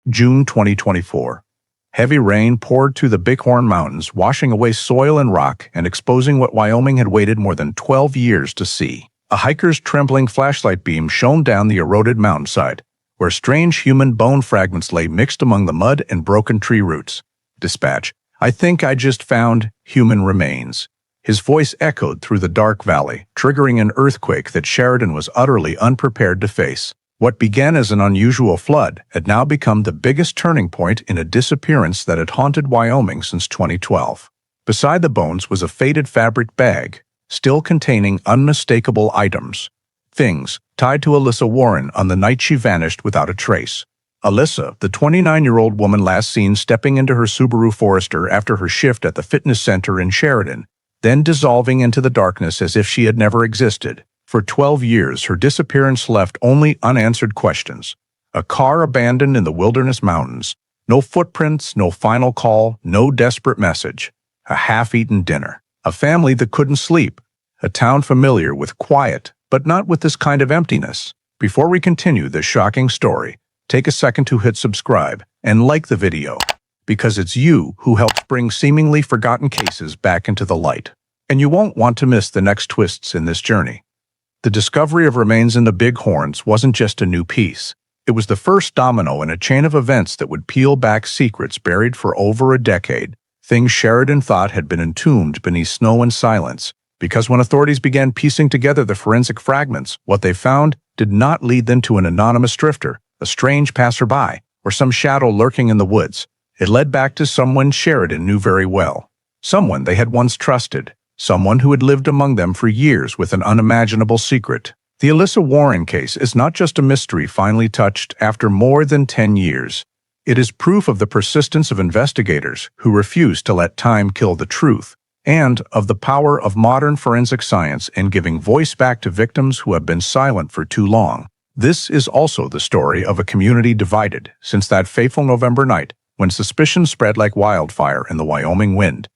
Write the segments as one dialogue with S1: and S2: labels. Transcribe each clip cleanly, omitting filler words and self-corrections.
S1: June 2024. Heavy rain poured through the Bighorn Mountains, washing away soil and rock and exposing what Wyoming had waited more than 12 years to see. A hiker's trembling flashlight beam shone down the eroded mountainside, where strange human bone fragments lay mixed among the mud and broken tree roots. Dispatch: I think I just found human remains. His voice echoed through the dark valley, triggering an earthquake that Sheridan was utterly unprepared to face. What began as an unusual flood had now become the biggest turning point in a disappearance that had haunted Wyoming since 2012. Beside the bones was a faded fabric bag, still containing unmistakable items. Things tied to Alyssa Warren on the night she vanished without a trace. Alyssa, the 29-year-old woman last seen stepping into her Subaru Forester after her shift at the fitness center in Sheridan, then dissolving into the darkness as if she had never existed. For 12 years, her disappearance left only unanswered questions. A car abandoned in the wilderness mountains. No footprints, no final call, no desperate message. A half-eaten dinner. A family that couldn't sleep. A town familiar with quiet, but not with this kind of emptiness. Before we continue this shocking story, take a second to hit subscribe and like the video, because it's you who helps bring seemingly forgotten cases back into the light. And you won't want to miss the next twists in this journey. The discovery of remains in the Bighorns wasn't just a new piece. It was the first domino in a chain of events that would peel back secrets buried for over a decade, things Sheridan thought had been entombed beneath snow and silence. Because when authorities began piecing together the forensic fragments, what they found did not lead them to an anonymous drifter, a strange passerby, or some shadow lurking in the woods. It led back to someone Sheridan knew very well. Someone they had once trusted. Someone who had lived among them for years with an unimaginable secret. The Alyssa Warren case is not just a mystery finally touched after more than 10 years. It is proof of the persistence of investigators who refuse to let time kill the truth, and of the power of modern forensic science in giving voice back to victims who have been silent for too long. This is also the story of a community divided since that fateful November night when suspicion spread like wildfire in the Wyoming wind.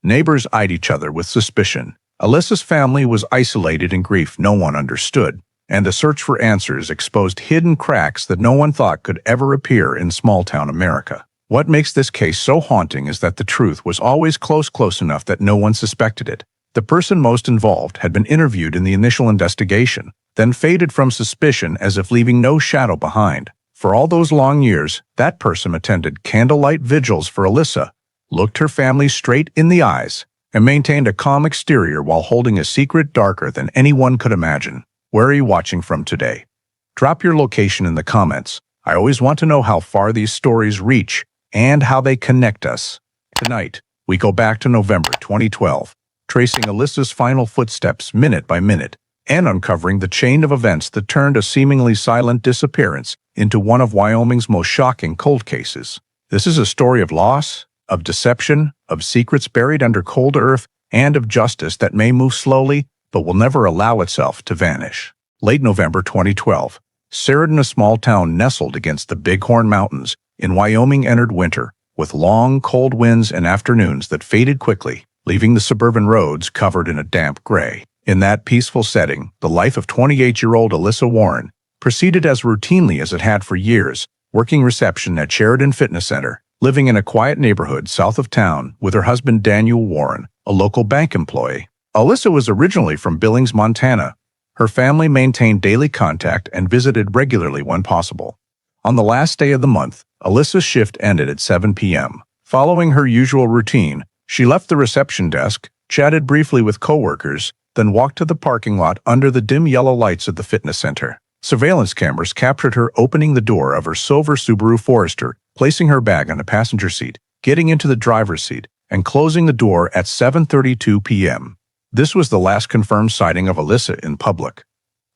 S1: Neighbors eyed each other with suspicion. Alyssa's family was isolated in grief no one understood, and the search for answers exposed hidden cracks that no one thought could ever appear in small-town America. What makes this case so haunting is that the truth was always close enough that no one suspected it. The person most involved had been interviewed in the initial investigation, then faded from suspicion as if leaving no shadow behind. For all those long years, that person attended candlelight vigils for Alyssa, looked her family straight in the eyes, and maintained a calm exterior while holding a secret darker than anyone could imagine. Where are you watching from today? Drop your location in the comments. I always want to know how far these stories reach and how they connect us. Tonight, we go back to November 2012, tracing Alyssa's final footsteps minute by minute, and uncovering the chain of events that turned a seemingly silent disappearance into one of Wyoming's most shocking cold cases. This is a story of loss, of deception, of secrets buried under cold earth, and of justice that may move slowly but will never allow itself to vanish. Late November 2012, Sheridan, a small town nestled against the Bighorn Mountains in Wyoming, entered winter, with long, cold winds and afternoons that faded quickly, leaving the suburban roads covered in a damp gray. In that peaceful setting, the life of 28-year-old Alyssa Warren proceeded as routinely as it had for years, working reception at Sheridan Fitness Center, living in a quiet neighborhood south of town with her husband Daniel Warren, a local bank employee. Alyssa was originally from Billings, Montana. Her family maintained daily contact and visited regularly when possible. On the last day of the month, Alyssa's shift ended at 7 p.m. Following her usual routine, she left the reception desk, chatted briefly with coworkers, then walked to the parking lot under the dim yellow lights of the fitness center. Surveillance cameras captured her opening the door of her silver Subaru Forester, placing her bag on the passenger seat, getting into the driver's seat, and closing the door at 7:32 p.m. This was the last confirmed sighting of Alyssa in public.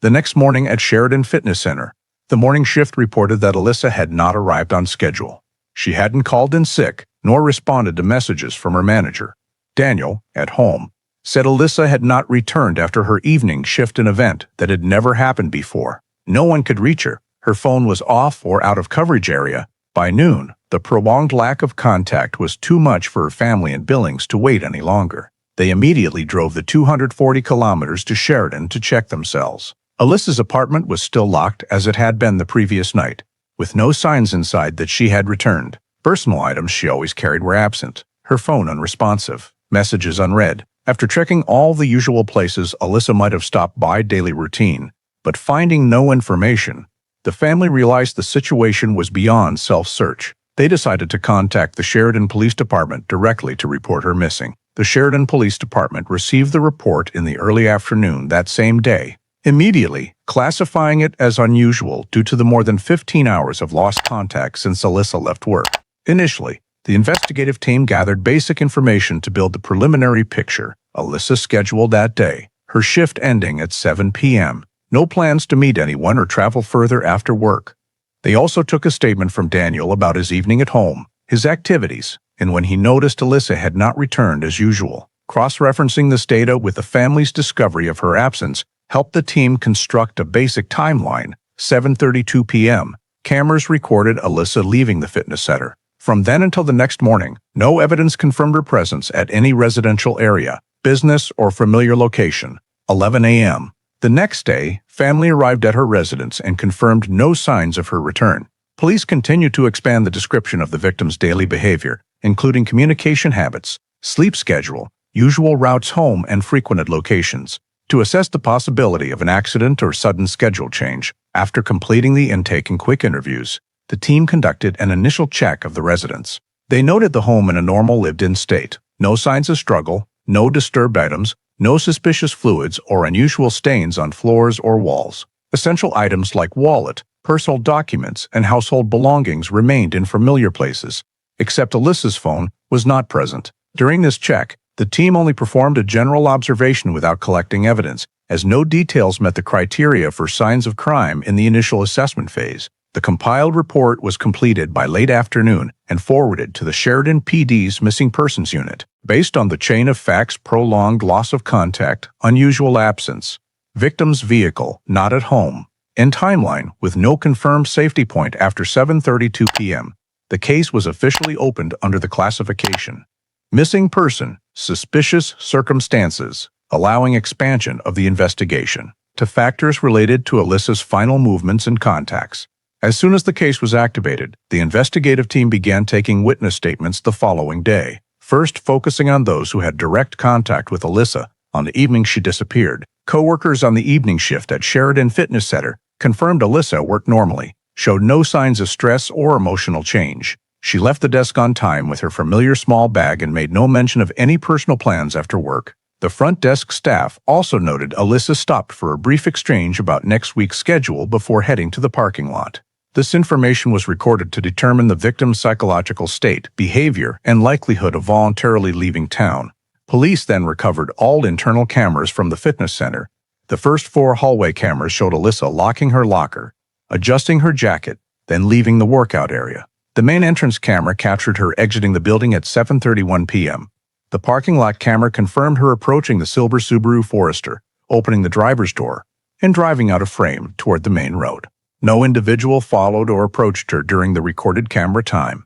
S1: The next morning at Sheridan Fitness Center, the morning shift reported that Alyssa had not arrived on schedule. She hadn't called in sick, nor responded to messages from her manager. Daniel, at home, said Alyssa had not returned after her evening shift, an event that had never happened before. No one could reach her. Her phone was off or out of coverage area. By noon, the prolonged lack of contact was too much for her family in Billings to wait any longer. They immediately drove the 240 kilometers to Sheridan to check themselves. Alyssa's apartment was still locked as it had been the previous night. with no signs inside that she had returned. Personal items she always carried were absent, her phone unresponsive, messages unread. After checking all the usual places Alyssa might have stopped by daily routine, but finding no information, the family realized the situation was beyond self-search. They decided to contact the Sheridan Police Department directly to report her missing. The Sheridan Police Department received the report in the early afternoon that same day, immediately classifying it as unusual due to the more than 15 hours of lost contact since Alyssa left work. Initially, the investigative team gathered basic information to build the preliminary picture. Alyssa scheduled that day, her shift ending at 7 p.m. No plans to meet anyone or travel further after work. They also took a statement from Daniel about his evening at home, his activities, and when he noticed Alyssa had not returned as usual. Cross-referencing this data with the family's discovery of her absence helped the team construct a basic timeline. 7:32 p.m. Cameras recorded Alyssa leaving the fitness center. From then until the next morning, no evidence confirmed her presence at any residential area, business, or familiar location. 11 a.m. The next day, family arrived at her residence and confirmed no signs of her return. Police continued to expand the description of the victim's daily behavior, including communication habits, sleep schedule, usual routes home, and frequented locations, to assess the possibility of an accident or sudden schedule change. After completing the intake and quick interviews, the team conducted an initial check of the residence. They noted the home in a normal lived-in state. No signs of struggle, no disturbed items, no suspicious fluids or unusual stains on floors or walls. Essential items like wallet, personal documents, and household belongings remained in familiar places, except Alyssa's phone was not present. During this check, the team only performed a general observation without collecting evidence, as no details met the criteria for signs of crime in the initial assessment phase. The compiled report was completed by late afternoon and forwarded to the Sheridan PD's Missing Persons Unit. Based on the chain of facts: prolonged loss of contact, unusual absence, victim's vehicle not at home, and timeline with no confirmed safety point after 7:32 p.m., the case was officially opened under the classification Missing Person, Suspicious Circumstances, allowing expansion of the investigation to factors related to Alyssa's final movements and contacts. As soon as the case was activated, the investigative team began taking witness statements the following day, first focusing on those who had direct contact with Alyssa on the evening she disappeared. Coworkers on the evening shift at Sheridan Fitness Center confirmed Alyssa worked normally, showed no signs of stress or emotional change. She left the desk on time with her familiar small bag and made no mention of any personal plans after work. The front desk staff also noted Alyssa stopped for a brief exchange about next week's schedule before heading to the parking lot. This information was recorded to determine the victim's psychological state, behavior, and likelihood of voluntarily leaving town. Police then recovered all internal cameras from the fitness center. The first 4 hallway cameras showed Alyssa locking her locker, adjusting her jacket, then leaving the workout area. The main entrance camera captured her exiting the building at 7:31 p.m. The parking lot camera confirmed her approaching the silver Subaru Forester, opening the driver's door, and driving out of frame toward the main road. No individual followed or approached her during the recorded camera time.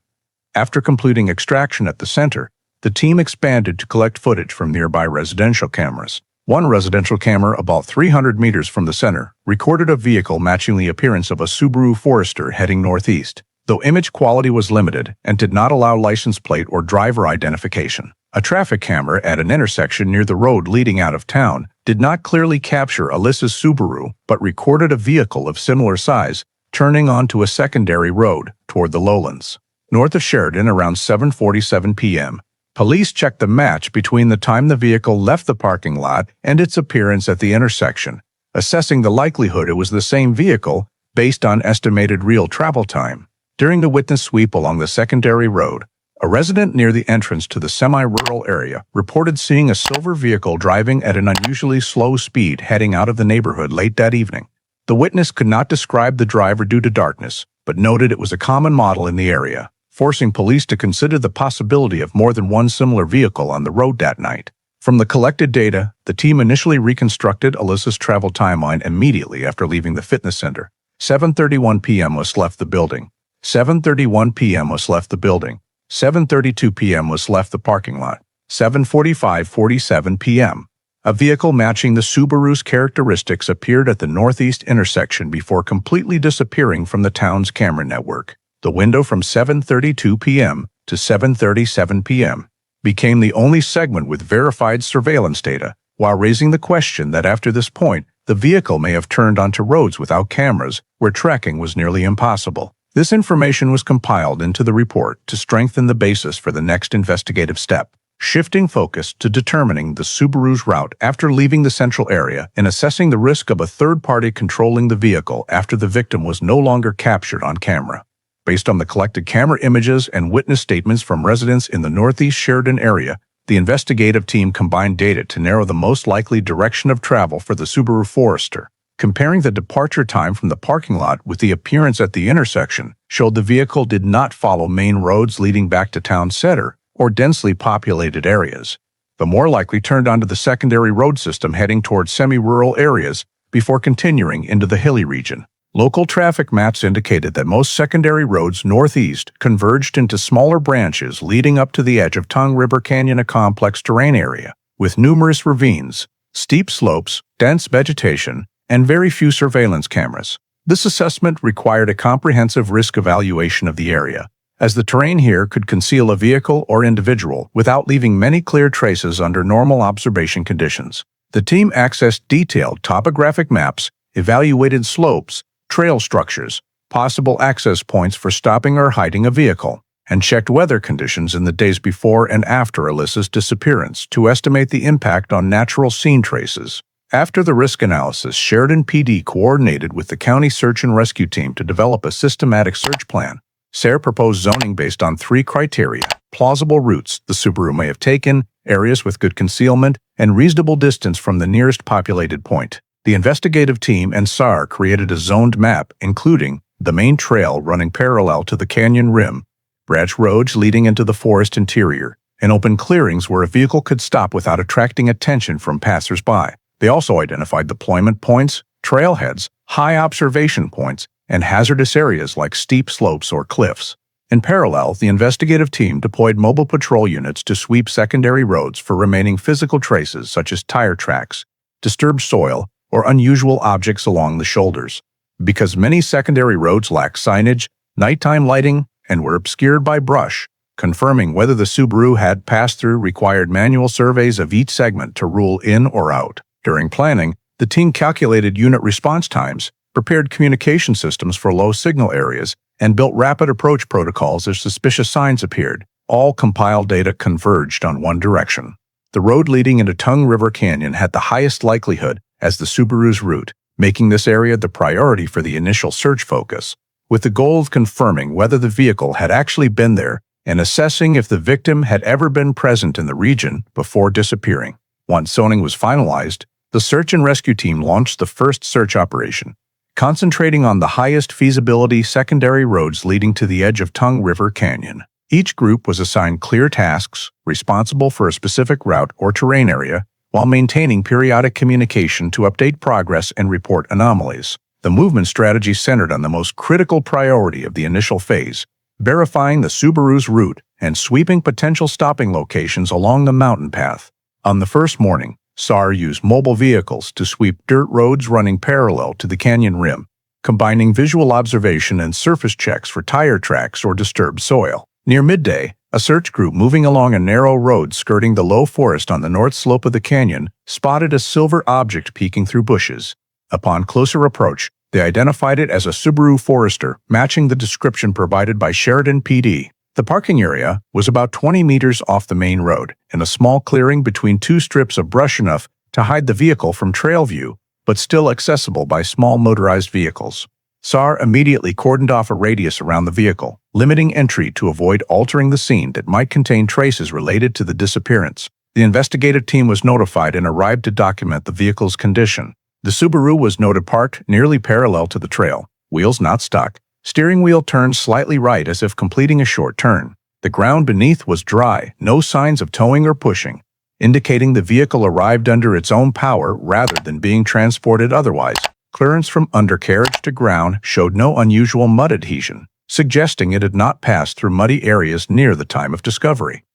S1: After completing extraction at the center, the team expanded to collect footage from nearby residential cameras. One residential camera about 300 meters from the center recorded a vehicle matching the appearance of a Subaru Forester heading northeast, though image quality was limited and did not allow license plate or driver identification. A traffic camera at an intersection near the road leading out of town did not clearly capture Alyssa's Subaru, but recorded a vehicle of similar size turning onto a secondary road toward the lowlands. North of Sheridan around 7:47 p.m., police checked the match between the time the vehicle left the parking lot and its appearance at the intersection, assessing the likelihood it was the same vehicle based on estimated real travel time. During the witness sweep along the secondary road, a resident near the entrance to the semi-rural area reported seeing a silver vehicle driving at an unusually slow speed heading out of the neighborhood late that evening. The witness could not describe the driver due to darkness, but noted it was a common model in the area, forcing police to consider the possibility of more than one similar vehicle on the road that night. From the collected data, the team initially reconstructed Alyssa's travel timeline immediately after leaving the fitness center. 7:31 p.m. was left the building. 7:31 p.m. was left the building. 7:32 p.m. was left the parking lot. 7:47 p.m. A vehicle matching the Subaru's characteristics appeared at the northeast intersection before completely disappearing from the town's camera network. The window from 7:32 p.m. to 7:37 p.m. became the only segment with verified surveillance data, while raising the question that after this point, the vehicle may have turned onto roads without cameras, where tracking was nearly impossible. This information was compiled into the report to strengthen the basis for the next investigative step, shifting focus to determining the Subaru's route after leaving the central area and assessing the risk of a third party controlling the vehicle after the victim was no longer captured on camera. Based on the collected camera images and witness statements from residents in the northeast Sheridan area, the investigative team combined data to narrow the most likely direction of travel for the Subaru Forester. Comparing the departure time from the parking lot with the appearance at the intersection showed the vehicle did not follow main roads leading back to town center or densely populated areas, but more likely turned onto the secondary road system heading towards semi-rural areas before continuing into the hilly region. Local traffic maps indicated that most secondary roads northeast converged into smaller branches leading up to the edge of Tongue River Canyon, a complex terrain area with numerous ravines, steep slopes, dense vegetation, and very few surveillance cameras. This assessment required a comprehensive risk evaluation of the area, as the terrain here could conceal a vehicle or individual without leaving many clear traces under normal observation conditions. The team accessed detailed topographic maps, evaluated slopes, trail structures, possible access points for stopping or hiding a vehicle, and checked weather conditions in the days before and after Alyssa's disappearance to estimate the impact on natural scene traces. After the risk analysis, Sheridan PD coordinated with the county search and rescue team to develop a systematic search plan. SARE proposed zoning based on 3 criteria: plausible routes the Subaru may have taken, areas with good concealment, and reasonable distance from the nearest populated point. The investigative team and SAR created a zoned map, including the main trail running parallel to the canyon rim, branch roads leading into the forest interior, and open clearings where a vehicle could stop without attracting attention from passers-by. They also identified deployment points, trailheads, high observation points, and hazardous areas like steep slopes or cliffs. In parallel, the investigative team deployed mobile patrol units to sweep secondary roads for remaining physical traces such as tire tracks, disturbed soil, or unusual objects along the shoulders. Because many secondary roads lack signage, nighttime lighting, and were obscured by brush, confirming whether the Subaru had passed through required manual surveys of each segment to rule in or out. During planning, the team calculated unit response times, prepared communication systems for low signal areas, and built rapid approach protocols as suspicious signs appeared. All compiled data converged on one direction. The road leading into Tongue River Canyon had the highest likelihood as the Subaru's route, making this area the priority for the initial search focus, with the goal of confirming whether the vehicle had actually been there and assessing if the victim had ever been present in the region before disappearing. Once zoning was finalized, the search and rescue team launched the first search operation, concentrating on the highest feasibility secondary roads leading to the edge of Tongue River Canyon. Each group was assigned clear tasks, responsible for a specific route or terrain area, while maintaining periodic communication to update progress and report anomalies. The movement strategy centered on the most critical priority of the initial phase, verifying the Subaru's route and sweeping potential stopping locations along the mountain path. On the first morning, SAR used mobile vehicles to sweep dirt roads running parallel to the canyon rim, combining visual observation and surface checks for tire tracks or disturbed soil. Near midday, a search group moving along a narrow road skirting the low forest on the north slope of the canyon spotted a silver object peeking through bushes. Upon closer approach, they identified it as a Subaru Forester, matching the description provided by Sheridan PD. The parking area was about 20 meters off the main road, in a small clearing between 2 strips of brush enough to hide the vehicle from trail view, but still accessible by small motorized vehicles. SAR immediately cordoned off a radius around the vehicle, limiting entry to avoid altering the scene that might contain traces related to the disappearance. The investigative team was notified and arrived to document the vehicle's condition. The Subaru was noted parked nearly parallel to the trail, wheels not stuck, steering wheel turned slightly right as if completing a short turn. The ground beneath was dry, no signs of towing or pushing, indicating the vehicle arrived under its own power rather than being transported otherwise. Clearance from undercarriage to ground showed no unusual mud adhesion, suggesting it had not passed through muddy areas near the time of discovery.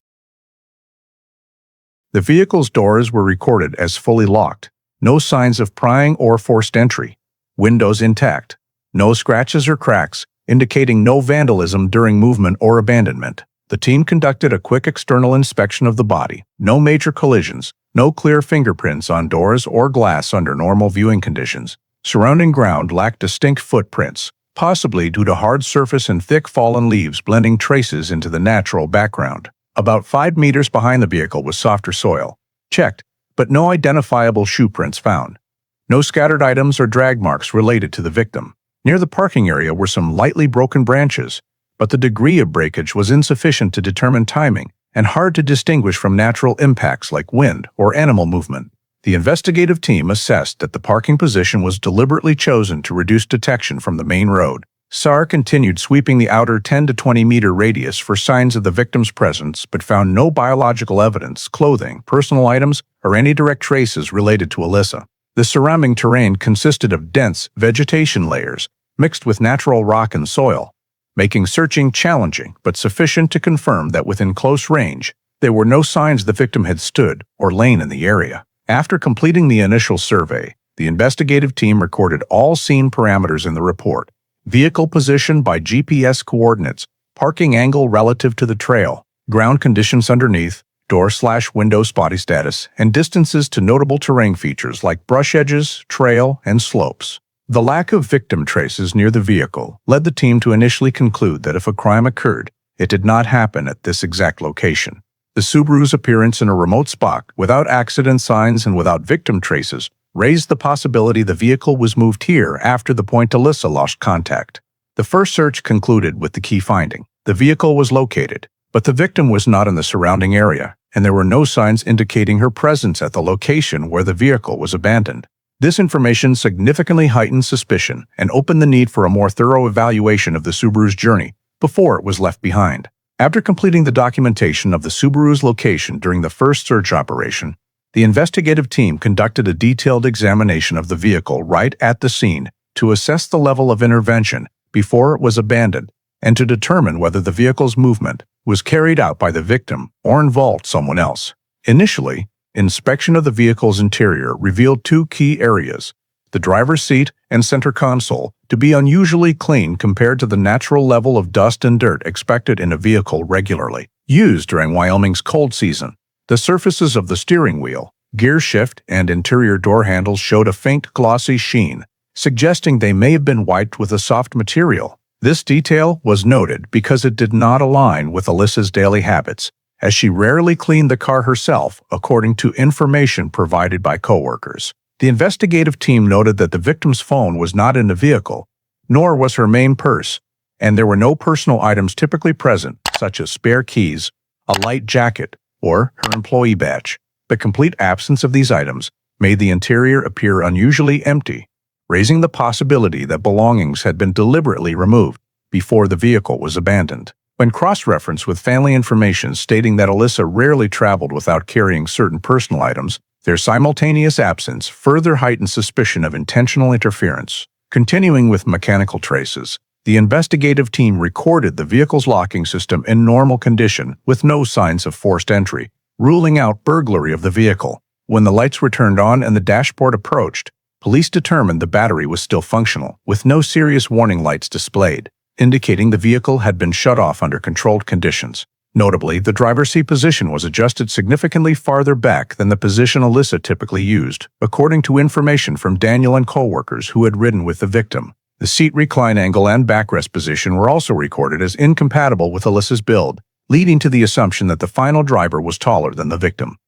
S1: The vehicle's doors were recorded as fully locked, no signs of prying or forced entry. Windows intact, no scratches or cracks, indicating no vandalism during movement or abandonment. The team conducted a quick external inspection of the body. No major collisions, no clear fingerprints on doors or glass under normal viewing conditions. Surrounding ground lacked distinct footprints, possibly due to hard surface and thick fallen leaves blending traces into the natural background. About 5 meters behind the vehicle was softer soil. Checked, but no identifiable shoe prints found. No scattered items or drag marks related to the victim. Near the parking area were some lightly broken branches, but the degree of breakage was insufficient to determine timing and hard to distinguish from natural impacts like wind or animal movement. The investigative team assessed that the parking position was deliberately chosen to reduce detection from the main road. SAR continued sweeping the outer 10 to 20 meter radius for signs of the victim's presence, but found no biological evidence, clothing, personal items, or any direct traces related to Alyssa. The surrounding terrain consisted of dense vegetation layers mixed with natural rock and soil, making searching challenging but sufficient to confirm that within close range, there were no signs the victim had stood or lain in the area. After completing the initial survey, the investigative team recorded all scene parameters in the report: vehicle position by GPS coordinates, parking angle relative to the trail, ground conditions underneath, door/window spotty status, and distances to notable terrain features like brush edges, trail, and slopes. The lack of victim traces near the vehicle led the team to initially conclude that if a crime occurred, it did not happen at this exact location. The Subaru's appearance in a remote spot, without accident signs and without victim traces, raised the possibility the vehicle was moved here after the point Alyssa lost contact. The first search concluded with the key finding: the vehicle was located, but the victim was not in the surrounding area, and there were no signs indicating her presence at the location where the vehicle was abandoned. This information significantly heightened suspicion and opened the need for a more thorough evaluation of the Subaru's journey before it was left behind. After completing the documentation of the Subaru's location during the first search operation, the investigative team conducted a detailed examination of the vehicle right at the scene to assess the level of intervention before it was abandoned and to determine whether the vehicle's movement was carried out by the victim or involved someone else. Initially, inspection of the vehicle's interior revealed two key areas: the driver's seat and center console, to be unusually clean compared to the natural level of dust and dirt expected in a vehicle regularly used during Wyoming's cold season. The surfaces of the steering wheel, gear shift, and interior door handles showed a faint glossy sheen, suggesting they may have been wiped with a soft material. This detail was noted because it did not align with Alyssa's daily habits, as she rarely cleaned the car herself, according to information provided by coworkers. The investigative team noted that the victim's phone was not in the vehicle, nor was her main purse, and there were no personal items typically present, such as spare keys, a light jacket, or her employee badge. The complete absence of these items made the interior appear unusually empty, raising the possibility that belongings had been deliberately removed before the vehicle was abandoned. When cross-referenced with family information stating that Alyssa rarely traveled without carrying certain personal items, their simultaneous absence further heightened suspicion of intentional interference. Continuing with mechanical traces, the investigative team recorded the vehicle's locking system in normal condition with no signs of forced entry, ruling out burglary of the vehicle. When the lights were turned on and the dashboard approached, police determined the battery was still functional, with no serious warning lights displayed, indicating the vehicle had been shut off under controlled conditions. Notably, the driver's seat position was adjusted significantly farther back than the position Alyssa typically used, according to information from Daniel and coworkers who had ridden with the victim. The seat recline angle and backrest position were also recorded as incompatible with Alyssa's build, leading to the assumption that the final driver was taller than the victim.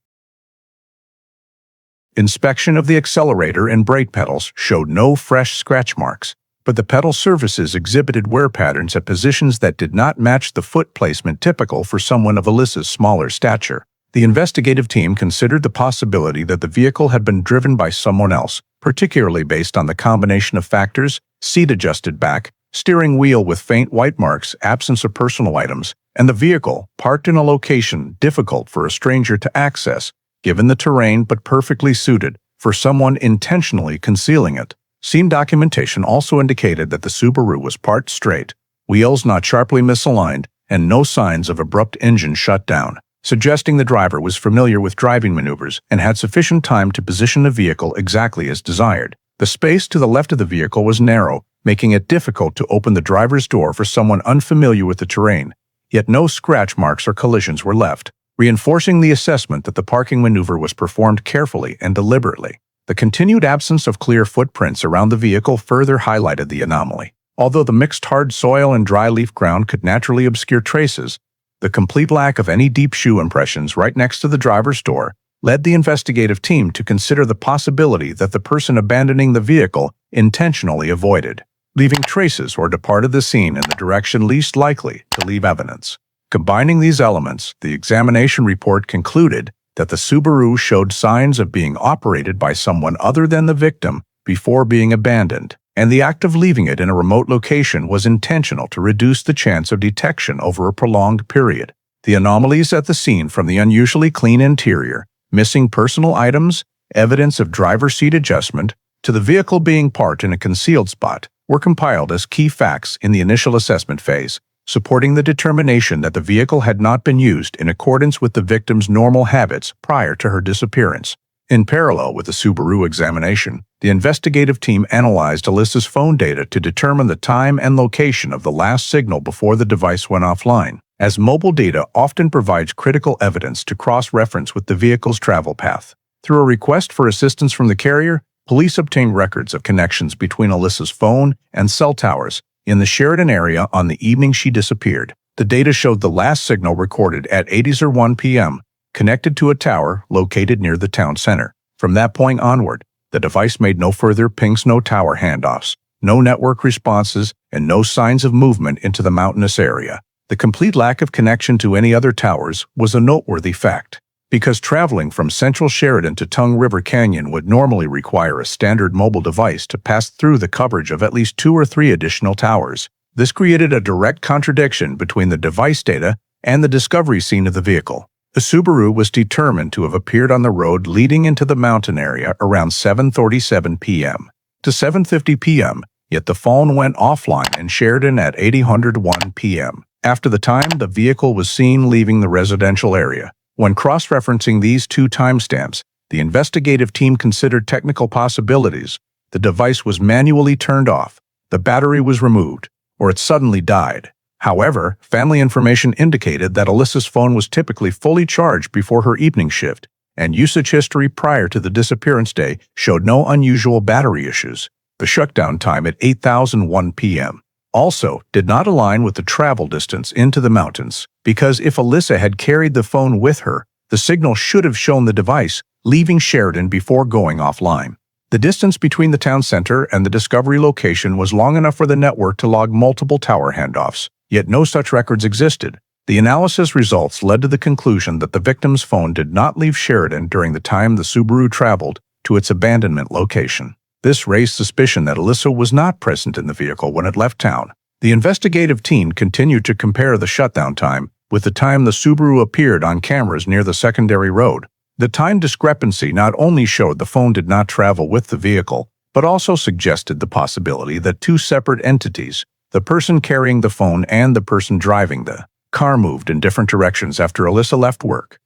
S1: Inspection of the accelerator and brake pedals showed no fresh scratch marks, but the pedal surfaces exhibited wear patterns at positions that did not match the foot placement typical for someone of Alyssa's smaller stature. The investigative team considered the possibility that the vehicle had been driven by someone else, particularly based on the combination of factors: seat-adjusted back, steering wheel with faint white marks, absence of personal items, and the vehicle parked in a location difficult for a stranger to access, given the terrain but perfectly suited for someone intentionally concealing it. Scene documentation also indicated that the Subaru was parked straight, wheels not sharply misaligned, and no signs of abrupt engine shutdown. suggesting the driver was familiar with driving maneuvers and had sufficient time to position the vehicle exactly as desired. The space to the left of the vehicle was narrow, making it difficult to open the driver's door for someone unfamiliar with the terrain, yet no scratch marks or collisions were left, reinforcing the assessment that the parking maneuver was performed carefully and deliberately. The continued absence of clear footprints around the vehicle further highlighted the anomaly. Although the mixed hard soil and dry leaf ground could naturally obscure traces, the complete lack of any deep shoe impressions right next to the driver's door led the investigative team to consider the possibility that the person abandoning the vehicle intentionally avoided, leaving traces or departed the scene in the direction least likely to leave evidence. Combining these elements, the examination report concluded that the Subaru showed signs of being operated by someone other than the victim before being abandoned, and the act of leaving it in a remote location was intentional to reduce the chance of detection over a prolonged period. The anomalies at the scene, from the unusually clean interior, missing personal items, evidence of driver's seat adjustment, to the vehicle being parked in a concealed spot, were compiled as key facts in the initial assessment phase, supporting the determination that the vehicle had not been used in accordance with the victim's normal habits prior to her disappearance. In parallel with the Subaru examination, the investigative team analyzed Alyssa's phone data to determine the time and location of the last signal before the device went offline, as mobile data often provides critical evidence to cross-reference with the vehicle's travel path. Through a request for assistance from the carrier, police obtained records of connections between Alyssa's phone and cell towers in the Sheridan area on the evening she disappeared. The data showed the last signal recorded at 8:01 p.m., connected to a tower located near the town center. From that point onward, the device made no further pings, no tower handoffs, no network responses, and no signs of movement into the mountainous area. The complete lack of connection to any other towers was a noteworthy fact, because traveling from central Sheridan to Tongue River Canyon would normally require a standard mobile device to pass through the coverage of at least 2 or 3 additional towers. This created a direct contradiction between the device data and the discovery scene of the vehicle. The Subaru was determined to have appeared on the road leading into the mountain area around 7:37 p.m. to 7:50 p.m., yet the phone went offline in Sheridan at 8:01 p.m. After the time the vehicle was seen leaving the residential area. When cross-referencing these two timestamps, the investigative team considered technical possibilities. The device was manually turned off, the battery was removed, or it suddenly died. However, family information indicated that Alyssa's phone was typically fully charged before her evening shift, and usage history prior to the disappearance day showed no unusual battery issues. The shutdown time at 8:01 p.m. also did not align with the travel distance into the mountains, because if Alyssa had carried the phone with her, the signal should have shown the device leaving Sheridan before going offline. The distance between the town center and the discovery location was long enough for the network to log multiple tower handoffs, yet no such records existed. The analysis results led to the conclusion that the victim's phone did not leave Sheridan during the time the Subaru traveled to its abandonment location. This raised suspicion that Alyssa was not present in the vehicle when it left town. The investigative team continued to compare the shutdown time with the time the Subaru appeared on cameras near the secondary road. The time discrepancy not only showed the phone did not travel with the vehicle, but also suggested the possibility that two separate entities, the person carrying the phone and the person driving the car, moved in different directions after Alyssa left work.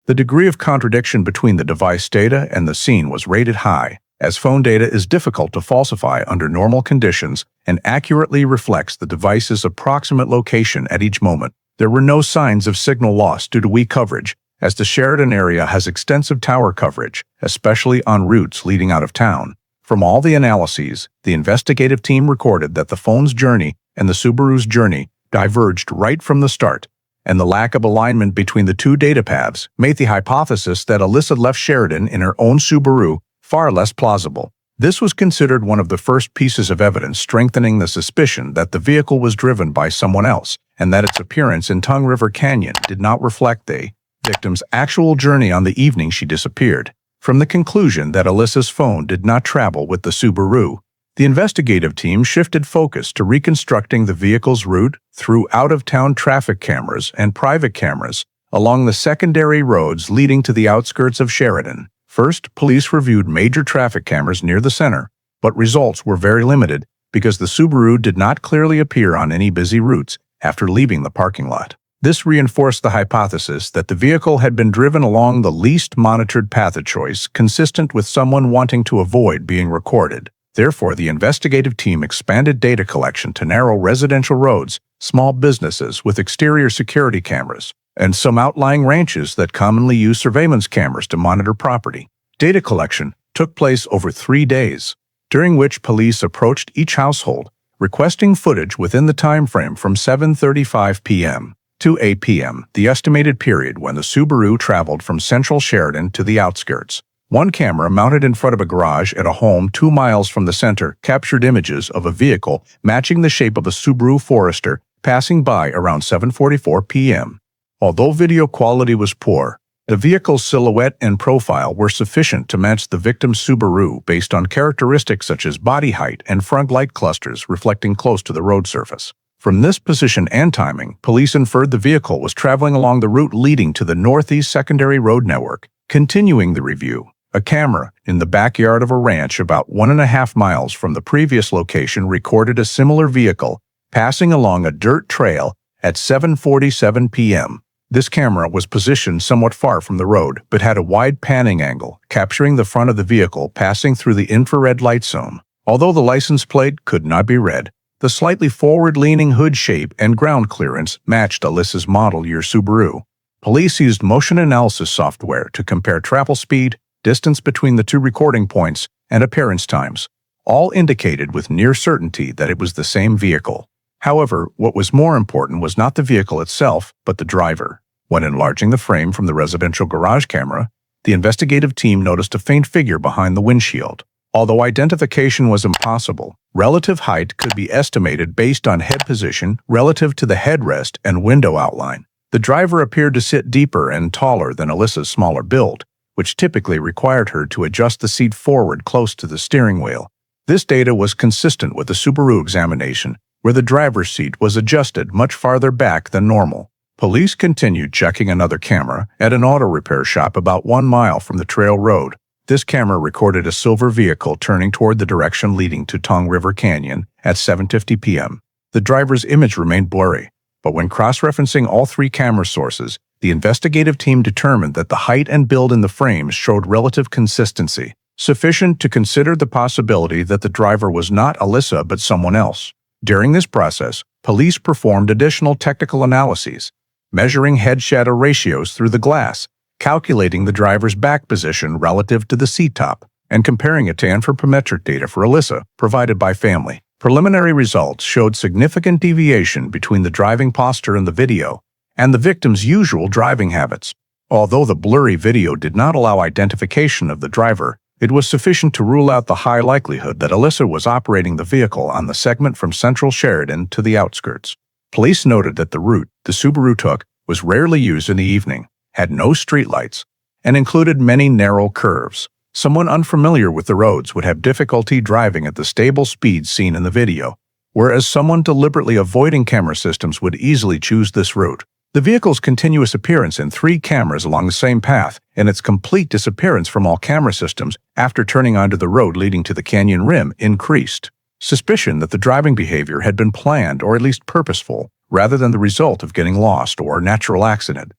S1: The degree of contradiction between the device data and the scene was rated high, as phone data is difficult to falsify under normal conditions and accurately reflects the device's approximate location at each moment. There were no signs of signal loss due to weak coverage, as the Sheridan area has extensive tower coverage, especially on routes leading out of town. From all the analyses, the investigative team recorded that the phone's journey and the Subaru's journey diverged right from the start, and the lack of alignment between the two data paths made the hypothesis that Alyssa left Sheridan in her own Subaru far less plausible. This was considered one of the first pieces of evidence strengthening the suspicion that the vehicle was driven by someone else, and that its appearance in Tongue River Canyon did not reflect the victim's actual journey on the evening she disappeared. From the conclusion that Alyssa's phone did not travel with the Subaru, the investigative team shifted focus to reconstructing the vehicle's route through out-of-town traffic cameras and private cameras along the secondary roads leading to the outskirts of Sheridan. First, police reviewed major traffic cameras near the center, but results were very limited because the Subaru did not clearly appear on any busy routes after leaving the parking lot. This reinforced the hypothesis that the vehicle had been driven along the least monitored path of choice, consistent with someone wanting to avoid being recorded. Therefore, the investigative team expanded data collection to narrow residential roads, small businesses with exterior security cameras, and some outlying ranches that commonly use surveillance cameras to monitor property. Data collection took place over 3 days, during which police approached each household, requesting footage within the time frame from 7:35 p.m. to 8 p.m., the estimated period when the Subaru traveled from central Sheridan to the outskirts. One camera mounted in front of a garage at a home 2 miles from the center captured images of a vehicle matching the shape of a Subaru Forester passing by around 7:44 p.m. Although video quality was poor, the vehicle's silhouette and profile were sufficient to match the victim's Subaru based on characteristics such as body height and front light clusters reflecting close to the road surface. From this position and timing, police inferred the vehicle was traveling along the route leading to the Northeast Secondary Road Network. Continuing the review, a camera in the backyard of a ranch about 1.5 miles from the previous location recorded a similar vehicle passing along a dirt trail at 7:47 p.m. This camera was positioned somewhat far from the road, but had a wide panning angle, capturing the front of the vehicle passing through the infrared light zone. Although the license plate could not be read, the slightly forward-leaning hood shape and ground clearance matched Alyssa's model year Subaru. Police used motion analysis software to compare travel speed, distance between the two recording points, and appearance times. All indicated with near certainty that it was the same vehicle. However, what was more important was not the vehicle itself, but the driver. When enlarging the frame from the residential garage camera, the investigative team noticed a faint figure behind the windshield. Although identification was impossible, relative height could be estimated based on head position relative to the headrest and window outline. The driver appeared to sit deeper and taller than Alyssa's smaller build, which typically required her to adjust the seat forward close to the steering wheel. This data was consistent with the Subaru examination, where the driver's seat was adjusted much farther back than normal. Police continued checking another camera at an auto repair shop about 1 mile from the trail road. This camera recorded a silver vehicle turning toward the direction leading to Tongue River Canyon at 7:50 p.m. The driver's image remained blurry, but when cross-referencing all 3 camera sources, the investigative team determined that the height and build in the frames showed relative consistency, sufficient to consider the possibility that the driver was not Alyssa but someone else. During this process, police performed additional technical analyses, measuring head shadow ratios through the glass, calculating the driver's back position relative to the seat top, and comparing it to anthropometric data for Alyssa provided by family. Preliminary results showed significant deviation between the driving posture in the video and the victim's usual driving habits. Although the blurry video did not allow identification of the driver, it was sufficient to rule out the high likelihood that Alyssa was operating the vehicle on the segment from central Sheridan to the outskirts. Police noted that the route the Subaru took was rarely used in the evening, had no streetlights, and included many narrow curves. Someone unfamiliar with the roads would have difficulty driving at the stable speeds seen in the video, whereas someone deliberately avoiding camera systems would easily choose this route. The vehicle's continuous appearance in 3 cameras along the same path and its complete disappearance from all camera systems after turning onto the road leading to the canyon rim increased suspicion that the driving behavior had been planned or at least purposeful, rather than the result of getting lost or natural accident.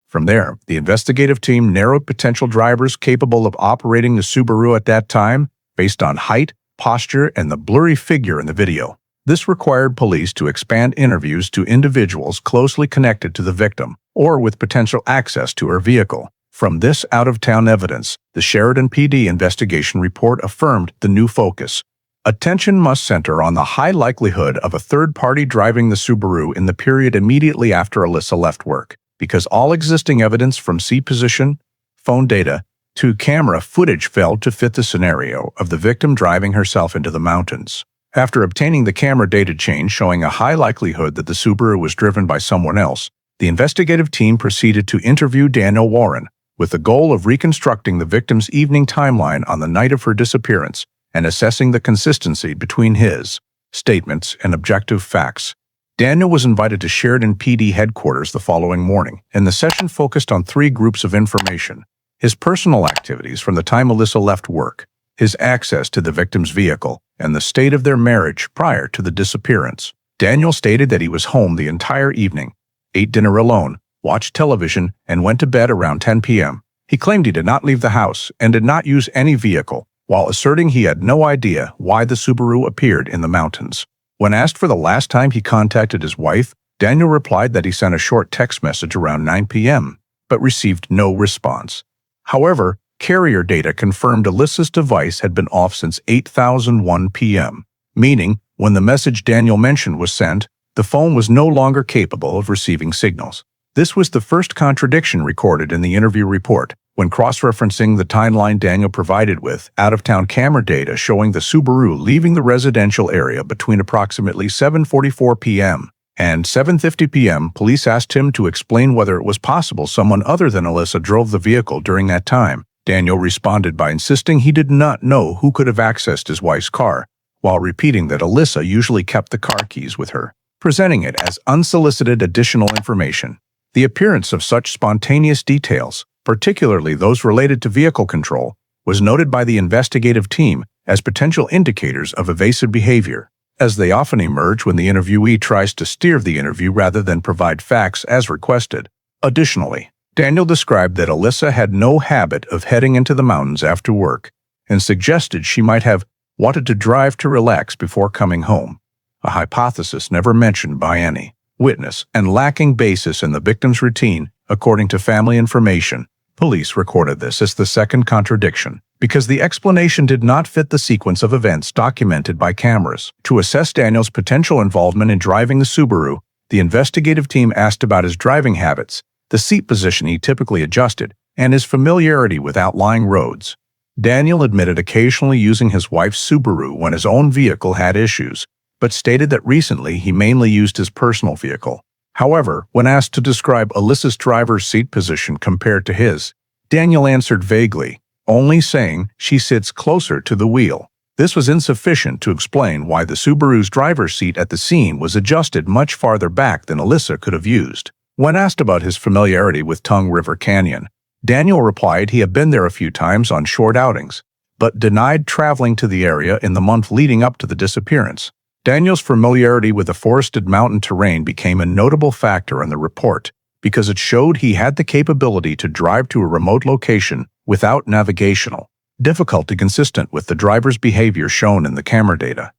S1: From there, the investigative team narrowed potential drivers capable of operating the Subaru at that time based on height, posture, and the blurry figure in the video. This required police to expand interviews to individuals closely connected to the victim or with potential access to her vehicle. From this out-of-town evidence, the Sheridan PD investigation report affirmed the new focus. Attention must center on the high likelihood of a third party driving the Subaru in the period immediately after Alyssa left work, because all existing evidence from seat position, phone data, to camera footage failed to fit the scenario of the victim driving herself into the mountains. After obtaining the camera data chain showing a high likelihood that the Subaru was driven by someone else, the investigative team proceeded to interview Alyssa Warren, with the goal of reconstructing the victim's evening timeline on the night of her disappearance and assessing the consistency between his statements and objective facts. Daniel was invited to Sheridan PD headquarters the following morning, and the session focused on 3 groups of information: his personal activities from the time Alyssa left work, his access to the victim's vehicle, and the state of their marriage prior to the disappearance. Daniel stated that he was home the entire evening, ate dinner alone, watched television, and went to bed around 10 p.m. He claimed he did not leave the house and did not use any vehicle, while asserting he had no idea why the Subaru appeared in the mountains. When asked for the last time he contacted his wife, Daniel replied that he sent a short text message around 9 p.m., but received no response. However, carrier data confirmed Alyssa's device had been off since 8:01 p.m., meaning when the message Daniel mentioned was sent, the phone was no longer capable of receiving signals. This was the first contradiction recorded in the interview report, when cross-referencing the timeline Daniel provided with out-of-town camera data showing the Subaru leaving the residential area between approximately 7:44 p.m. and 7:50 p.m. Police asked him to explain whether it was possible someone other than Alyssa drove the vehicle during that time. Daniel responded by insisting he did not know who could have accessed his wife's car, while repeating that Alyssa usually kept the car keys with her, presenting it as unsolicited additional information. The appearance of such spontaneous details, particularly those related to vehicle control, was noted by the investigative team as potential indicators of evasive behavior, as they often emerge when the interviewee tries to steer the interview rather than provide facts as requested. Additionally, Daniel described that Alyssa had no habit of heading into the mountains after work and suggested she might have wanted to drive to relax before coming home, a hypothesis never mentioned by any witness and lacking basis in the victim's routine, according to family information. Police recorded this as the second contradiction, because the explanation did not fit the sequence of events documented by cameras. To assess Daniel's potential involvement in driving the Subaru, the investigative team asked about his driving habits, the seat position he typically adjusted, and his familiarity with outlying roads. Daniel admitted occasionally using his wife's Subaru when his own vehicle had issues, but stated that recently he mainly used his personal vehicle. However, when asked to describe Alyssa's driver's seat position compared to his, Daniel answered vaguely, only saying she sits closer to the wheel. This was insufficient to explain why the Subaru's driver's seat at the scene was adjusted much farther back than Alyssa could have used. When asked about his familiarity with Tongue River Canyon, Daniel replied he had been there a few times on short outings, but denied traveling to the area in the month leading up to the disappearance. Daniel's familiarity with the forested mountain terrain became a notable factor in the report because it showed he had the capability to drive to a remote location without navigational difficulty consistent with the driver's behavior shown in the camera data.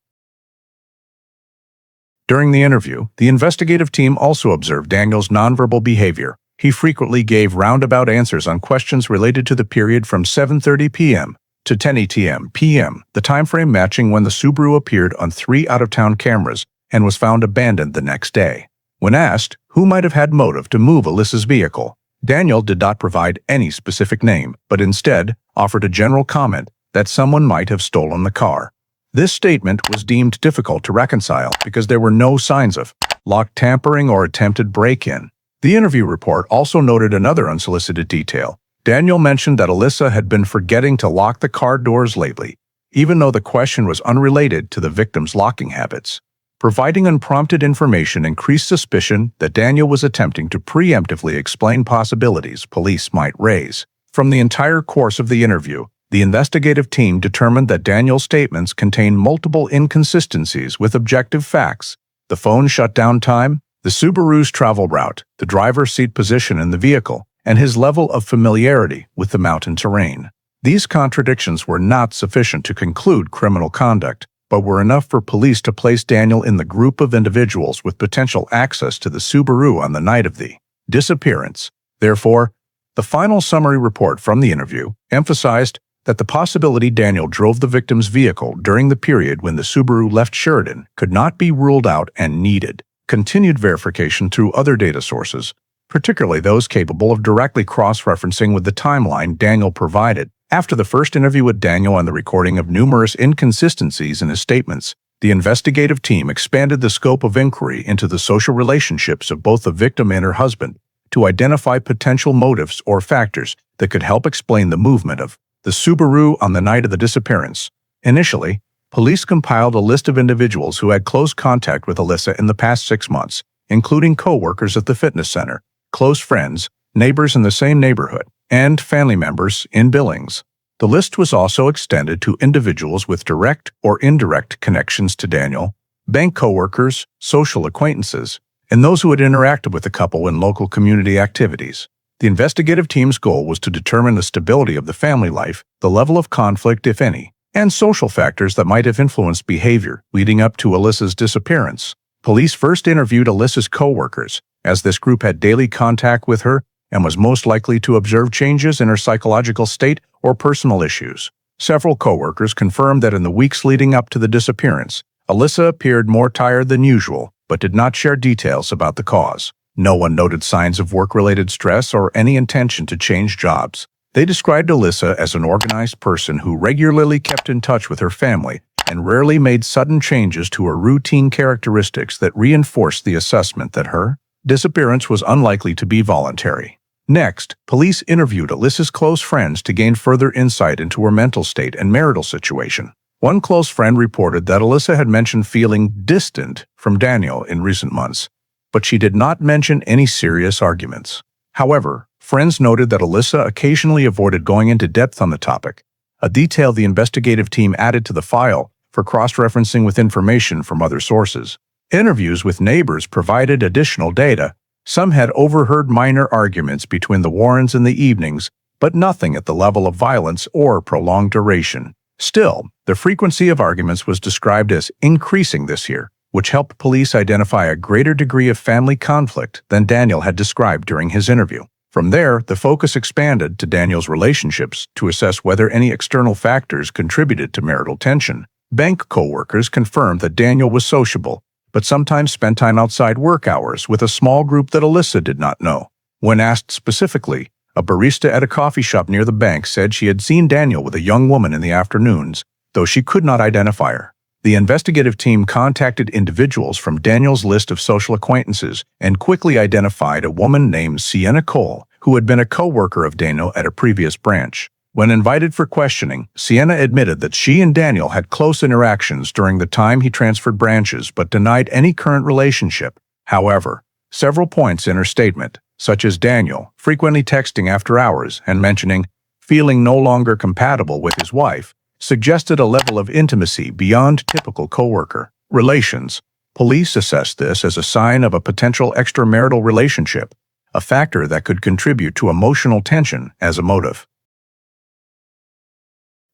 S1: During the interview, the investigative team also observed Daniel's nonverbal behavior. He frequently gave roundabout answers on questions related to the period from 7:30 p.m. to 10:00 p.m., the timeframe matching when the Subaru appeared on 3 out-of-town cameras and was found abandoned the next day. When asked who might have had motive to move Alyssa's vehicle, Daniel did not provide any specific name, but instead offered a general comment that someone might have stolen the car. This statement was deemed difficult to reconcile because there were no signs of lock tampering or attempted break-in. The interview report also noted another unsolicited detail. Daniel mentioned that Alyssa had been forgetting to lock the car doors lately, even though the question was unrelated to the victim's locking habits. Providing unprompted information increased suspicion that Daniel was attempting to preemptively explain possibilities police might raise. From the entire course of the interview, the investigative team determined that Daniel's statements contained multiple inconsistencies with objective facts: the phone shutdown time, the Subaru's travel route, the driver's seat position in the vehicle, and his level of familiarity with the mountain terrain. These contradictions were not sufficient to conclude criminal conduct, but were enough for police to place Daniel in the group of individuals with potential access to the Subaru on the night of the disappearance. Therefore, the final summary report from the interview emphasized that the possibility Daniel drove the victim's vehicle during the period when the Subaru left Sheridan could not be ruled out and needed continued verification through other data sources, particularly those capable of directly cross-referencing with the timeline Daniel provided. After the first interview with Daniel and the recording of numerous inconsistencies in his statements, the investigative team expanded the scope of inquiry into the social relationships of both the victim and her husband to identify potential motives or factors that could help explain the movement of the Subaru on the night of the disappearance. Initially, police compiled a list of individuals who had close contact with Alyssa in the past 6 months, including co-workers at the fitness center, close friends, neighbors in the same neighborhood, and family members in Billings. The list was also extended to individuals with direct or indirect connections to Daniel, bank coworkers, social acquaintances, and those who had interacted with the couple in local community activities. The investigative team's goal was to determine the stability of the family life, the level of conflict, if any, and social factors that might have influenced behavior leading up to Alyssa's disappearance. Police first interviewed Alyssa's coworkers, as this group had daily contact with her and was most likely to observe changes in her psychological state or personal issues. Several coworkers confirmed that in the weeks leading up to the disappearance, Alyssa appeared more tired than usual, but did not share details about the cause. No one noted signs of work-related stress or any intention to change jobs. They described Alyssa as an organized person who regularly kept in touch with her family and rarely made sudden changes to her routine characteristics that reinforced the assessment that her disappearance was unlikely to be voluntary. Next, police interviewed Alyssa's close friends to gain further insight into her mental state and marital situation. One close friend reported that Alyssa had mentioned feeling distant from Daniel in recent months, but she did not mention any serious arguments. However, friends noted that Alyssa occasionally avoided going into depth on the topic, a detail the investigative team added to the file for cross-referencing with information from other sources. Interviews with neighbors provided additional data. Some had overheard minor arguments between the Warrens in the evenings, but nothing at the level of violence or prolonged duration. Still, the frequency of arguments was described as increasing this year, which helped police identify a greater degree of family conflict than Daniel had described during his interview. From there, the focus expanded to Daniel's relationships to assess whether any external factors contributed to marital tension. Bank coworkers confirmed that Daniel was sociable, but sometimes spent time outside work hours with a small group that Alyssa did not know. When asked specifically, a barista at a coffee shop near the bank said she had seen Daniel with a young woman in the afternoons, though she could not identify her. The investigative team contacted individuals from Daniel's list of social acquaintances and quickly identified a woman named Sienna Cole, who had been a co-worker of Daniel at a previous branch. When invited for questioning, Sienna admitted that she and Daniel had close interactions during the time he transferred branches but denied any current relationship. However, several points in her statement, such as Daniel frequently texting after hours and mentioning feeling no longer compatible with his wife, suggested a level of intimacy beyond typical co-worker relations. Police assessed this as a sign of a potential extramarital relationship, a factor that could contribute to emotional tension as a motive.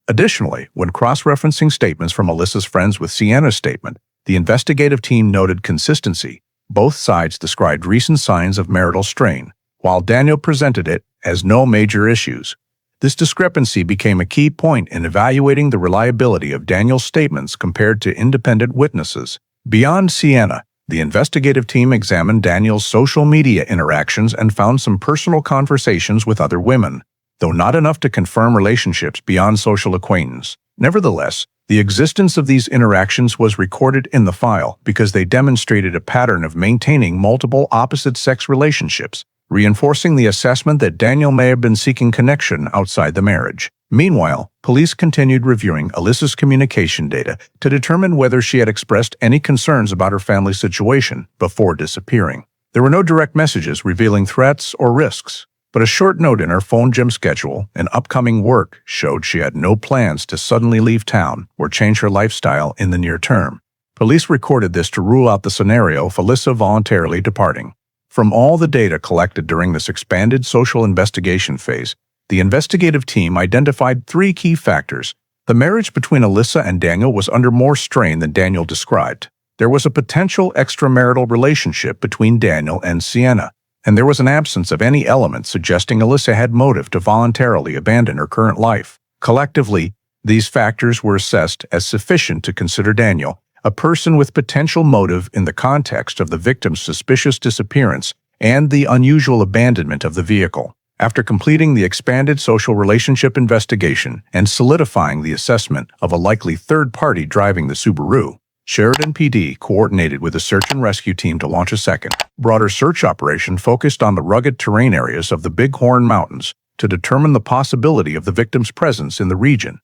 S1: Additionally, when cross-referencing statements from Alyssa's friends with Sienna's statement, the investigative team noted consistency. Both sides described recent signs of marital strain, while Daniel presented it as no major issues. This discrepancy became a key point in evaluating the reliability of Daniel's statements compared to independent witnesses. Beyond Sienna, the investigative team examined Daniel's social media interactions and found some personal conversations with other women, though not enough to confirm relationships beyond social acquaintance. Nevertheless, the existence of these interactions was recorded in the file because they demonstrated a pattern of maintaining multiple opposite-sex relationships, reinforcing the assessment that Daniel may have been seeking connection outside the marriage. Meanwhile, police continued reviewing Alyssa's communication data to determine whether she had expressed any concerns about her family situation before disappearing. There were no direct messages revealing threats or risks, but a short note in her phone gym schedule and upcoming work showed she had no plans to suddenly leave town or change her lifestyle in the near term. Police recorded this to rule out the scenario of Alyssa voluntarily departing. From all the data collected during this expanded social investigation phase, the investigative team identified three key factors. The marriage between Alyssa and Daniel was under more strain than Daniel described. There was a potential extramarital relationship between Daniel and Sienna, and there was an absence of any element suggesting Alyssa had motive to voluntarily abandon her current life. Collectively, these factors were assessed as sufficient to consider Daniel a person with potential motive in the context of the victim's suspicious disappearance and the unusual abandonment of the vehicle. After completing the expanded social relationship investigation and solidifying the assessment of a likely third party driving the Subaru, Sheridan PD coordinated with a search and rescue team to launch a second, broader search operation focused on the rugged terrain areas of the Bighorn Mountains to determine the possibility of the victim's presence in the region,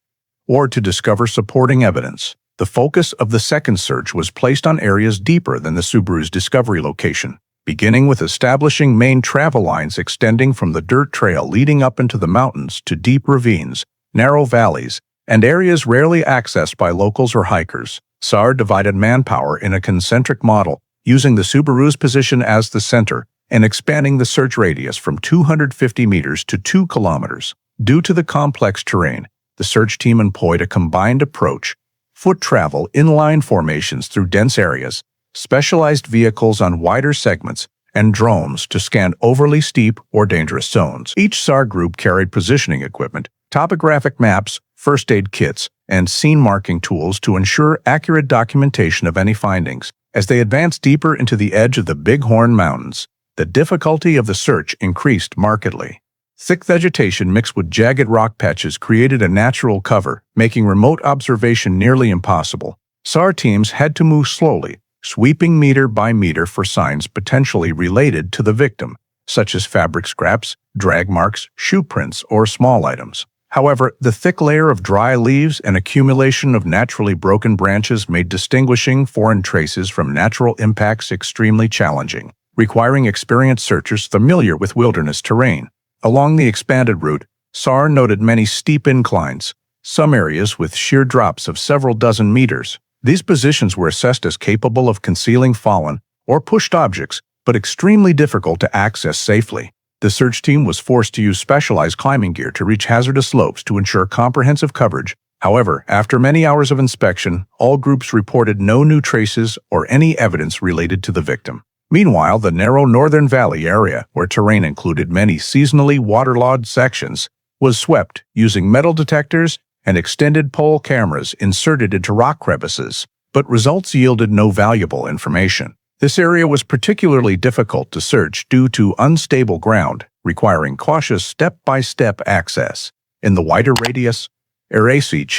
S1: or to discover supporting evidence. The focus of the second search was placed on areas deeper than the Subaru's discovery location, beginning with establishing main travel lines extending from the dirt trail leading up into the mountains to deep ravines, narrow valleys, and areas rarely accessed by locals or hikers. SAR divided manpower in a concentric model, using the Subaru's position as the center and expanding the search radius from 250 meters to 2 kilometers. Due to the complex terrain, the search team employed a combined approach: foot travel, inline formations through dense areas, specialized vehicles on wider segments, and drones to scan overly steep or dangerous zones. Each SAR group carried positioning equipment, topographic maps, first aid kits, and scene marking tools to ensure accurate documentation of any findings. As they advanced deeper into the edge of the Bighorn Mountains, the difficulty of the search increased markedly. Thick vegetation mixed with jagged rock patches created a natural cover, making remote observation nearly impossible. SAR teams had to move slowly, sweeping meter by meter for signs potentially related to the victim, such as fabric scraps, drag marks, shoe prints, or small items. However, the thick layer of dry leaves and accumulation of naturally broken branches made distinguishing foreign traces from natural impacts extremely challenging, requiring experienced searchers familiar with wilderness terrain. Along the expanded route, SAR noted many steep inclines, some areas with sheer drops of several dozen meters. These positions were assessed as capable of concealing fallen or pushed objects, but extremely difficult to access safely. The search team was forced to use specialized climbing gear to reach hazardous slopes to ensure comprehensive coverage. However, after many hours of inspection, all groups reported no new traces or any evidence related to the victim. Meanwhile, the narrow Northern Valley area, where terrain included many seasonally waterlogged sections, was swept using metal detectors and extended pole cameras inserted into rock crevices, but results yielded no valuable information. This area was particularly difficult to search due to unstable ground, requiring cautious step-by-step access. In the wider radius, Erasi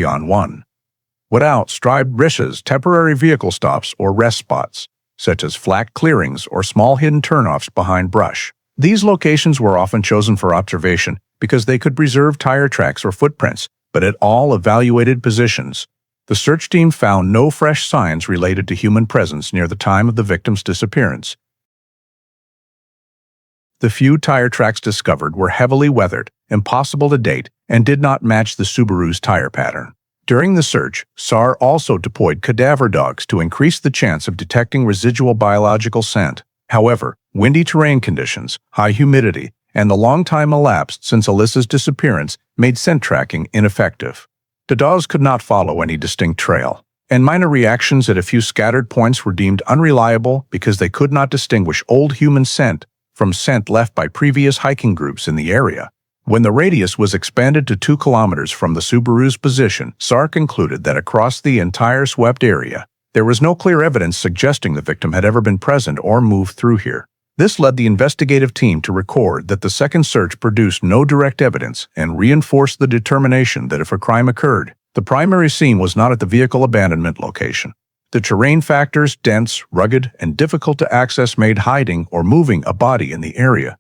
S1: on 1. Without striped brishes, temporary vehicle stops or rest spots, such as flat clearings or small hidden turnoffs behind brush. These locations were often chosen for observation because they could preserve tire tracks or footprints, but at all evaluated positions, the search team found no fresh signs related to human presence near the time of the victim's disappearance. The few tire tracks discovered were heavily weathered, impossible to date, and did not match the Subaru's tire pattern. During the search, SAR also deployed cadaver dogs to increase the chance of detecting residual biological scent. However, windy terrain conditions, high humidity, and the long time elapsed since Alyssa's disappearance made scent tracking ineffective. The dogs could not follow any distinct trail, and minor reactions at a few scattered points were deemed unreliable because they could not distinguish old human scent from scent left by previous hiking groups in the area. When the radius was expanded to 2 kilometers from the Subaru's position, SAR concluded that across the entire swept area, there was no clear evidence suggesting the victim had ever been present or moved through here. This led the investigative team to record that the second search produced no direct evidence and reinforced the determination that if a crime occurred, the primary scene was not at the vehicle abandonment location. The terrain factors, dense, rugged, and difficult to access, made hiding or moving a body in the area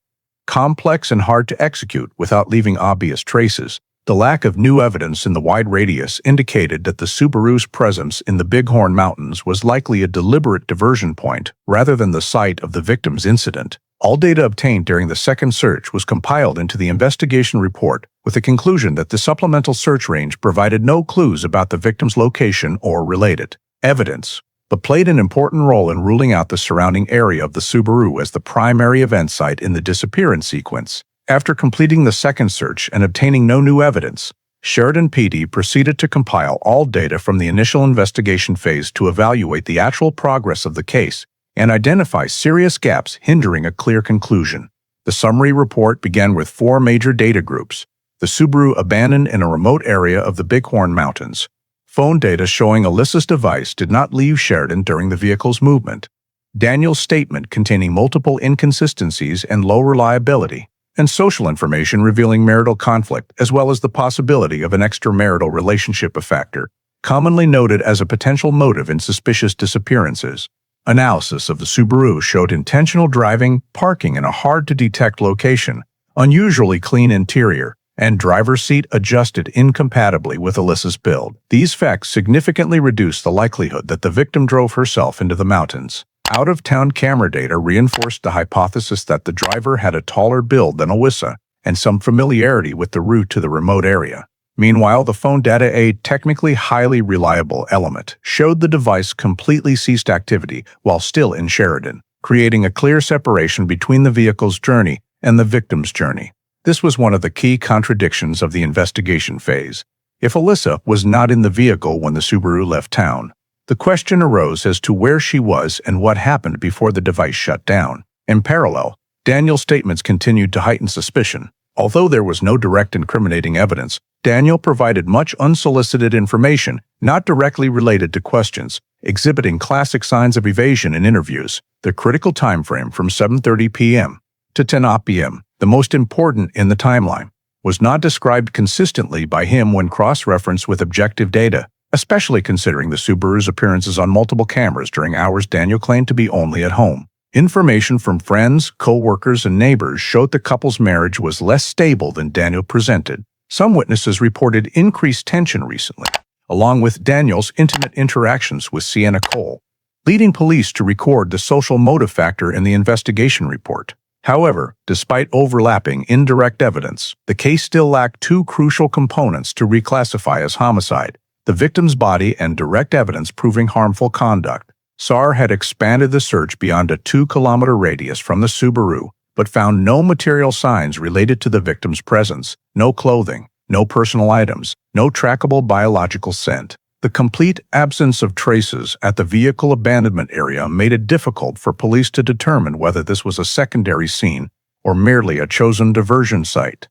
S1: complex and hard to execute without leaving obvious traces. The lack of new evidence in the wide radius indicated that the Subaru's presence in the Bighorn Mountains was likely a deliberate diversion point rather than the site of the victim's incident. All data obtained during the second search was compiled into the investigation report, with the conclusion that the supplemental search range provided no clues about the victim's location or related evidence, but played an important role in ruling out the surrounding area of the Subaru as the primary event site in the disappearance sequence. After completing the second search and obtaining no new evidence, Sheridan PD proceeded to compile all data from the initial investigation phase to evaluate the actual progress of the case and identify serious gaps hindering a clear conclusion. The summary report began with 4 major data groups: the Subaru abandoned in a remote area of the Bighorn Mountains, phone data showing Alyssa's device did not leave Sheridan during the vehicle's movement, Daniel's statement containing multiple inconsistencies and low reliability, and social information revealing marital conflict as well as the possibility of an extramarital relationship, a factor commonly noted as a potential motive in suspicious disappearances. Analysis of the Subaru showed intentional driving, parking in a hard-to-detect location, unusually clean interior, and driver's seat adjusted incompatibly with Alyssa's build. These facts significantly reduced the likelihood that the victim drove herself into the mountains. Out-of-town camera data reinforced the hypothesis that the driver had a taller build than Alyssa and some familiarity with the route to the remote area. Meanwhile, the phone data, a technically highly reliable element, showed the device completely ceased activity while still in Sheridan, creating a clear separation between the vehicle's journey and the victim's journey. This was one of the key contradictions of the investigation phase. If Alyssa was not in the vehicle when the Subaru left town, the question arose as to where she was and what happened before the device shut down. In parallel, Daniel's statements continued to heighten suspicion. Although there was no direct incriminating evidence, Daniel provided much unsolicited information not directly related to questions, exhibiting classic signs of evasion in interviews. The critical time frame from 7:30 p.m. to 10 p.m., the most important in the timeline, was not described consistently by him when cross-referenced with objective data, especially considering the Subaru's appearances on multiple cameras during hours Daniel claimed to be only at home. Information from friends, co-workers, and neighbors showed the couple's marriage was less stable than Daniel presented. Some witnesses reported increased tension recently, along with Daniel's intimate interactions with Sienna Cole, leading police to record the social motive factor in the investigation report. However, despite overlapping indirect evidence, the case still lacked two crucial components to reclassify as homicide: the victim's body and direct evidence proving harmful conduct. SAR had expanded the search beyond a 2-kilometer radius from the Subaru, but found no material signs related to the victim's presence: no clothing, no personal items, no trackable biological scent. The complete absence of traces at the vehicle abandonment area made it difficult for police to determine whether this was a secondary scene or merely a chosen diversion site.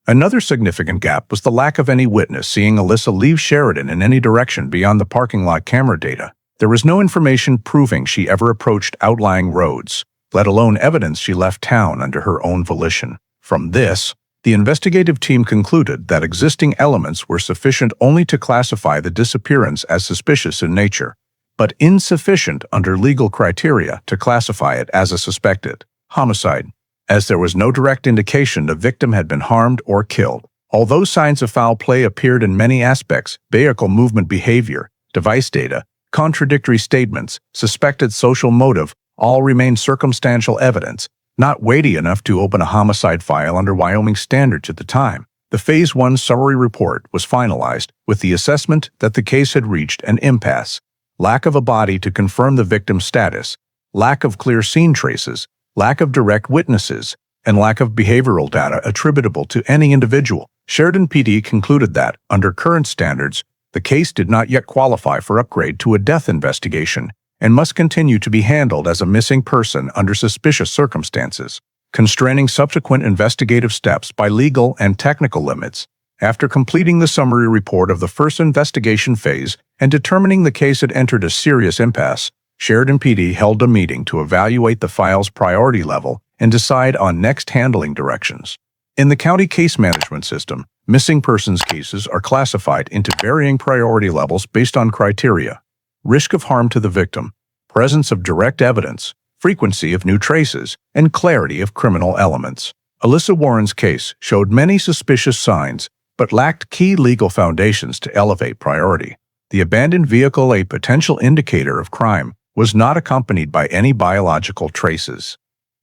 S1: Another significant gap was the lack of any witness seeing Alyssa leave Sheridan in any direction beyond the parking lot camera data. There was no information proving she ever approached outlying roads, let alone evidence she left town under her own volition. From this, the investigative team concluded that existing elements were sufficient only to classify the disappearance as suspicious in nature, but insufficient under legal criteria to classify it as a suspected homicide, as there was no direct indication the victim had been harmed or killed. Although signs of foul play appeared in many aspects: vehicle movement behavior, device data, contradictory statements, suspected social motive, all remained circumstantial evidence, not weighty enough to open a homicide file under Wyoming standards at the time. The Phase 1 summary report was finalized with the assessment that the case had reached an impasse: lack of a body to confirm the victim's status, lack of clear scene traces, lack of direct witnesses, and lack of behavioral data attributable to any individual. Sheridan PD concluded that, under current standards, the case did not yet qualify for upgrade to a death investigation and must continue to be handled as a missing person under suspicious circumstances, constraining subsequent investigative steps by legal and technical limits. After completing the summary report of the first investigation phase and determining the case had entered a serious impasse, Sheridan PD held a meeting to evaluate the file's priority level and decide on next handling directions. In the county case management system, missing persons cases are classified into varying priority levels based on criteria: risk of harm to the victim, presence of direct evidence, frequency of new traces, and clarity of criminal elements. Alyssa Warren's case showed many suspicious signs, but lacked key legal foundations to elevate priority. The abandoned vehicle, a potential indicator of crime, was not accompanied by any biological traces.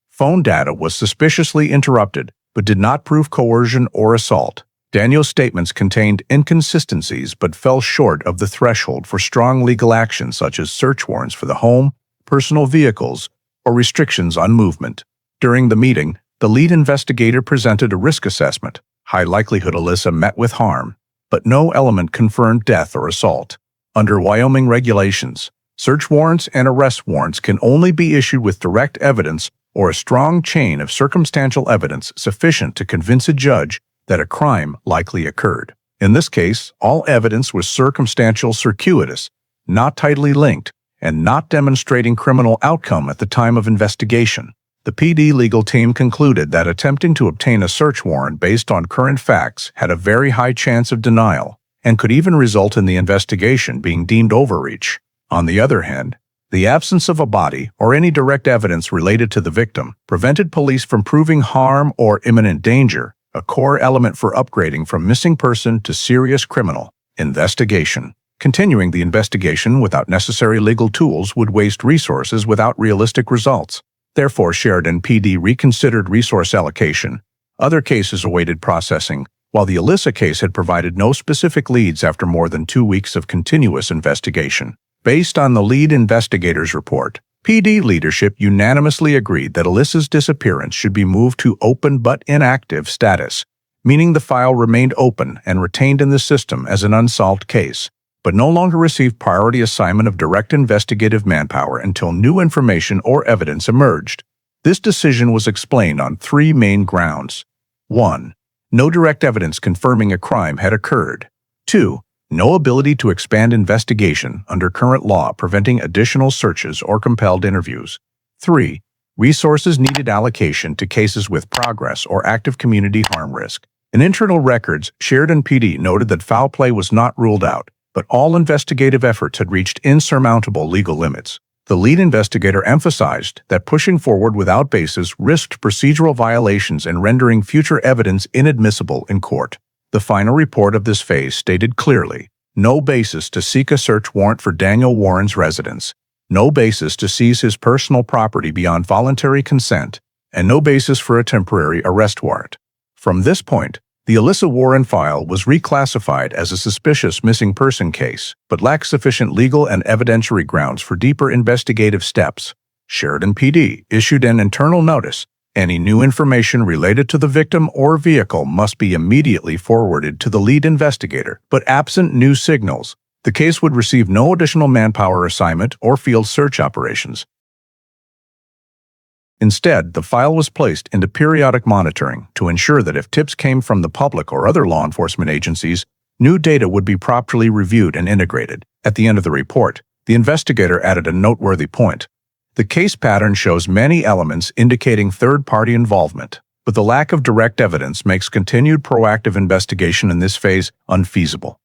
S1: Phone data was suspiciously interrupted, but did not prove coercion or assault. Daniel's statements contained inconsistencies but fell short of the threshold for strong legal action such as search warrants for the home, personal vehicles, or restrictions on movement. During the meeting, the lead investigator presented a risk assessment: high likelihood Alyssa met with harm, but no element confirmed death or assault. Under Wyoming regulations, search warrants and arrest warrants can only be issued with direct evidence or a strong chain of circumstantial evidence sufficient to convince a judge that a crime likely occurred. In this case, all evidence was circumstantial, circuitous, not tightly linked, and not demonstrating criminal outcome at the time of investigation. The PD legal team concluded that attempting to obtain a search warrant based on current facts had a very high chance of denial and could even result in the investigation being deemed overreach. On the other hand, the absence of a body or any direct evidence related to the victim prevented police from proving harm or imminent danger, a core element for upgrading from missing person to serious criminal investigation. Continuing the investigation without necessary legal tools would waste resources without realistic results. Therefore, Sheridan PD reconsidered resource allocation. Other cases awaited processing, while the Alyssa case had provided no specific leads after more than 2 weeks of continuous investigation. Based on the lead investigator's report, PD leadership unanimously agreed that Alyssa's disappearance should be moved to open but inactive status, meaning the file remained open and retained in the system as an unsolved case, but no longer received priority assignment of direct investigative manpower until new information or evidence emerged. This decision was explained on 3 main grounds. 1. No direct evidence confirming a crime had occurred. 2. No ability to expand investigation under current law preventing additional searches or compelled interviews. 3. Resources needed allocation to cases with progress or active community harm risk. In internal records, Sheridan PD noted that foul play was not ruled out, but all investigative efforts had reached insurmountable legal limits. The lead investigator emphasized that pushing forward without basis risked procedural violations and rendering future evidence inadmissible in court. The final report of this phase stated clearly, no basis to seek a search warrant for Daniel Warren's residence, no basis to seize his personal property beyond voluntary consent, and no basis for a temporary arrest warrant. From this point, the Alyssa Warren file was reclassified as a suspicious missing person case, but lacked sufficient legal and evidentiary grounds for deeper investigative steps. Sheridan PD issued an internal notice. Any new information related to the victim or vehicle must be immediately forwarded to the lead investigator, but absent new signals, the case would receive no additional manpower assignment or field search operations. Instead, the file was placed into periodic monitoring to ensure that if tips came from the public or other law enforcement agencies, new data would be properly reviewed and integrated. At the end of the report, the investigator added a noteworthy point. The case pattern shows many elements indicating third-party involvement, but the lack of direct evidence makes continued proactive investigation in this phase unfeasible.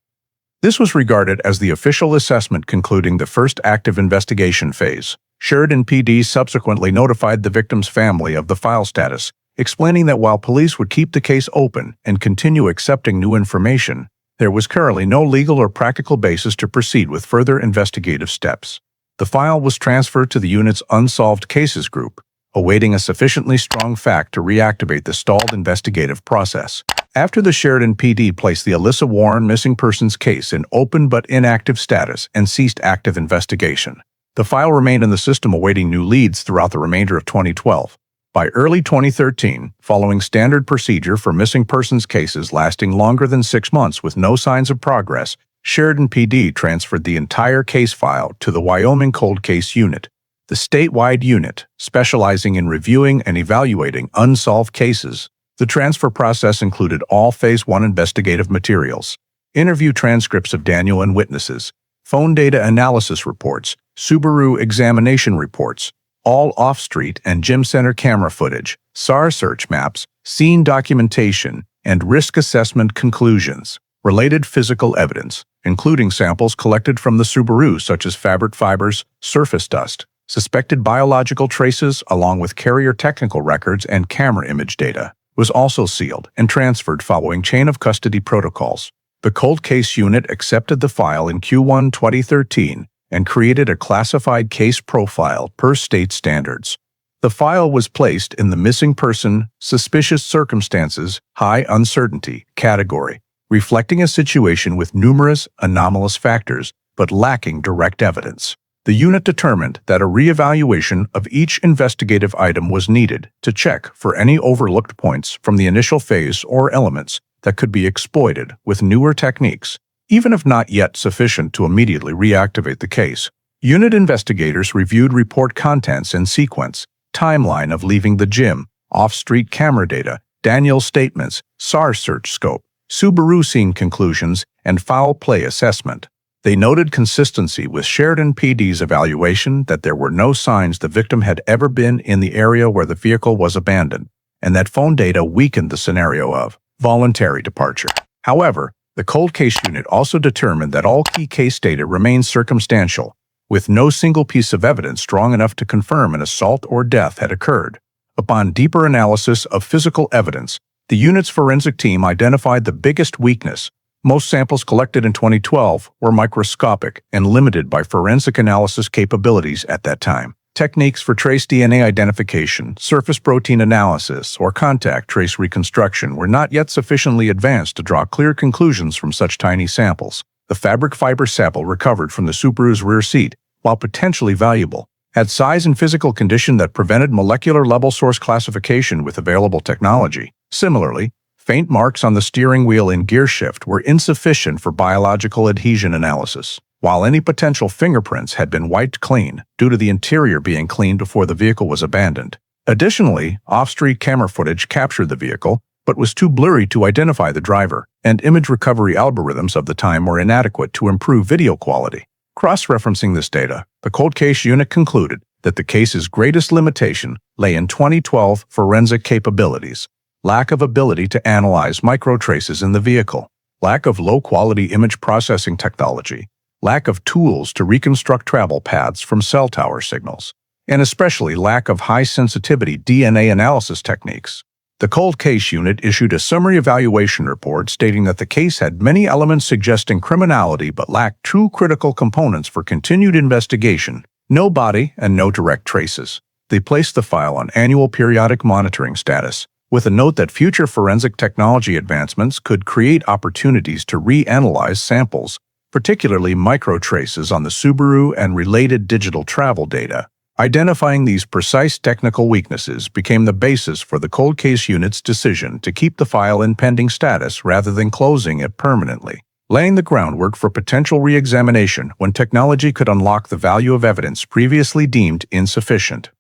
S1: This was regarded as the official assessment concluding the first active investigation phase. Sheridan PD subsequently notified the victim's family of the file status, explaining that while police would keep the case open and continue accepting new information, there was currently no legal or practical basis to proceed with further investigative steps. The file was transferred to the unit's Unsolved Cases group, awaiting a sufficiently strong fact to reactivate the stalled investigative process. After the Sheridan PD placed the Alyssa Warren missing persons case in open but inactive status and ceased active investigation, the file remained in the system awaiting new leads throughout the remainder of 2012. By early 2013, following standard procedure for missing persons cases lasting longer than 6 months with no signs of progress, Sheridan PD transferred the entire case file to the Wyoming Cold Case Unit, the statewide unit specializing in reviewing and evaluating unsolved cases. The transfer process included all Phase 1 investigative materials, interview transcripts of Daniel and witnesses, phone data analysis reports, Subaru examination reports, all off-street and gym center camera footage, SAR search maps, scene documentation, and risk assessment conclusions. Related physical evidence, including samples collected from the Subaru such as fabric fibers, surface dust, suspected biological traces along with carrier technical records and camera image data, was also sealed and transferred following chain of custody protocols. The Cold Case Unit accepted the file in Q1 2013 and created a classified case profile per state standards. The file was placed in the Missing Person, Suspicious Circumstances, High Uncertainty category, reflecting a situation with numerous anomalous factors but lacking direct evidence. The unit determined that a reevaluation of each investigative item was needed to check for any overlooked points from the initial phase or elements that could be exploited with newer techniques, even if not yet sufficient to immediately reactivate the case. Unit investigators reviewed report contents in sequence, timeline of leaving the gym, off-street camera data, Daniel's statements, SAR search scope, Subaru scene conclusions, and foul play assessment. They noted consistency with Sheridan PD's evaluation that there were no signs the victim had ever been in the area where the vehicle was abandoned, and that phone data weakened the scenario of voluntary departure. However, the Cold Case Unit also determined that all key case data remained circumstantial, with no single piece of evidence strong enough to confirm an assault or death had occurred. Upon deeper analysis of physical evidence, the unit's forensic team identified the biggest weakness. Most samples collected in 2012 were microscopic and limited by forensic analysis capabilities at that time. Techniques for trace DNA identification, surface protein analysis, or contact trace reconstruction were not yet sufficiently advanced to draw clear conclusions from such tiny samples. The fabric fiber sample recovered from the Subaru's rear seat, while potentially valuable, had size and physical condition that prevented molecular-level source classification with available technology. Similarly, faint marks on the steering wheel and gear shift were insufficient for biological adhesion analysis, while any potential fingerprints had been wiped clean due to the interior being cleaned before the vehicle was abandoned. Additionally, off-street camera footage captured the vehicle, but was too blurry to identify the driver, and image recovery algorithms of the time were inadequate to improve video quality. Cross-referencing this data, the cold case unit concluded that the case's greatest limitation lay in 2012 forensic capabilities: lack of ability to analyze microtraces in the vehicle, lack of low-quality image processing technology, lack of tools to reconstruct travel paths from cell tower signals, and especially lack of high-sensitivity DNA analysis techniques. The cold case unit issued a summary evaluation report stating that the case had many elements suggesting criminality but lacked two critical components for continued investigation: no body and no direct traces. They placed the file on annual periodic monitoring status, with a note that future forensic technology advancements could create opportunities to reanalyze samples, particularly microtraces on the Subaru and related digital travel data. Identifying these precise technical weaknesses became the basis for the cold case unit's decision to keep the file in pending status rather than closing it permanently, laying the groundwork for potential re-examination when technology could unlock the value of evidence previously deemed insufficient.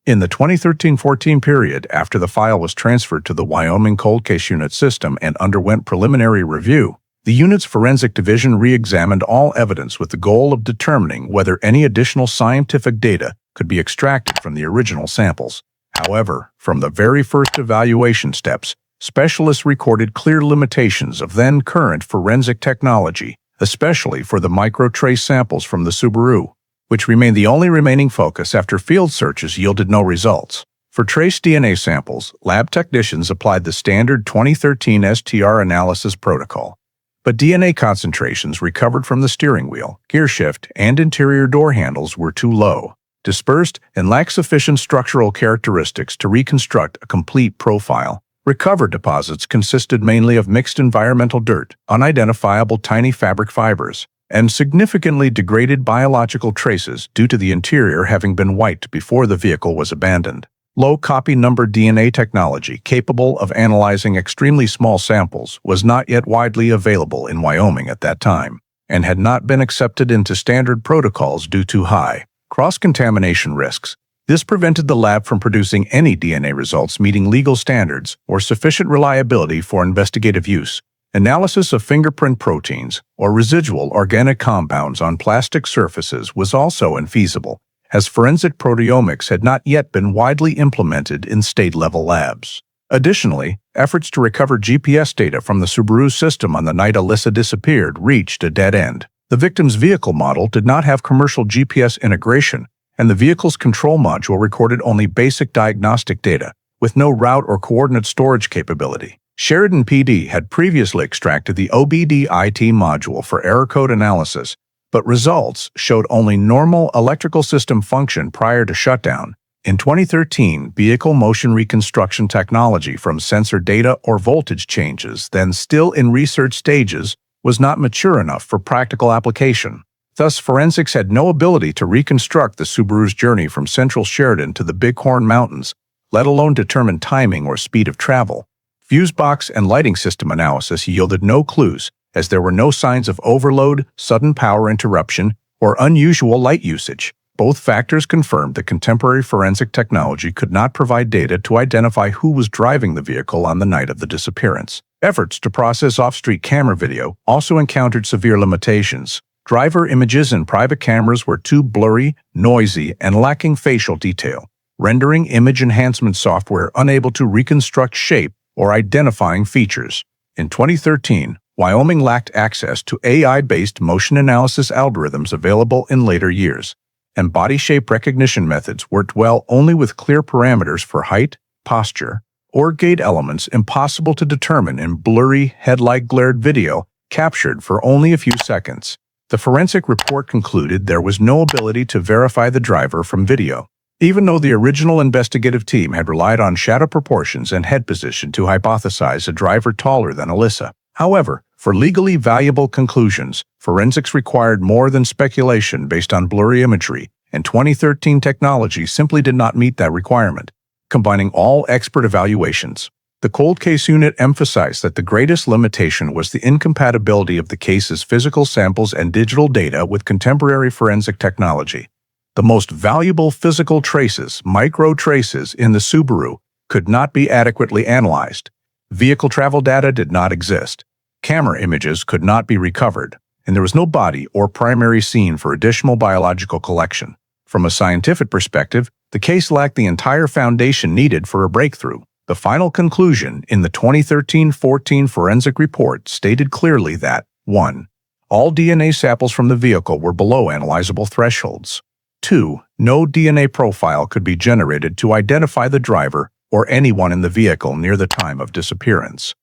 S1: In the 2013-14 period, after the file was transferred to the Wyoming cold case unit system and underwent preliminary review, the unit's forensic division re-examined all evidence with the goal of determining whether any additional scientific data could be extracted from the original samples. However, from the very first evaluation steps, specialists recorded clear limitations of then-current forensic technology, especially for the microtrace samples from the Subaru, which remained the only remaining focus after field searches yielded no results. For trace DNA samples, lab technicians applied the standard 2013 STR analysis protocol, but DNA concentrations recovered from the steering wheel, gear shift, and interior door handles were too low, dispersed, and lacked sufficient structural characteristics to reconstruct a complete profile. Recovered deposits consisted mainly of mixed environmental dirt, unidentifiable tiny fabric fibers, and significantly degraded biological traces due to the interior having been wiped before the vehicle was abandoned. Low copy number DNA technology capable of analyzing extremely small samples was not yet widely available in Wyoming at that time, and had not been accepted into standard protocols due to high cross-contamination risks. This prevented the lab from producing any DNA results meeting legal standards or sufficient reliability for investigative use. Analysis of fingerprint proteins or residual organic compounds on plastic surfaces was also infeasible, as forensic proteomics had not yet been widely implemented in state-level labs. Additionally, efforts to recover GPS data from the Subaru system on the night Alyssa disappeared reached a dead end. The victim's vehicle model did not have commercial GPS integration, and the vehicle's control module recorded only basic diagnostic data, with no route or coordinate storage capability. Sheridan PD had previously extracted the OBD-IT module for error code analysis, but results showed only normal electrical system function prior to shutdown. In 2013, vehicle motion reconstruction technology from sensor data or voltage changes, then still in research stages, was not mature enough for practical application. Thus, forensics had no ability to reconstruct the Subaru's journey from central Sheridan to the Bighorn Mountains, let alone determine timing or speed of travel. Fuse box and lighting system analysis yielded no clues, as there were no signs of overload, sudden power interruption, or unusual light usage. Both factors confirmed that contemporary forensic technology could not provide data to identify who was driving the vehicle on the night of the disappearance. Efforts to process off-street camera video also encountered severe limitations. Driver images in private cameras were too blurry, noisy, and lacking facial detail, rendering image enhancement software unable to reconstruct shape or identifying features. In 2013, Wyoming lacked access to AI-based motion analysis algorithms available in later years, and body shape recognition methods worked well only with clear parameters for height, posture, or gait elements impossible to determine in blurry, headlight-glared video captured for only a few seconds. The forensic report concluded there was no ability to verify the driver from video, even though the original investigative team had relied on shadow proportions and head position to hypothesize a driver taller than Alyssa. However, for legally valuable conclusions, forensics required more than speculation based on blurry imagery, and 2013 technology simply did not meet that requirement. Combining all expert evaluations, the cold case unit emphasized that the greatest limitation was the incompatibility of the case's physical samples and digital data with contemporary forensic technology. The most valuable physical traces, micro-traces, in the Subaru could not be adequately analyzed. Vehicle travel data did not exist. Camera images could not be recovered, and there was no body or primary scene for additional biological collection. From a scientific perspective, the case lacked the entire foundation needed for a breakthrough. The final conclusion in the 2013-14 forensic report stated clearly that 1. All DNA samples from the vehicle were below analyzable thresholds. 2. No DNA profile could be generated to identify the driver or anyone in the vehicle near the time of disappearance.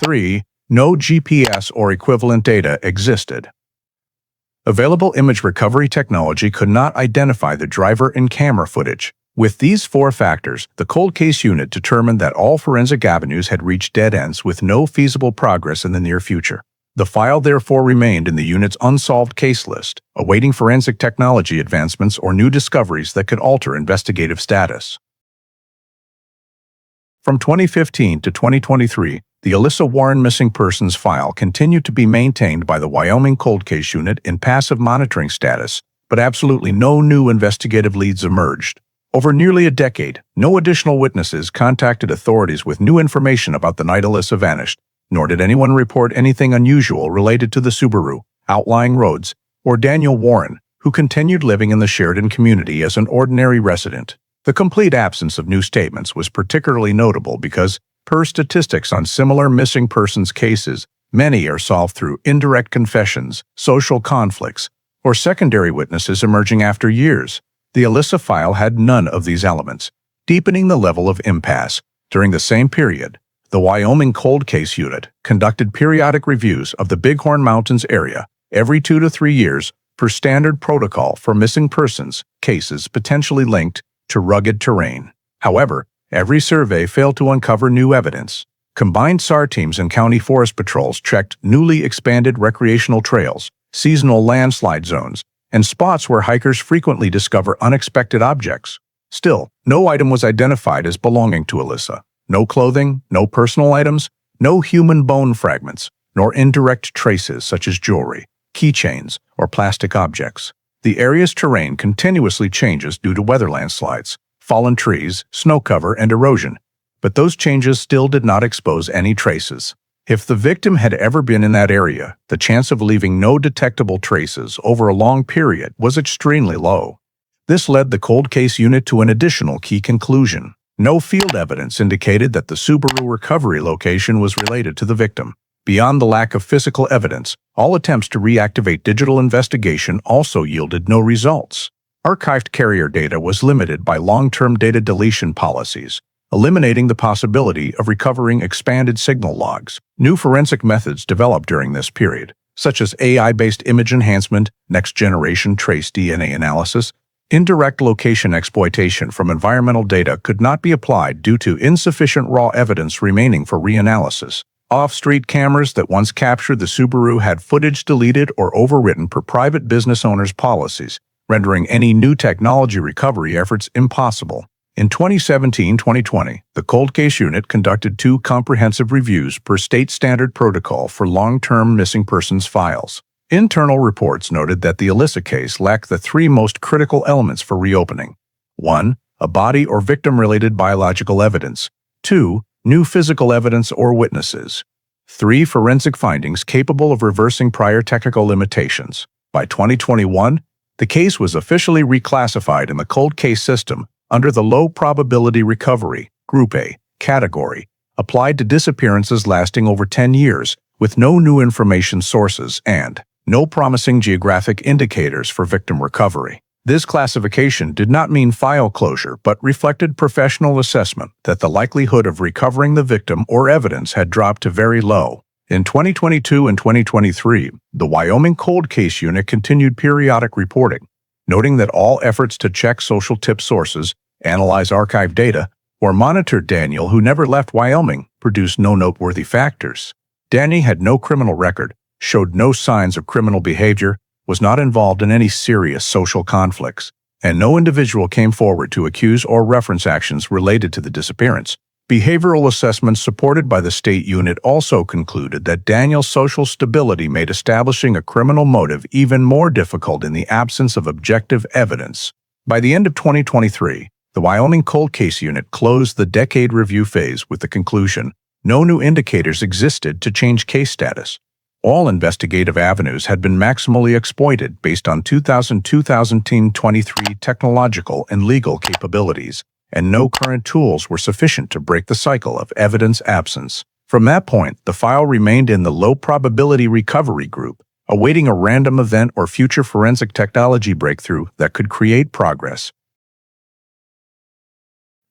S1: 3. No GPS or equivalent data existed. Available image recovery technology could not identify the driver in camera footage. With these four factors, the cold case unit determined that all forensic avenues had reached dead ends with no feasible progress in the near future. The file therefore remained in the unit's unsolved case list, awaiting forensic technology advancements or new discoveries that could alter investigative status. From 2015 to 2023, the Alyssa Warren missing persons file continued to be maintained by the Wyoming cold case unit in passive monitoring status, but absolutely no new investigative leads emerged. Over nearly a decade, no additional witnesses contacted authorities with new information about the night Alyssa vanished, nor did anyone report anything unusual related to the Subaru, outlying roads, or Daniel Warren, who continued living in the Sheridan community as an ordinary resident. The complete absence of new statements was particularly notable because, per statistics on similar missing persons cases, many are solved through indirect confessions, social conflicts, or secondary witnesses emerging after years. The Alyssa file had none of these elements, deepening the level of impasse. During the same period, the Wyoming cold case unit conducted periodic reviews of the Bighorn Mountains area every 2 to 3 years per standard protocol for missing persons cases potentially linked to rugged terrain. However, every survey failed to uncover new evidence. Combined SAR teams and county forest patrols checked newly expanded recreational trails, seasonal landslide zones, and spots where hikers frequently discover unexpected objects. Still, no item was identified as belonging to Alyssa. No clothing, no personal items, no human bone fragments, nor indirect traces such as jewelry, keychains, or plastic objects. The area's terrain continuously changes due to weather landslides, fallen trees, snow cover, and erosion, but those changes still did not expose any traces. If the victim had ever been in that area, the chance of leaving no detectable traces over a long period was extremely low. This led the cold case unit to an additional key conclusion. No field evidence indicated that the Subaru recovery location was related to the victim. Beyond the lack of physical evidence, all attempts to reactivate digital investigation also yielded no results. Archived carrier data was limited by long-term data deletion policies, eliminating the possibility of recovering expanded signal logs. New forensic methods developed during this period, such as AI-based image enhancement, next-generation trace DNA analysis, indirect location exploitation from environmental data could not be applied due to insufficient raw evidence remaining for reanalysis. Off-street cameras that once captured the Subaru had footage deleted or overwritten per private business owners' policies, rendering any new technology recovery efforts impossible. In 2017-2020, the cold case unit conducted 2 comprehensive reviews per state standard protocol for long-term missing persons files. Internal reports noted that the Alyssa case lacked the 3 most critical elements for reopening. 1. A body or victim-related biological evidence. 2. New physical evidence or witnesses. 3. Forensic findings capable of reversing prior technical limitations. By 2021, the case was officially reclassified in the cold case system under the low probability recovery, Group A, category, applied to disappearances lasting over 10 years with no new information sources and no promising geographic indicators for victim recovery. This classification did not mean file closure, but reflected professional assessment that the likelihood of recovering the victim or evidence had dropped to very low. In 2022 and 2023, the Wyoming Cold Case Unit continued periodic reporting, noting that all efforts to check social tip sources, analyze archive data, or monitor Daniel, who never left Wyoming, produced no noteworthy factors. Danny had no criminal record, showed no signs of criminal behavior, was not involved in any serious social conflicts, and no individual came forward to accuse or reference actions related to the disappearance. Behavioral assessments supported by the state unit also concluded that Daniel's social stability made establishing a criminal motive even more difficult in the absence of objective evidence. By the end of 2023, the Wyoming Cold Case Unit closed the decade review phase with the conclusion no new indicators existed to change case status. All investigative avenues had been maximally exploited based on 2023 technological and legal capabilities, and no current tools were sufficient to break the cycle of evidence absence. From that point, the file remained in the low-probability recovery group, awaiting a random event or future forensic technology breakthrough that could create progress.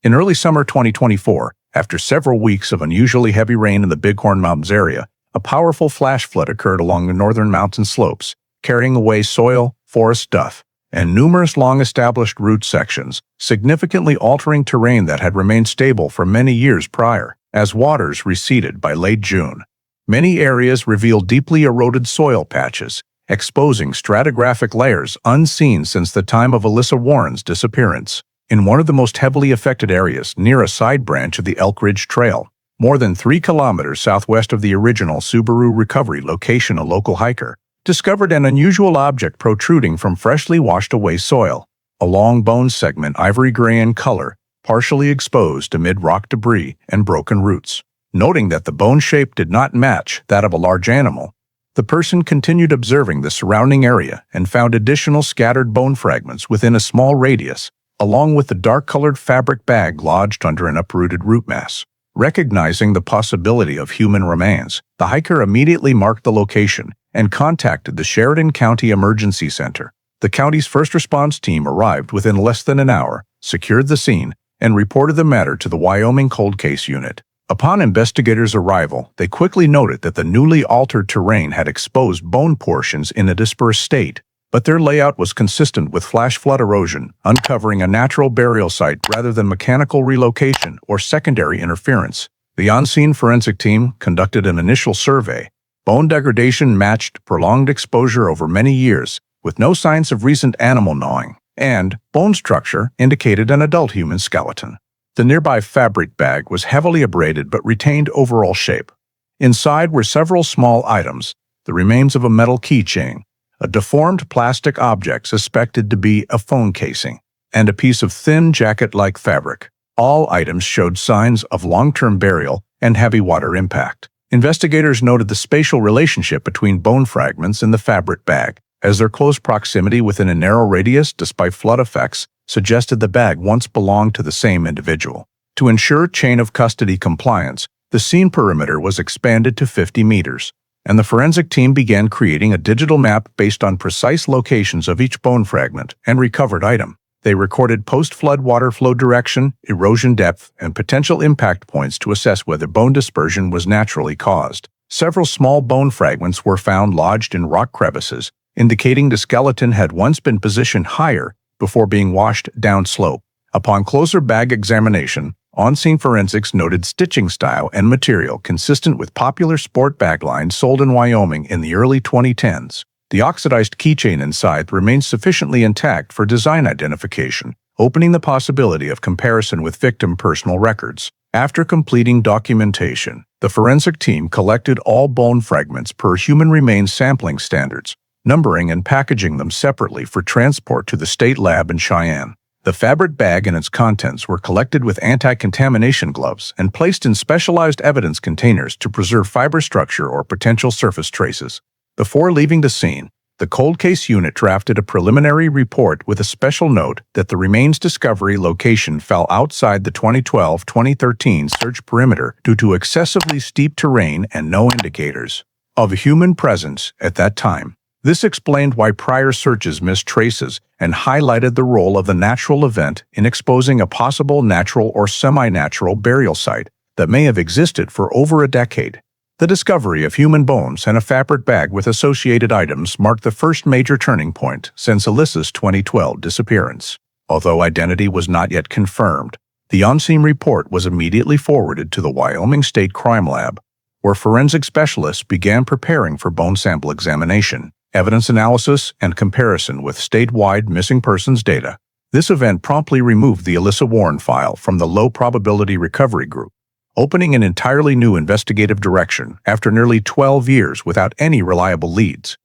S1: In early summer 2024, after several weeks of unusually heavy rain in the Bighorn Mountains area, a powerful flash flood occurred along the northern mountain slopes, carrying away soil, forest duff, and numerous long-established root sections, significantly altering terrain that had remained stable for many years prior. As waters receded by late June, many areas revealed deeply eroded soil patches, exposing stratigraphic layers unseen since the time of Alyssa Warren's disappearance. In one of the most heavily affected areas, near a side branch of the Elk Ridge Trail, more than 3 kilometers southwest of the original Subaru recovery location, a local hiker discovered an unusual object protruding from freshly washed away soil. A long bone segment, ivory gray in color, partially exposed amid rock debris and broken roots. Noting that the bone shape did not match that of a large animal, the person continued observing the surrounding area and found additional scattered bone fragments within a small radius, along with the dark-colored fabric bag lodged under an uprooted root mass. Recognizing the possibility of human remains, the hiker immediately marked the location and contacted the Sheridan County Emergency Center. The county's first response team arrived within less than an hour, secured the scene, and reported the matter to the Wyoming Cold Case Unit. Upon investigators' arrival, they quickly noted that the newly altered terrain had exposed bone portions in a dispersed state, but their layout was consistent with flash flood erosion, uncovering a natural burial site rather than mechanical relocation or secondary interference. The on-scene forensic team conducted an initial survey. Bone degradation matched prolonged exposure over many years, with no signs of recent animal gnawing, and bone structure indicated an adult human skeleton. The nearby fabric bag was heavily abraded but retained overall shape. Inside were several small items, the remains of a metal keychain, a deformed plastic object suspected to be a phone casing, and a piece of thin jacket-like fabric. All items showed signs of long-term burial and heavy water impact. Investigators noted the spatial relationship between bone fragments and the fabric bag, as their close proximity within a narrow radius, despite flood effects, suggested the bag once belonged to the same individual. To ensure chain of custody compliance, the scene perimeter was expanded to 50 meters, and the forensic team began creating a digital map based on precise locations of each bone fragment and recovered item. They recorded post-flood water flow direction, erosion depth, and potential impact points to assess whether bone dispersion was naturally caused. Several small bone fragments were found lodged in rock crevices, indicating the skeleton had once been positioned higher before being washed downslope. Upon closer bag examination, on-scene forensics noted stitching style and material consistent with popular sport bag lines sold in Wyoming in the early 2010s. The oxidized keychain inside remains sufficiently intact for design identification, opening the possibility of comparison with victim personal records. After completing documentation, the forensic team collected all bone fragments per human remains sampling standards, numbering and packaging them separately for transport to the state lab in Cheyenne. The fabric bag and its contents were collected with anti-contamination gloves and placed in specialized evidence containers to preserve fiber structure or potential surface traces. Before leaving the scene, the Cold Case Unit drafted a preliminary report with a special note that the remains discovery location fell outside the 2012-2013 search perimeter due to excessively steep terrain and no indicators of human presence at that time. This explained why prior searches missed traces and highlighted the role of the natural event in exposing a possible natural or semi-natural burial site that may have existed for over a decade. The discovery of human bones and a fabric bag with associated items marked the first major turning point since Alyssa's 2012 disappearance. Although identity was not yet confirmed, the on-scene report was immediately forwarded to the Wyoming State Crime Lab, where forensic specialists began preparing for bone sample examination, evidence analysis, and comparison with statewide missing persons data. This event promptly removed the Alyssa Warren file from the low-probability recovery group, opening an entirely new investigative direction after nearly 12 years without any reliable leads.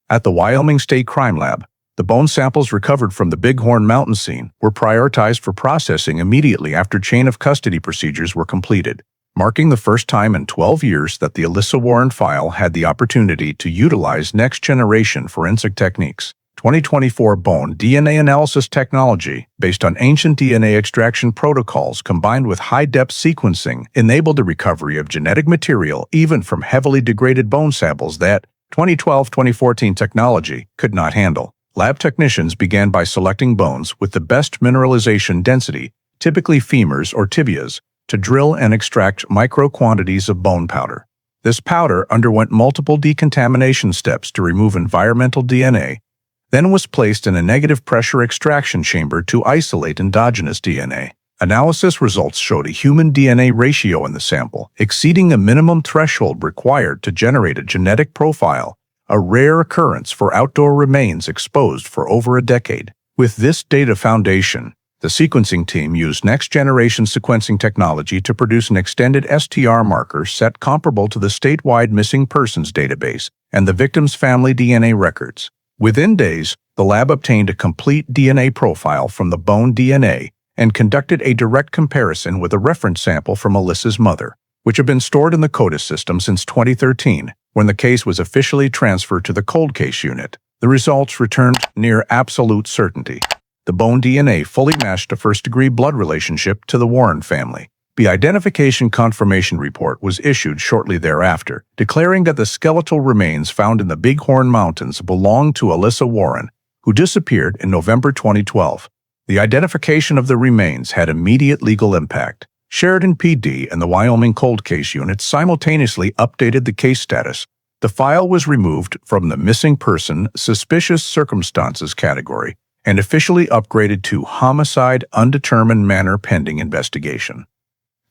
S1: At the Wyoming State Crime Lab, the bone samples recovered from the Bighorn Mountain scene were prioritized for processing immediately after chain of custody procedures were completed, marking the first time in 12 years that the Alyssa Warren file had the opportunity to utilize next-generation forensic techniques. 2024 bone DNA analysis technology, based on ancient DNA extraction protocols combined with high-depth sequencing, enabled the recovery of genetic material even from heavily degraded bone samples that 2012-2014 technology could not handle. Lab technicians began by selecting bones with the best mineralization density, typically femurs or tibias, to drill and extract micro quantities of bone powder. This powder underwent multiple decontamination steps to remove environmental DNA, then was placed in a negative pressure extraction chamber to isolate endogenous DNA. Analysis results showed a human DNA ratio in the sample exceeding a minimum threshold required to generate a genetic profile, a rare occurrence for outdoor remains exposed for over a decade. With this data foundation, the sequencing team used next-generation sequencing technology to produce an extended STR marker set comparable to the statewide missing persons database and the victim's family DNA records. Within days, the lab obtained a complete DNA profile from the bone DNA and conducted a direct comparison with a reference sample from Alyssa's mother, which had been stored in the CODIS system since 2013, when the case was officially transferred to the cold case unit. The results returned near absolute certainty. The bone DNA fully matched a first-degree blood relationship to the Warren family. The identification confirmation report was issued shortly thereafter, declaring that the skeletal remains found in the Bighorn Mountains belonged to Alyssa Warren, who disappeared in November 2012. The identification of the remains had immediate legal impact. Sheridan PD and the Wyoming Cold Case Unit simultaneously updated the case status. The file was removed from the missing person suspicious circumstances category and officially upgraded to homicide undetermined manner pending investigation.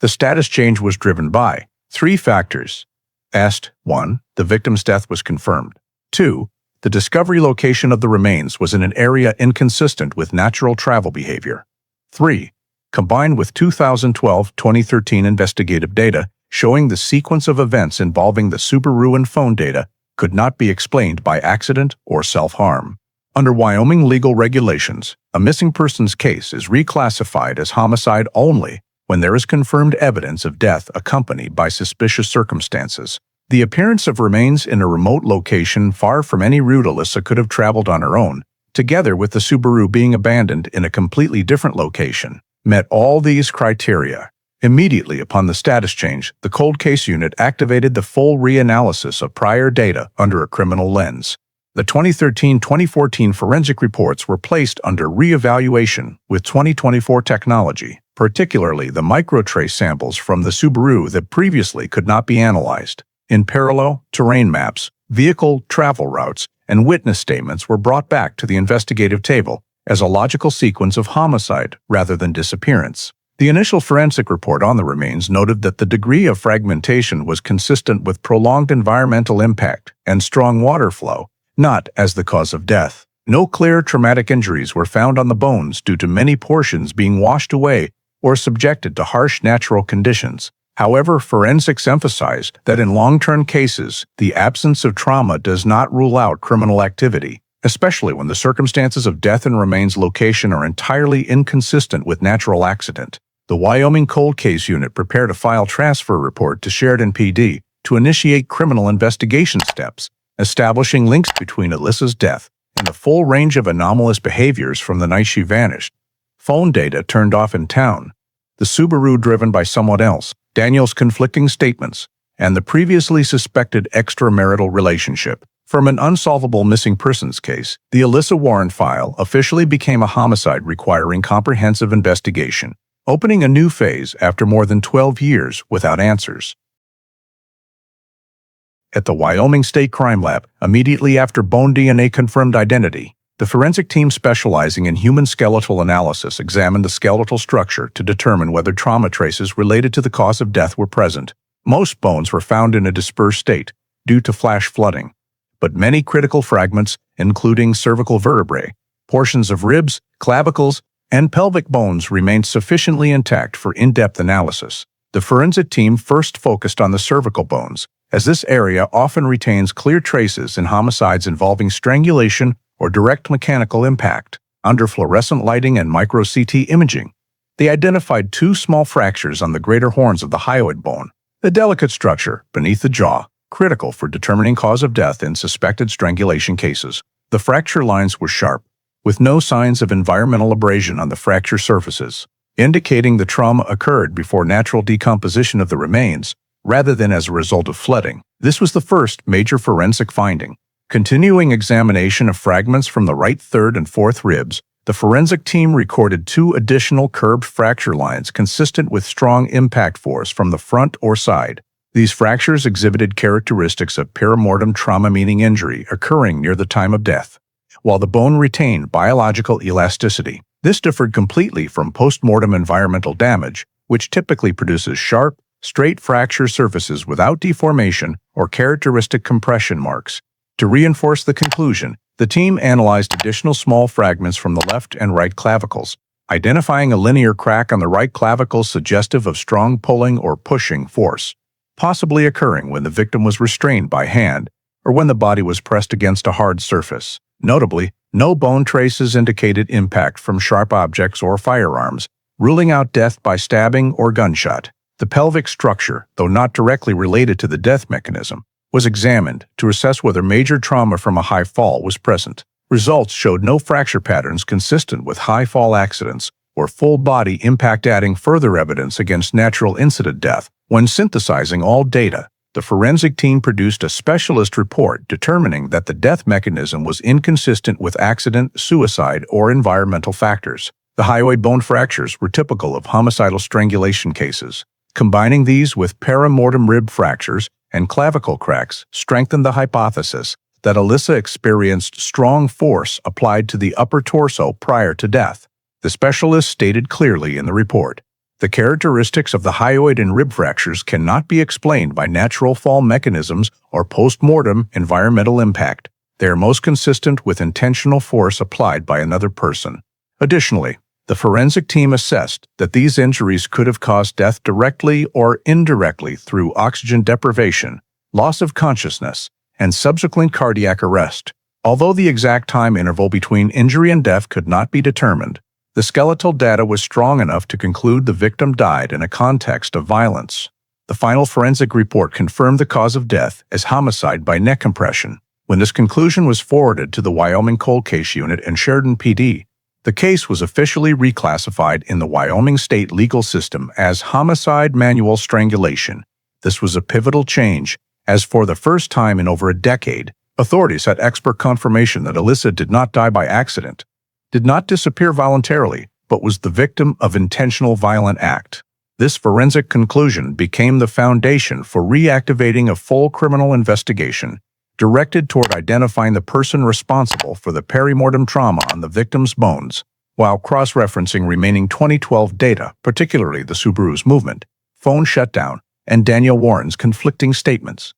S1: The status change was driven by 3 factors. 1. The victim's death was confirmed. 2. The discovery location of the remains was in an area inconsistent with natural travel behavior. 3. Combined with 2012-2013 investigative data showing the sequence of events involving the Subaru and phone data could not be explained by accident or self-harm. Under Wyoming legal regulations, a missing persons case is reclassified as homicide only when there is confirmed evidence of death accompanied by suspicious circumstances. The appearance of remains in a remote location far from any route Alyssa could have traveled on her own, together with the Subaru being abandoned in a completely different location, met all these criteria. Immediately upon the status change, the cold case unit activated the full reanalysis of prior data under a criminal lens. The 2013-2014 forensic reports were placed under re-evaluation with 2024 technology, particularly the microtrace samples from the Subaru that previously could not be analyzed. In parallel, terrain maps, vehicle travel routes, and witness statements were brought back to the investigative table as a logical sequence of homicide rather than disappearance. The initial forensic report on the remains noted that the degree of fragmentation was consistent with prolonged environmental impact and strong water flow, not as the cause of death. No clear traumatic injuries were found on the bones due to many portions being washed away or subjected to harsh natural conditions. However, forensics emphasized that in long-term cases, the absence of trauma does not rule out criminal activity, especially when the circumstances of death and remains location are entirely inconsistent with natural accident. The Wyoming Cold Case Unit prepared a file transfer report to Sheridan PD to initiate criminal investigation steps, establishing links between Alyssa's death and the full range of anomalous behaviors from the night she vanished. Phone data turned off in town, the Subaru driven by someone else, Daniel's conflicting statements, and the previously suspected extramarital relationship. From an unsolvable missing persons case, the Alyssa Warren file officially became a homicide requiring comprehensive investigation. opening a new phase after more than 12 years without answers. At the Wyoming State Crime Lab, immediately after bone DNA confirmed identity, the forensic team specializing in human skeletal analysis examined the skeletal structure to determine whether trauma traces related to the cause of death were present. Most bones were found in a dispersed state due to flash flooding, but many critical fragments, including cervical vertebrae, portions of ribs, clavicles, and pelvic bones, remained sufficiently intact for in-depth analysis. The forensic team first focused on the cervical bones, as this area often retains clear traces in homicides involving strangulation or direct mechanical impact. Under fluorescent lighting and micro-CT imaging, they identified two small fractures on the greater horns of the hyoid bone, the delicate structure beneath the jaw, critical for determining cause of death in suspected strangulation cases. The fracture lines were sharp, with no signs of environmental abrasion on the fracture surfaces, indicating the trauma occurred before natural decomposition of the remains, rather than as a result of flooding. This was the first major forensic finding. Continuing examination of fragments from the right third and fourth ribs, the forensic team recorded two additional curved fracture lines consistent with strong impact force from the front or side. These fractures exhibited characteristics of perimortem trauma, meaning injury occurring near the time of death, while the bone retained biological elasticity. This differed completely from postmortem environmental damage, which typically produces sharp, straight fracture surfaces without deformation or characteristic compression marks. To reinforce the conclusion, the team analyzed additional small fragments from the left and right clavicles, identifying a linear crack on the right clavicle suggestive of strong pulling or pushing force, possibly occurring when the victim was restrained by hand or when the body was pressed against a hard surface. Notably, no bone traces indicated impact from sharp objects or firearms, ruling out death by stabbing or gunshot. The pelvic structure, though not directly related to the death mechanism, was examined to assess whether major trauma from a high fall was present. Results showed no fracture patterns consistent with high fall accidents or full body impact, adding further evidence against natural incident death. When synthesizing all data, the forensic team produced a specialist report determining that the death mechanism was inconsistent with accident, suicide, or environmental factors. The hyoid bone fractures were typical of homicidal strangulation cases. Combining these with perimortem rib fractures and clavicle cracks strengthened the hypothesis that Alyssa experienced strong force applied to the upper torso prior to death. The specialist stated clearly in the report, the characteristics of the hyoid and rib fractures cannot be explained by natural fall mechanisms or post-mortem environmental impact. They are most consistent with intentional force applied by another person. Additionally, the forensic team assessed that these injuries could have caused death directly or indirectly through oxygen deprivation, loss of consciousness, and subsequent cardiac arrest. Although the exact time interval between injury and death could not be determined, the skeletal data was strong enough to conclude the victim died in a context of violence. The final forensic report confirmed the cause of death as homicide by neck compression. When this conclusion was forwarded to the Wyoming Cold Case Unit and Sheridan PD, the case was officially reclassified in the Wyoming state legal system as homicide manual strangulation. This was a pivotal change, as for the first time in over a decade, authorities had expert confirmation that Alyssa did not die by accident, did not disappear voluntarily, but was the victim of intentional violent act. This forensic conclusion became the foundation for reactivating a full criminal investigation directed toward identifying the person responsible for the perimortem trauma on the victim's bones, while cross-referencing remaining 2012 data, particularly the Subaru's movement, phone shutdown, and Danielle Warren's conflicting statements.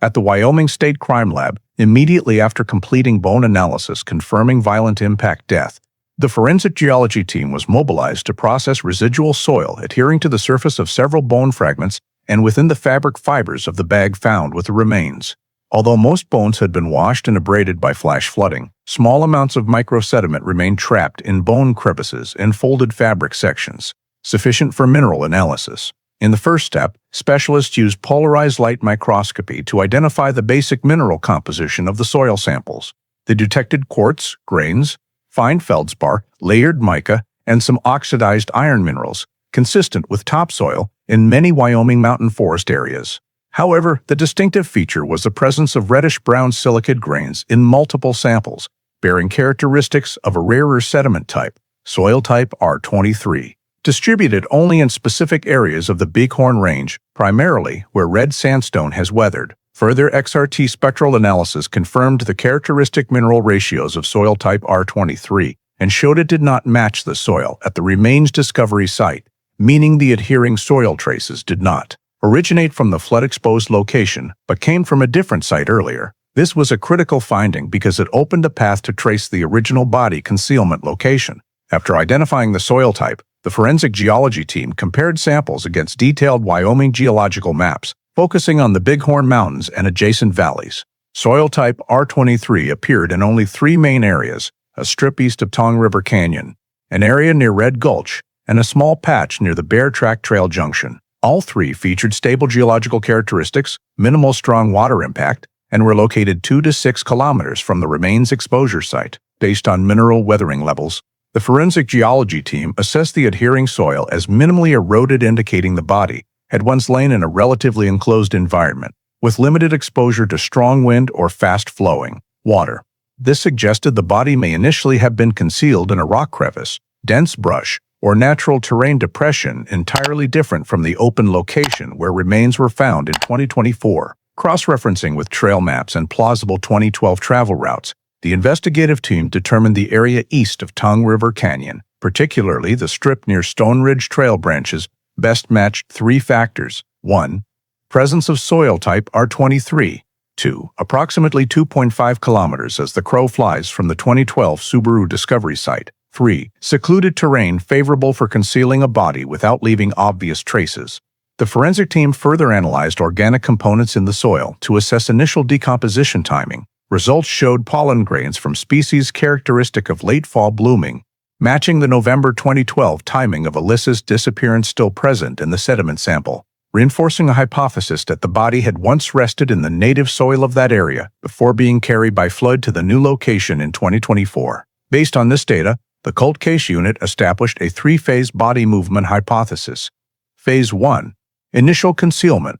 S1: At the Wyoming State Crime Lab, immediately after completing bone analysis confirming violent impact death, the forensic geology team was mobilized to process residual soil adhering to the surface of several bone fragments and within the fabric fibers of the bag found with the remains. Although most bones had been washed and abraded by flash flooding, small amounts of microsediment remained trapped in bone crevices and folded fabric sections, sufficient for mineral analysis. In the first step, specialists used polarized light microscopy to identify the basic mineral composition of the soil samples. They detected quartz, grains, fine feldspar, layered mica, and some oxidized iron minerals, consistent with topsoil in many Wyoming mountain forest areas. However, the distinctive feature was the presence of reddish-brown silicate grains in multiple samples, bearing characteristics of a rarer sediment type. soil type R23. Distributed only in specific areas of the Bighorn Range, primarily where red sandstone has weathered. Further XRT spectral analysis confirmed the characteristic mineral ratios of soil type R23 and showed it did not match the soil at the remains discovery site, meaning the adhering soil traces did not originate from the flood-exposed location but came from a different site earlier. This was a critical finding because it opened a path to trace the original body concealment location. After identifying the soil type, the forensic geology team compared samples against detailed Wyoming geological maps, focusing on the Bighorn Mountains and adjacent valleys. Soil type R23 appeared in only 3 main areas: a strip east of Tongue River Canyon, an area near Red Gulch, and a small patch near the Bear Track Trail Junction. All 3 featured stable geological characteristics, minimal strong water impact, and were located 2 to 6 kilometers from the remains exposure site. Based on mineral weathering levels, the forensic geology team assessed the adhering soil as minimally eroded, indicating the body had once lain in a relatively enclosed environment, with limited exposure to strong wind or fast-flowing water. This suggested the body may initially have been concealed in a rock crevice, dense brush, or natural terrain depression entirely different from the open location where remains were found in 2024. Cross-referencing with trail maps and plausible 2012 travel routes, the investigative team determined the area east of Tongue River Canyon, particularly the strip near Stone Ridge Trail branches, best matched 3 factors. 1. Presence of soil type R23. 2. Approximately 2.5 kilometers as the crow flies from the 2012 Subaru discovery site. 3. Secluded terrain favorable for concealing a body without leaving obvious traces. The forensic team further analyzed organic components in the soil to assess initial decomposition timing. Results showed pollen grains from species characteristic of late fall blooming, matching the November 2012 timing of Alyssa's disappearance still present in the sediment sample, reinforcing a hypothesis that the body had once rested in the native soil of that area before being carried by flood to the new location in 2024. Based on this data, the cold case unit established a 3-phase body movement hypothesis. Phase 1. Initial concealment.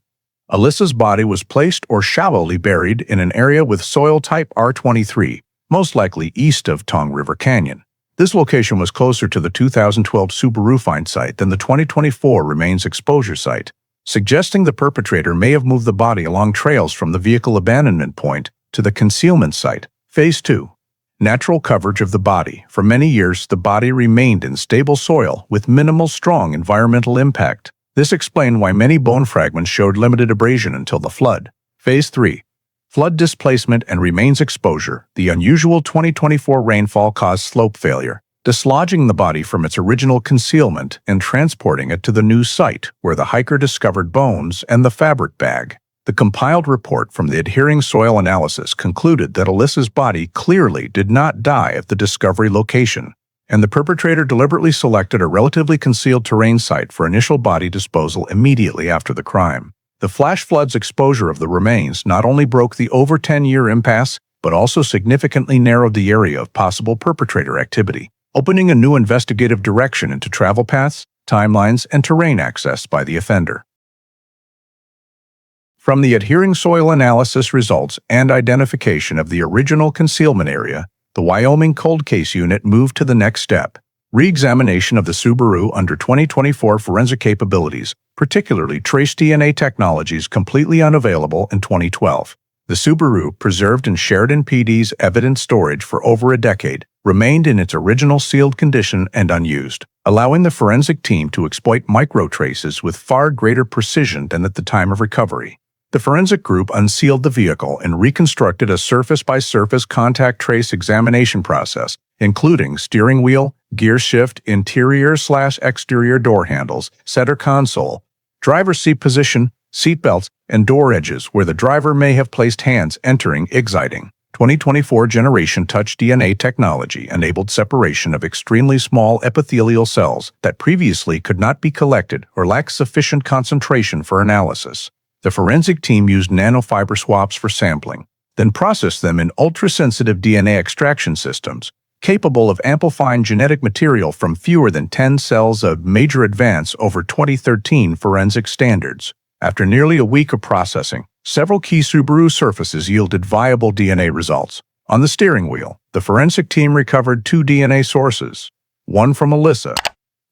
S1: Alyssa's body was placed or shallowly buried in an area with soil type R23, most likely east of Tongue River Canyon. This location was closer to the 2012 Subaru find site than the 2024 remains exposure site, suggesting the perpetrator may have moved the body along trails from the vehicle abandonment point to the concealment site. Phase 2. Natural coverage of the body. For many years, the body remained in stable soil with minimal strong environmental impact. This explained why many bone fragments showed limited abrasion until the flood. Phase 3. Flood displacement and remains exposure. The unusual 2024 rainfall caused slope failure, dislodging the body from its original concealment and transporting it to the new site, where the hiker discovered bones and the fabric bag. The compiled report from the adhering soil analysis concluded that Alyssa's body clearly did not die at the discovery location, and the perpetrator deliberately selected a relatively concealed terrain site for initial body disposal immediately after the crime. The flash flood's exposure of the remains not only broke the over 10-year impasse, but also significantly narrowed the area of possible perpetrator activity, opening a new investigative direction into travel paths, timelines, and terrain access by the offender. From the adhering soil analysis results and identification of the original concealment area, the Wyoming Cold Case Unit moved to the next step: re-examination of the Subaru under 2024 forensic capabilities, particularly trace DNA technologies completely unavailable in 2012. The Subaru, preserved in Sheridan PD's evidence storage for over a decade, remained in its original sealed condition and unused, allowing the forensic team to exploit microtraces with far greater precision than at the time of recovery. The forensic group unsealed the vehicle and reconstructed a surface-by-surface contact trace examination process, including steering wheel, gear shift, interior/exterior door handles, center console, driver's seat position, seat belts, and door edges where the driver may have placed hands entering, exiting. 2024 generation touch DNA technology enabled separation of extremely small epithelial cells that previously could not be collected or lacked sufficient concentration for analysis. The forensic team used nanofiber swabs for sampling, then processed them in ultra-sensitive DNA extraction systems, capable of amplifying genetic material from fewer than 10 cells, a major advance over 2013 forensic standards. After nearly a week of processing, several key Subaru surfaces yielded viable DNA results. On the steering wheel, the forensic team recovered 2 DNA sources. one from Alyssa,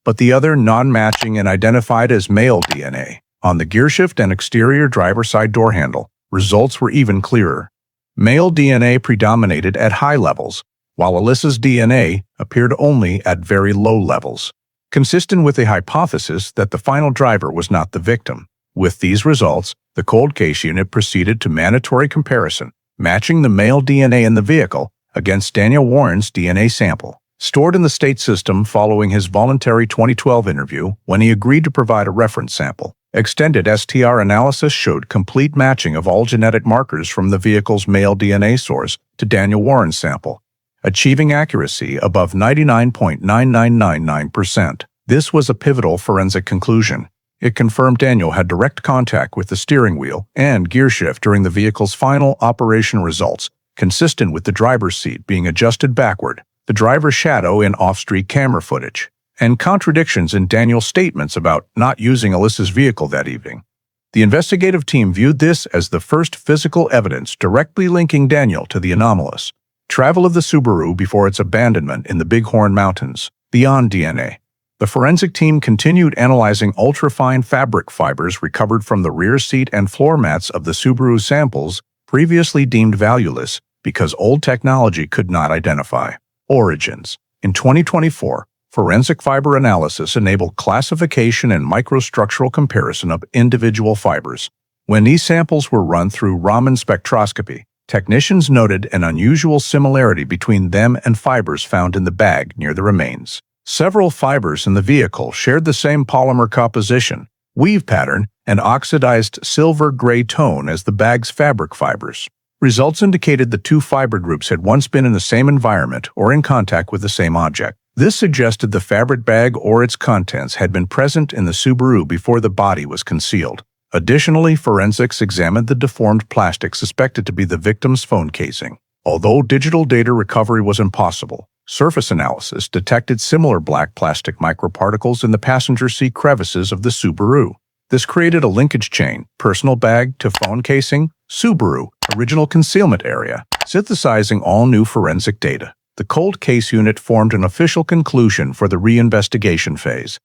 S1: but the other non-matching and identified as male DNA. On the gearshift and exterior driver's side door handle, results were even clearer. Male DNA predominated at high levels, while Alyssa's DNA appeared only at very low levels, consistent with the hypothesis that the final driver was not the victim. With these results, the cold case unit proceeded to mandatory comparison, matching the male DNA in the vehicle against Daniel Warren's DNA sample, stored in the state system following his voluntary 2012 interview when he agreed to provide a reference sample. Extended STR analysis showed complete matching of all genetic markers from the vehicle's male DNA source to Daniel Warren's sample, achieving accuracy above 99.9999%. This was a pivotal forensic conclusion. It confirmed Daniel had direct contact with the steering wheel and gearshift during the vehicle's final operation results, consistent with the driver's seat being adjusted backward, the driver's shadow in off-street camera footage, and contradictions in Daniel's statements about not using Alyssa's vehicle that evening. The investigative team viewed this as the first physical evidence directly linking Daniel to the anomalous travel of the Subaru before its abandonment in the Bighorn Mountains. Beyond DNA, the forensic team continued analyzing ultrafine fabric fibers recovered from the rear seat and floor mats of the Subaru samples previously deemed valueless because old technology could not identify origins. In 2024, forensic fiber analysis enabled classification and microstructural comparison of individual fibers. When these samples were run through Raman spectroscopy, technicians noted an unusual similarity between them and fibers found in the bag near the remains. Several fibers in the vehicle shared the same polymer composition, weave pattern, and oxidized silver-gray tone as the bag's fabric fibers. Results indicated the two fiber groups had once been in the same environment or in contact with the same object. This suggested the fabric bag or its contents had been present in the Subaru before the body was concealed. Additionally, forensics examined the deformed plastic suspected to be the victim's phone casing. Although digital data recovery was impossible, surface analysis detected similar black plastic microparticles in the passenger seat crevices of the Subaru. This created a linkage chain: personal bag to phone casing, Subaru, original concealment area, synthesizing all new forensic data. The cold case unit formed an official conclusion for the reinvestigation phase.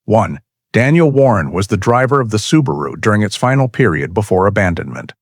S1: 1. Daniel Warren was the driver of the Subaru during its final period before abandonment.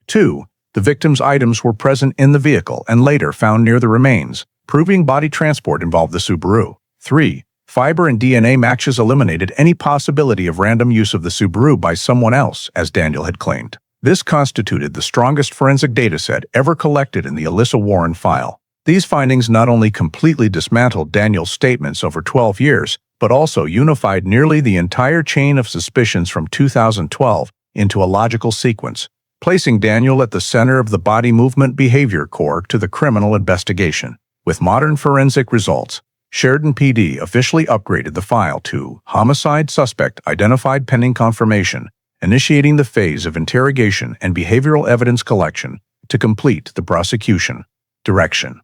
S1: 2. The victim's items were present in the vehicle and later found near the remains, proving body transport involved the Subaru. 3. Fiber and DNA matches eliminated any possibility of random use of the Subaru by someone else, as Daniel had claimed. This constituted the strongest forensic dataset ever collected in the Alyssa Warren file. These findings not only completely dismantled Daniel's statements over 12 years, but also unified nearly the entire chain of suspicions from 2012 into a logical sequence, placing Daniel at the center of the body movement behavior core to the criminal investigation. With modern forensic results, Sheridan PD officially upgraded the file to homicide suspect identified pending confirmation, initiating the phase of interrogation and behavioral evidence collection to complete the prosecution. Direction.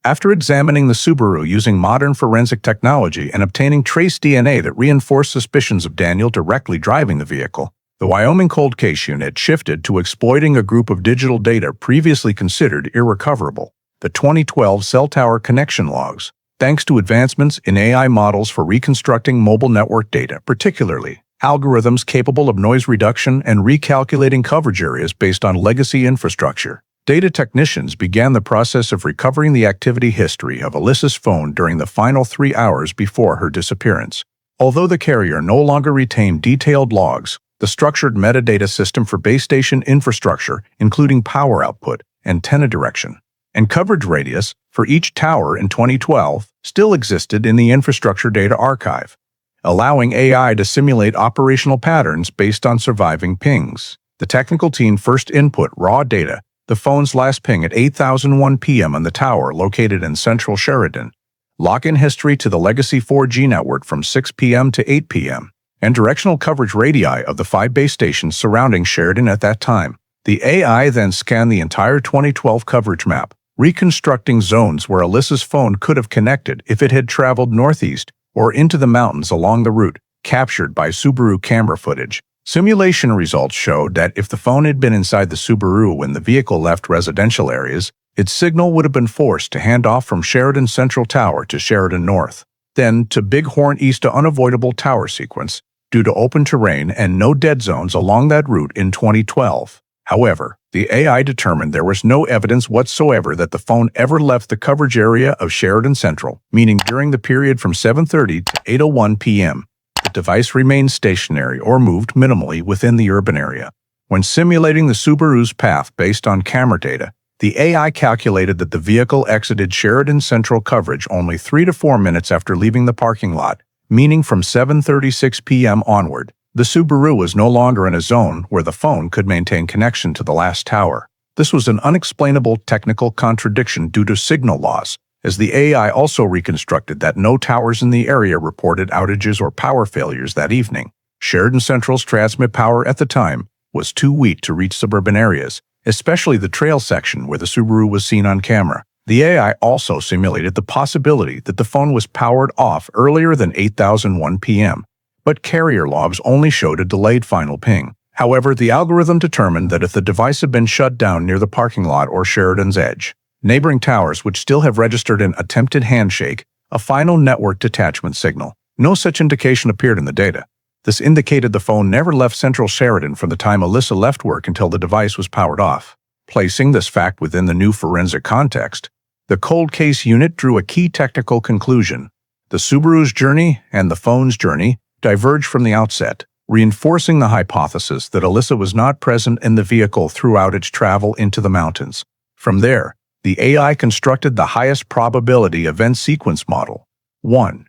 S1: After examining the Subaru using modern forensic technology and obtaining trace DNA that reinforced suspicions of Daniel directly driving the vehicle, the Wyoming Cold Case Unit shifted to exploiting a group of digital data previously considered irrecoverable: the 2012 cell tower connection logs. Thanks to advancements in AI models for reconstructing mobile network data, particularly algorithms capable of noise reduction and recalculating coverage areas based on legacy infrastructure, data technicians began the process of recovering the activity history of Alyssa's phone during the final 3 hours before her disappearance. Although the carrier no longer retained detailed logs, the structured metadata system for base station infrastructure, including power output, antenna direction, and coverage radius for each tower in 2012, still existed in the infrastructure data archive, allowing AI to simulate operational patterns based on surviving pings. The technical team first input raw data, the phone's last ping at 8:01 p.m. on the tower located in central Sheridan, lock-in history to the legacy 4G network from 6 p.m. to 8 p.m., and directional coverage radii of the 5 base stations surrounding Sheridan at that time. The AI then scanned the entire 2012 coverage map, reconstructing zones where Alyssa's phone could have connected if it had traveled northeast or into the mountains along the route captured by Subaru camera footage. Simulation results showed that if the phone had been inside the Subaru when the vehicle left residential areas, Its signal would have been forced to hand off from Sheridan Central Tower to Sheridan North, then to Bighorn East to unavoidable tower sequence due to open terrain and no dead zones along that route in 2012. However, the AI determined there was no evidence whatsoever that the phone ever left the coverage area of Sheridan Central, meaning during the period from 7:30 to 8:01 p.m. The device remained stationary or moved minimally within the urban area. When simulating the Subaru's path based on camera data, the AI calculated that the vehicle exited Sheridan Central coverage only 3 to 4 minutes after leaving the parking lot, meaning from 7:36 p.m. onward. The Subaru was no longer in a zone where the phone could maintain connection to the last tower. This was an unexplainable technical contradiction due to signal loss, as the AI also reconstructed that no towers in the area reported outages or power failures that evening. Sheridan Central's transmit power at the time was too weak to reach suburban areas, especially the trail section where the Subaru was seen on camera. The AI also simulated the possibility that the phone was powered off earlier than 8:01 p.m., but carrier logs only showed a delayed final ping. However, the algorithm determined that if the device had been shut down near the parking lot or Sheridan's edge, neighboring towers would still have registered an attempted handshake, a final network detachment signal. No such indication appeared in the data. This indicated the phone never left Central Sheridan from the time Alyssa left work until the device was powered off. Placing this fact within the new forensic context, the cold case unit drew a key technical conclusion. The Subaru's journey and the phone's journey diverged from the outset, reinforcing the hypothesis that Alyssa was not present in the vehicle throughout its travel into the mountains. From there, the AI constructed the highest probability event sequence model. 1.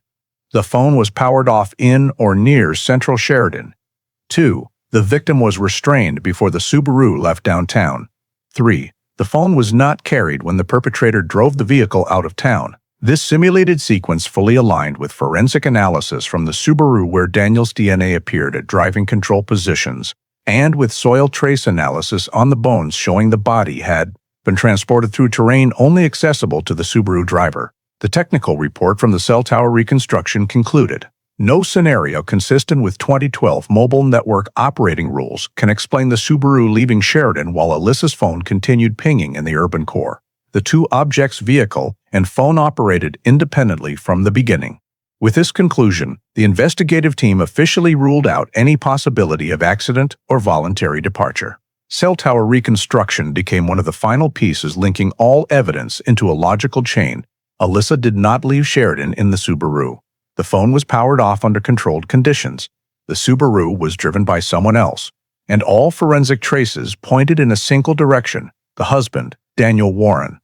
S1: The phone was powered off in or near Central Sheridan. 2. The victim was restrained before the Subaru left downtown. 3. The phone was not carried when the perpetrator drove the vehicle out of town. This simulated sequence fully aligned with forensic analysis from the Subaru where Daniel's DNA appeared at driving control positions, and with soil trace analysis on the bones showing the body had been transported through terrain only accessible to the Subaru driver. The technical report from the cell tower reconstruction concluded, no scenario consistent with 2012 mobile network operating rules can explain the Subaru leaving Sheridan while Alyssa's phone continued pinging in the urban core. The two objects, vehicle and phone, operated independently from the beginning. With this conclusion, the investigative team officially ruled out any possibility of accident or voluntary departure. Cell tower reconstruction became one of the final pieces linking all evidence into a logical chain. Alyssa did not leave Sheridan in the Subaru. The phone was powered off under controlled conditions. The Subaru was driven by someone else, and all forensic traces pointed in a single direction: the husband, Daniel Warren.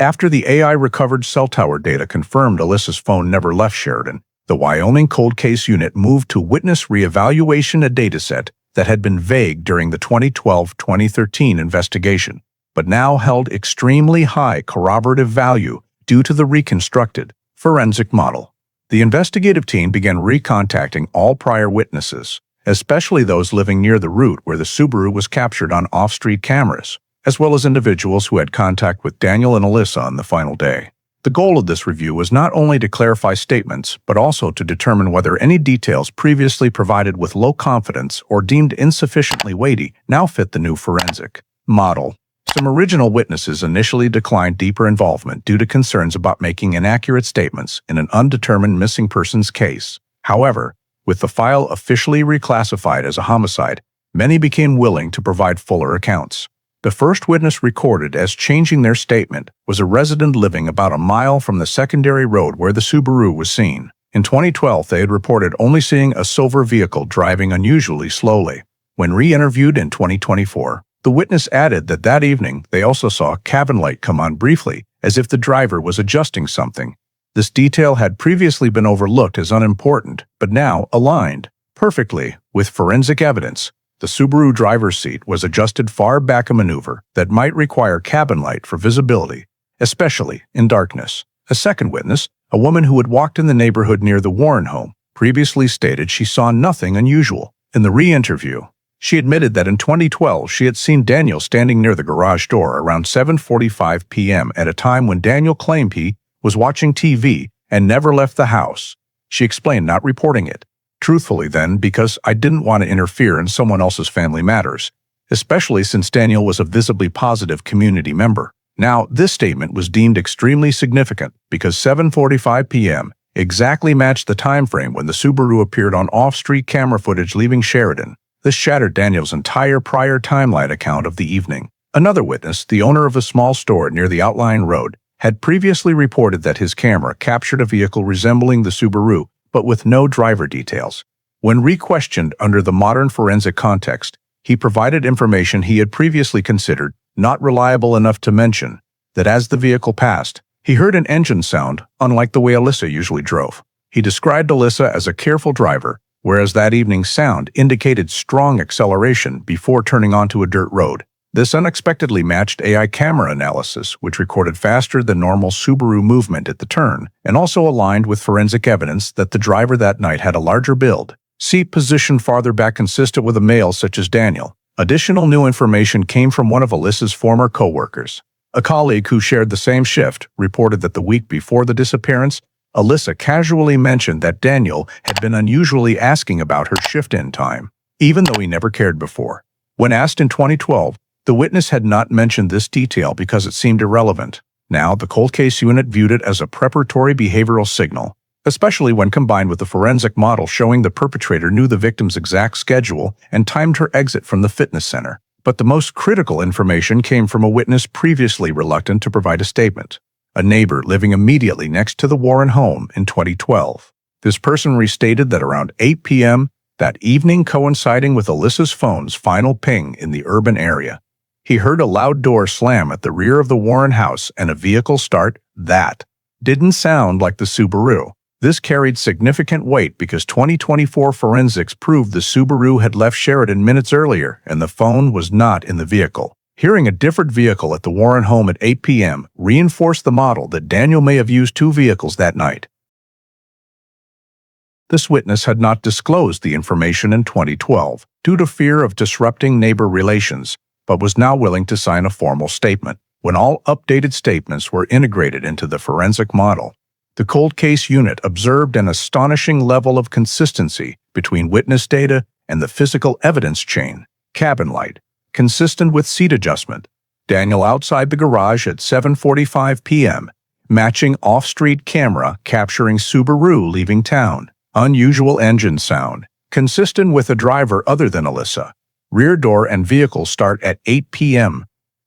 S1: After the AI recovered cell tower data confirmed Alyssa's phone never left Sheridan, the Wyoming cold case unit moved to witness reevaluation, a dataset that had been vague during the 2012-2013 investigation, but now held extremely high corroborative value due to the reconstructed forensic model. The investigative team began recontacting all prior witnesses, especially those living near the route where the Subaru was captured on off-street cameras, as well as individuals who had contact with Daniel and Alyssa on the final day. The goal of this review was not only to clarify statements, but also to determine whether any details previously provided with low confidence or deemed insufficiently weighty now fit the new forensic model. Some original witnesses initially declined deeper involvement due to concerns about making inaccurate statements in an undetermined missing persons case. However, with the file officially reclassified as a homicide, many became willing to provide fuller accounts. The first witness recorded as changing their statement was a resident living about a mile from the secondary road where the Subaru was seen. In 2012, they had reported only seeing a silver vehicle driving unusually slowly. When re-interviewed in 2024, the witness added that that evening they also saw a cabin light come on briefly, as if the driver was adjusting something. This detail had previously been overlooked as unimportant, but now aligned perfectly with forensic evidence. The Subaru driver's seat was adjusted far back, a maneuver that might require cabin light for visibility, especially in darkness. A second witness, a woman who had walked in the neighborhood near the Warren home, previously stated she saw nothing unusual. In the re-interview, she admitted that in 2012 she had seen Daniel standing near the garage door around 7:45 p.m. at a time when Daniel claimed he was watching TV and never left the house. She explained not reporting it truthfully then because I didn't want to interfere in someone else's family matters. especially since Daniel was a visibly positive community member. Now, this statement was deemed extremely significant because 7:45 p.m. exactly matched the time frame when the Subaru appeared on off-street camera footage leaving Sheridan. This shattered Daniel's entire prior timeline account of the evening. Another witness, the owner of a small store near the outlying road, had previously reported that his camera captured a vehicle resembling the Subaru, but with no driver details. When re-questioned under the modern forensic context, he provided information he had previously considered not reliable enough to mention that as the vehicle passed, he heard an engine sound, unlike the way Alyssa usually drove. He described Alyssa as a careful driver, whereas that evening's sound indicated strong acceleration before turning onto a dirt road. This unexpectedly matched AI camera analysis, which recorded faster than normal Subaru movement at the turn, and also aligned with forensic evidence that the driver that night had a larger build, seat position farther back consistent with a male such as Daniel. Additional new information came from one of Alyssa's former co-workers. A colleague who shared the same shift reported that the week before the disappearance, Alyssa casually mentioned that Daniel had been unusually asking about her shift-in time, even though he never cared before. When asked in 2012, the witness had not mentioned this detail because it seemed irrelevant. Now, the cold case unit viewed it as a preparatory behavioral signal, especially when combined with the forensic model showing the perpetrator knew the victim's exact schedule and timed her exit from the fitness center. But the most critical information came from a witness previously reluctant to provide a statement, a neighbor living immediately next to the Warren home in 2012. This person restated that around 8 p.m. that evening, coinciding with Alyssa's phone's final ping in the urban area, he heard a loud door slam at the rear of the Warren house and a vehicle start that didn't sound like the Subaru. This carried significant weight because 2024 forensics proved the Subaru had left Sheridan minutes earlier and the phone was not in the vehicle. Hearing a different vehicle at the Warren home at 8 p.m. reinforced the model that Daniel may have used two vehicles that night. This witness had not disclosed the information in 2012 due to fear of disrupting neighbor relations, but was now willing to sign a formal statement. When all updated statements were integrated into the forensic model, the cold case unit observed an astonishing level of consistency between witness data and the physical evidence chain. Cabin light, consistent with seat adjustment. Daniel outside the garage at 7:45 p.m., matching off-street camera capturing Subaru leaving town. Unusual engine sound, consistent with a driver other than Alyssa. Rear door and vehicle start at 8 p.m.,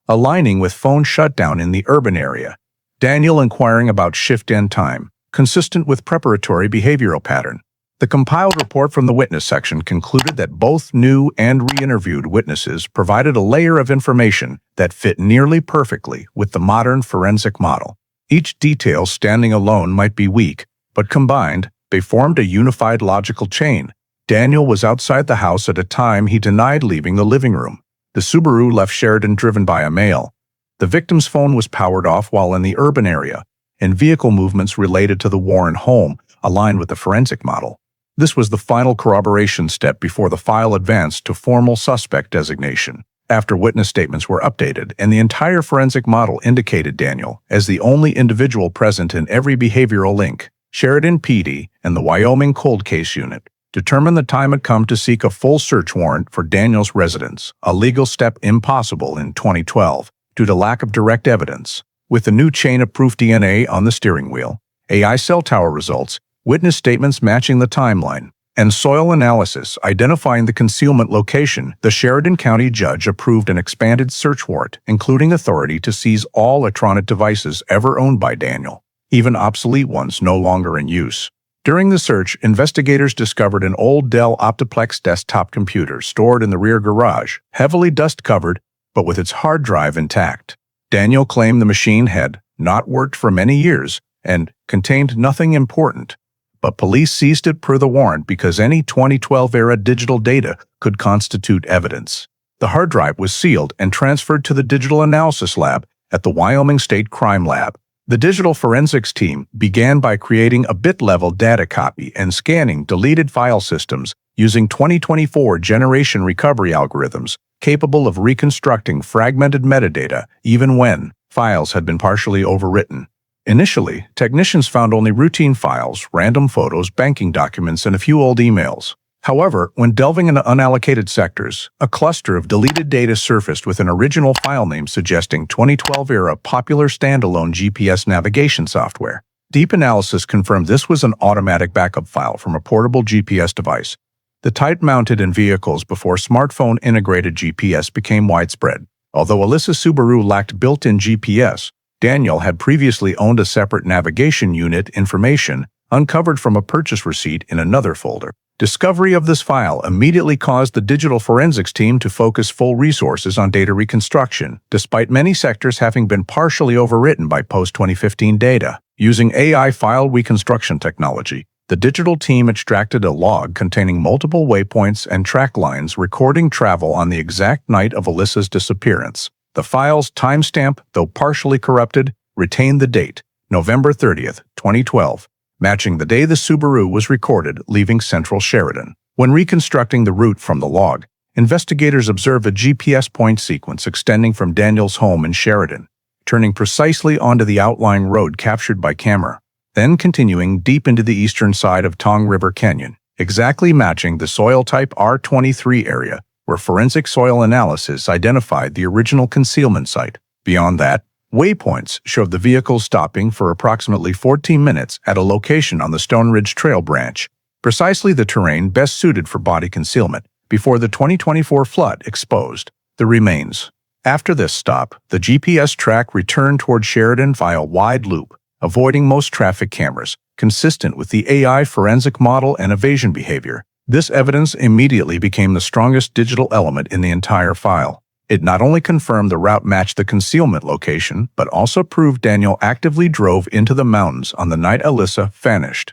S1: aligning with phone shutdown in the urban area. Daniel inquiring about shift-in time, consistent with preparatory behavioral pattern. The compiled report from the witness section concluded that both new and re-interviewed witnesses provided a layer of information that fit nearly perfectly with the modern forensic model. Each detail standing alone might be weak, but combined, they formed a unified logical chain. Daniel was outside the house at a time he denied leaving the living room. The Subaru left Sheridan driven by a male. The victim's phone was powered off while in the urban area, and vehicle movements related to the Warren home aligned with the forensic model. This was the final corroboration step before the file advanced to formal suspect designation. After witness statements were updated and the entire forensic model indicated Daniel as the only individual present in every behavioral link, Sheridan PD and the Wyoming cold case unit determined the time had come to seek a full search warrant for Daniel's residence, a legal step impossible in 2012 due to lack of direct evidence. With the new chain of proof DNA on the steering wheel, AI cell tower results, witness statements matching the timeline, and soil analysis identifying the concealment location, the Sheridan County judge approved an expanded search warrant, including authority to seize all electronic devices ever owned by Daniel, even obsolete ones no longer in use. During the search, investigators discovered an old Dell Optiplex desktop computer stored in the rear garage, heavily dust-covered, but with its hard drive intact. Daniel claimed the machine had not worked for many years and contained nothing important, but police seized it per the warrant because any 2012-era digital data could constitute evidence. The hard drive was sealed and transferred to the Digital Analysis Lab at the Wyoming State Crime Lab. The digital forensics team began by creating a bit-level data copy and scanning deleted file systems using 2024 generation recovery algorithms capable of reconstructing fragmented metadata even when files had been partially overwritten. Initially, technicians found only routine files, random photos, banking documents, and a few old emails. However, when delving into unallocated sectors, a cluster of deleted data surfaced with an original file name suggesting 2012-era popular standalone GPS navigation software. Deep analysis confirmed this was an automatic backup file from a portable GPS device. The type mounted in vehicles before smartphone-integrated GPS became widespread. Although Alyssa's Subaru lacked built-in GPS, Daniel had previously owned a separate navigation unit information uncovered from a purchase receipt in another folder. Discovery of this file immediately caused the digital forensics team to focus full resources on data reconstruction, despite many sectors having been partially overwritten by post-2015 data. Using AI file reconstruction technology, the digital team extracted a log containing multiple waypoints and track lines recording travel on the exact night of Alyssa's disappearance. The file's timestamp, though partially corrupted, retained the date, November 30th, 2012, matching the day the Subaru was recorded leaving central Sheridan. When reconstructing the route from the log, investigators observed a GPS point sequence extending from Daniel's home in Sheridan, turning precisely onto the outlying road captured by camera, then continuing deep into the eastern side of Tongue River Canyon, exactly matching the soil type R23 area where forensic soil analysis identified the original concealment site. Beyond that, waypoints showed the vehicle stopping for approximately 14 minutes at a location on the Stone Ridge Trail branch, precisely the terrain best suited for body concealment, before the 2024 flood exposed the remains. After this stop, the GPS track returned toward Sheridan via a wide loop, avoiding most traffic cameras, consistent with the AI forensic model and evasion behavior. This evidence immediately became the strongest digital element in the entire file. It not only confirmed the route matched the concealment location, but also proved Daniel actively drove into the mountains on the night Alyssa vanished,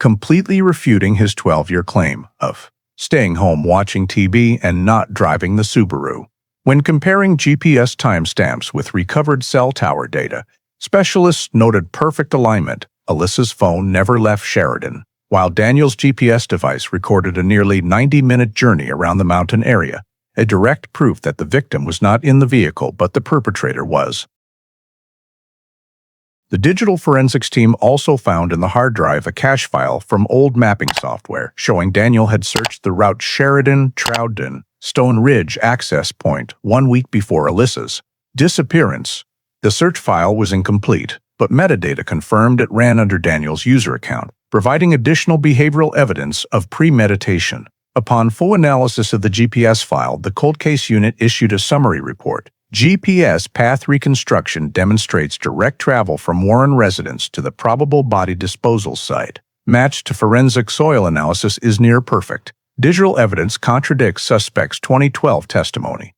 S1: completely refuting his 12-year claim of staying home watching TV and not driving the Subaru. When comparing GPS timestamps with recovered cell tower data, specialists noted perfect alignment. Alyssa's phone never left Sheridan, while Daniel's GPS device recorded a nearly 90-minute journey around the mountain area, a direct proof that the victim was not in the vehicle but the perpetrator was. The digital forensics team also found in the hard drive a cache file from old mapping software showing Daniel had searched the route Sheridan-Troudon Stone Ridge access point 1 week before Alyssa's disappearance. The search file was incomplete, but metadata confirmed it ran under Daniel's user account, providing additional behavioral evidence of premeditation. Upon full analysis of the GPS file, the cold case unit issued a summary report. GPS path reconstruction demonstrates direct travel from Warren residence to the probable body disposal site. Matched to forensic soil analysis is near perfect. Digital evidence contradicts suspect's 2012 testimony.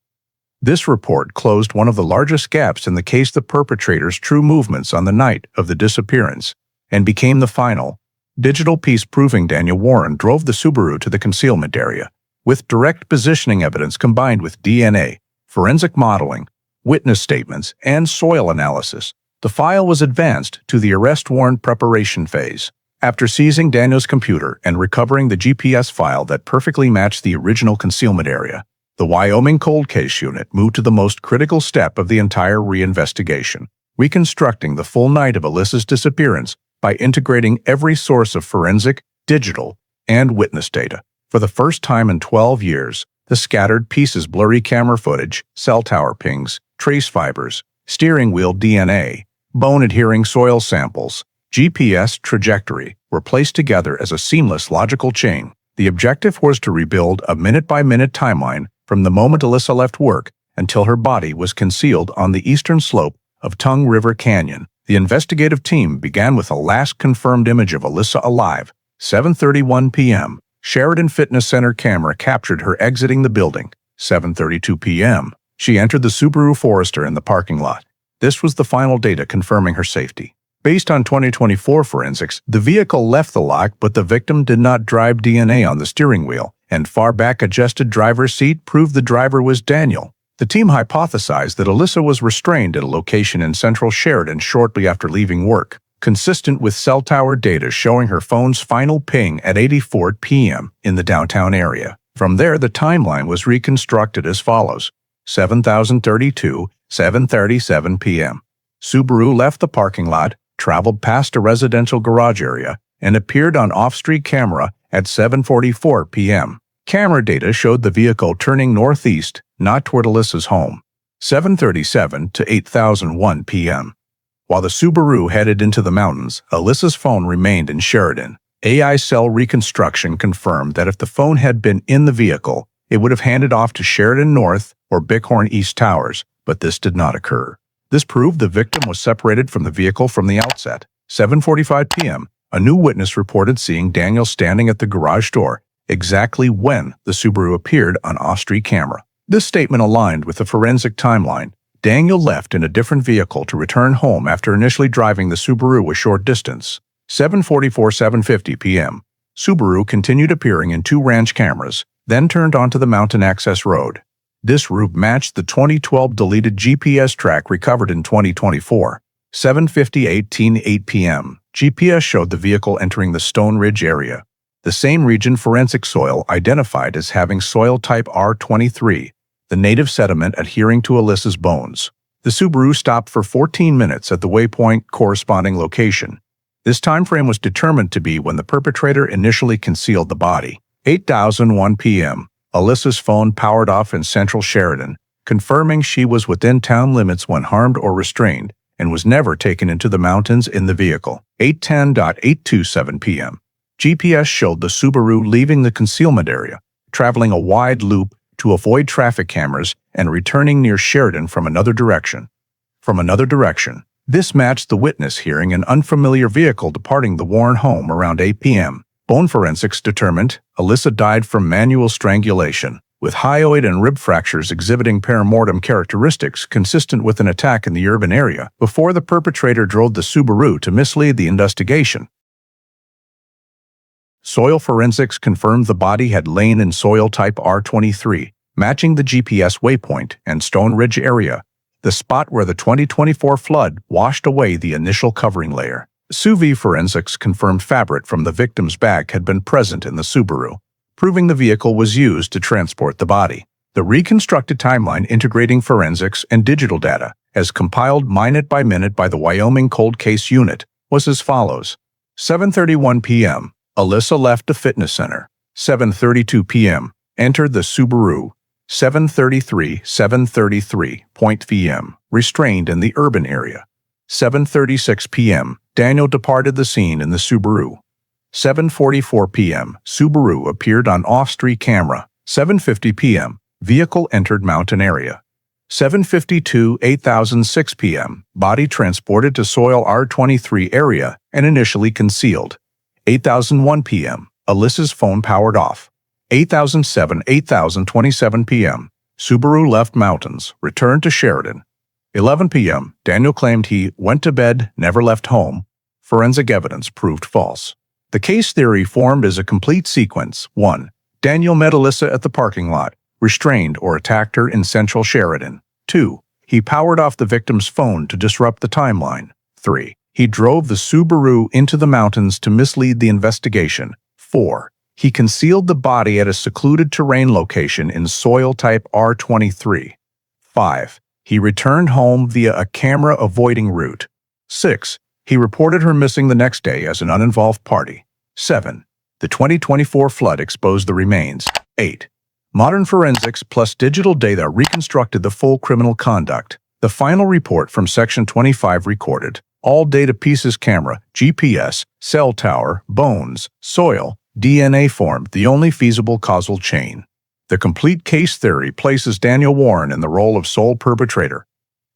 S1: This report closed one of the largest gaps in the case, the perpetrator's true movements on the night of the disappearance, and became the final digital piece proving Daniel Warren drove the Subaru to the concealment area. With direct positioning evidence combined with DNA, forensic modeling, witness statements, and soil analysis, the file was advanced to the arrest warrant preparation phase. After seizing Daniel's computer and recovering the GPS file that perfectly matched the original concealment area, the Wyoming cold case unit moved to the most critical step of the entire reinvestigation, reconstructing the full night of Alyssa's disappearance by integrating every source of forensic, digital, and witness data. For the first time in 12 years, the scattered pieces, blurry camera footage, cell tower pings, trace fibers, steering wheel DNA, bone-adhering soil samples, GPS trajectory were placed together as a seamless logical chain. The objective was to rebuild a minute-by-minute timeline from the moment Alyssa left work until her body was concealed on the eastern slope of Tongue River Canyon. The investigative team began with a last confirmed image of Alyssa alive, 7:31 p.m. Sheridan Fitness Center camera captured her exiting the building, 7:32 p.m. She entered the Subaru Forester in the parking lot. This was the final data confirming her safety. Based on 2024 forensics, the vehicle left the lot, but the victim did not drive. DNA on the steering wheel and far back adjusted driver's seat proved the driver was Daniel. The team hypothesized that Alyssa was restrained at a location in central Sheridan shortly after leaving work, consistent with cell tower data showing her phone's final ping at 8:04 p.m. in the downtown area. From there, the timeline was reconstructed as follows: 7,032, 7:37 p.m. Subaru left the parking lot, traveled past a residential garage area, and appeared on off-street camera at 7:44 p.m. Camera data showed the vehicle turning northeast, not toward Alyssa's home, 7:37 to 8:01 p.m. While the Subaru headed into the mountains, Alyssa's phone remained in Sheridan. AI cell reconstruction confirmed that if the phone had been in the vehicle, it would have handed off to Sheridan North or Bighorn East Towers, but this did not occur. This proved the victim was separated from the vehicle from the outset. 7:45 p.m., a new witness reported seeing Daniel standing at the garage door exactly when the Subaru appeared on off-street camera. This statement aligned with the forensic timeline. Daniel left in a different vehicle to return home after initially driving the Subaru a short distance. 7:50 p.m. Subaru continued appearing in two ranch cameras, then turned onto the mountain access road. This route matched the 2012 deleted GPS track recovered in 2024. 7:58 p.m. GPS showed the vehicle entering the Stone Ridge area, the same region forensic soil identified as having soil type R23, the native sediment adhering to Alyssa's bones. The Subaru stopped for 14 minutes at the waypoint corresponding location. This time frame was determined to be when the perpetrator initially concealed the body. 8:01 p.m. Alyssa's phone powered off in central Sheridan, confirming she was within town limits when harmed or restrained, and was never taken into the mountains in the vehicle. 8:10 p.m. GPS showed the Subaru leaving the concealment area, traveling a wide loop to avoid traffic cameras and returning near Sheridan from another direction. This matched the witness hearing an unfamiliar vehicle departing the Warren home around 8 p.m. Bone forensics determined Alyssa died from manual strangulation, with hyoid and rib fractures exhibiting perimortem characteristics consistent with an attack in the urban area before the perpetrator drove the Subaru to mislead the investigation. Soil forensics confirmed the body had lain in soil type R23, matching the GPS waypoint and Stone Ridge area, the spot where the 2024 flood washed away the initial covering layer. SUV forensics confirmed fabric from the victim's bag had been present in the Subaru, proving the vehicle was used to transport the body. The reconstructed timeline integrating forensics and digital data, as compiled minute by the Wyoming Cold Case Unit, was as follows. 7:31 p.m. Alyssa left the fitness center. 7:32 p.m. Entered the Subaru. 7:33 p.m. Restrained in the urban area. 7:36 p.m. Daniel departed the scene in the Subaru. 7:44 p.m. Subaru appeared on off-street camera. 7:50 p.m. Vehicle entered mountain area. 7:52 p.m. Body transported to soil R23 area and initially concealed. 8:01 p.m. Alyssa's phone powered off. 8:27 p.m. Subaru left mountains, returned to Sheridan. 11 p.m. Daniel claimed he went to bed, never left home. Forensic evidence proved false. The case theory formed as a complete sequence. 1. Daniel met Alyssa at the parking lot, restrained or attacked her in central Sheridan. 2. He powered off the victim's phone to disrupt the timeline. 3. He drove the Subaru into the mountains to mislead the investigation. 4. He concealed the body at a secluded terrain location in soil type R23. 5. He returned home via a camera-avoiding route. 6. He reported her missing the next day as an uninvolved party. 7. The 2024 flood exposed the remains. 8. Modern forensics plus digital data reconstructed the full criminal conduct. The final report from Section 25 recorded all data pieces: camera, GPS, cell tower, bones, soil, DNA formed the only feasible causal chain. The complete case theory places Daniel Warren in the role of sole perpetrator.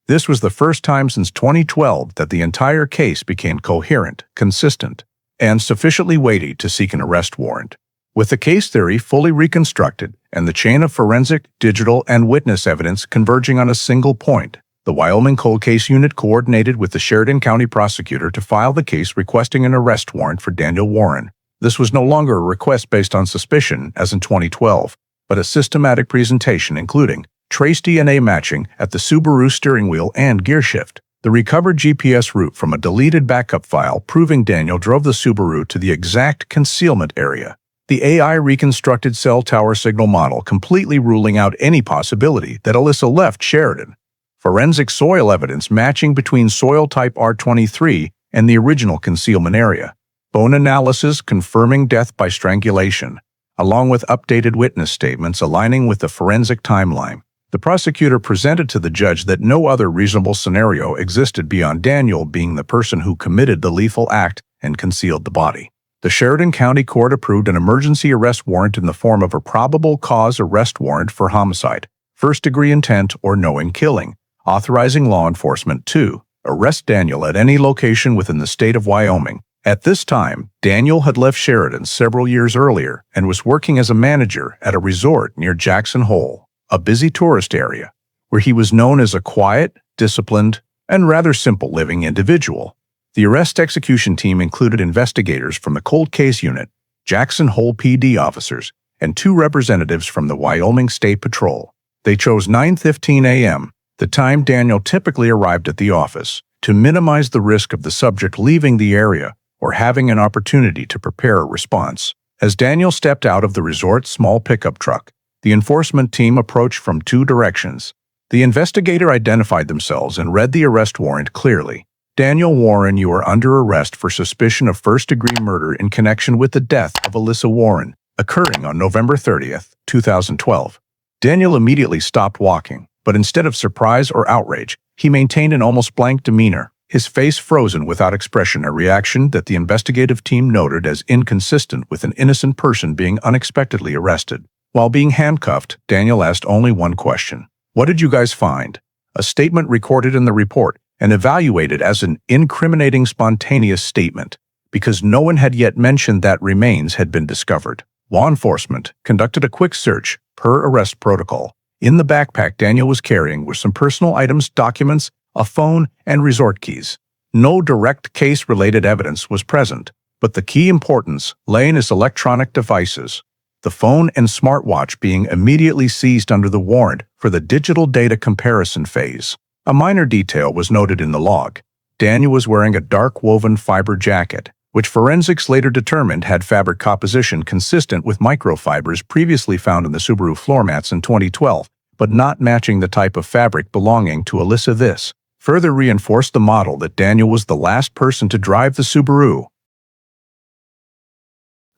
S1: This was the first time since 2012 that the entire case became coherent, consistent, and sufficiently weighty to seek an arrest warrant. With the case theory fully reconstructed and the chain of forensic, digital, and witness evidence converging on a single point, the Wyoming Cold Case Unit coordinated with the Sheridan County prosecutor to file the case requesting an arrest warrant for Daniel Warren. This was no longer a request based on suspicion, as in 2012, but a systematic presentation including trace DNA matching at the Subaru steering wheel and gear shift, the recovered GPS route from a deleted backup file proving Daniel drove the Subaru to the exact concealment area, the AI reconstructed cell tower signal model completely ruling out any possibility that Alyssa left Sheridan, forensic soil evidence matching between soil type R23 and the original concealment area, bone analysis confirming death by strangulation, along with updated witness statements aligning with the forensic timeline. The prosecutor presented to the judge that no other reasonable scenario existed beyond Daniel being the person who committed the lethal act and concealed the body. The Sheridan County Court approved an emergency arrest warrant in the form of a probable cause arrest warrant for homicide, first-degree intent, or knowing killing, authorizing law enforcement to arrest Daniel at any location within the state of Wyoming. At this time, Daniel had left Sheridan several years earlier and was working as a manager at a resort near Jackson Hole, a busy tourist area, where he was known as a quiet, disciplined, and rather simple-living individual. The arrest execution team included investigators from the Cold Case Unit, Jackson Hole PD officers, and 2 representatives from the Wyoming State Patrol. They chose 9:15 a.m., the time Daniel typically arrived at the office, to minimize the risk of the subject leaving the area or having an opportunity to prepare a response. As Daniel stepped out of the resort's small pickup truck, the enforcement team approached from 2 directions. The investigator identified themselves and read the arrest warrant clearly. Daniel Warren, you are under arrest for suspicion of first-degree murder in connection with the death of Alyssa Warren, occurring on November 30th, 2012. Daniel immediately stopped walking, but instead of surprise or outrage, he maintained an almost blank demeanor, his face frozen without expression, a reaction that the investigative team noted as inconsistent with an innocent person being unexpectedly arrested. While being handcuffed, Daniel asked only one question. "What did you guys find?" A statement recorded in the report and evaluated as an incriminating spontaneous statement, because no one had yet mentioned that remains had been discovered. Law enforcement conducted a quick search, per arrest protocol. In the backpack Daniel was carrying were some personal items, documents, a phone, and resort keys. No direct case-related evidence was present, but the key importance lay in his electronic devices, the phone and smartwatch being immediately seized under the warrant for the digital data comparison phase. A minor detail was noted in the log. Daniel was wearing a dark woven fiber jacket, which forensics later determined had fabric composition consistent with microfibers previously found in the Subaru floor mats in 2012, but not matching the type of fabric belonging to Alyssa. This further reinforced the model that Daniel was the last person to drive the Subaru.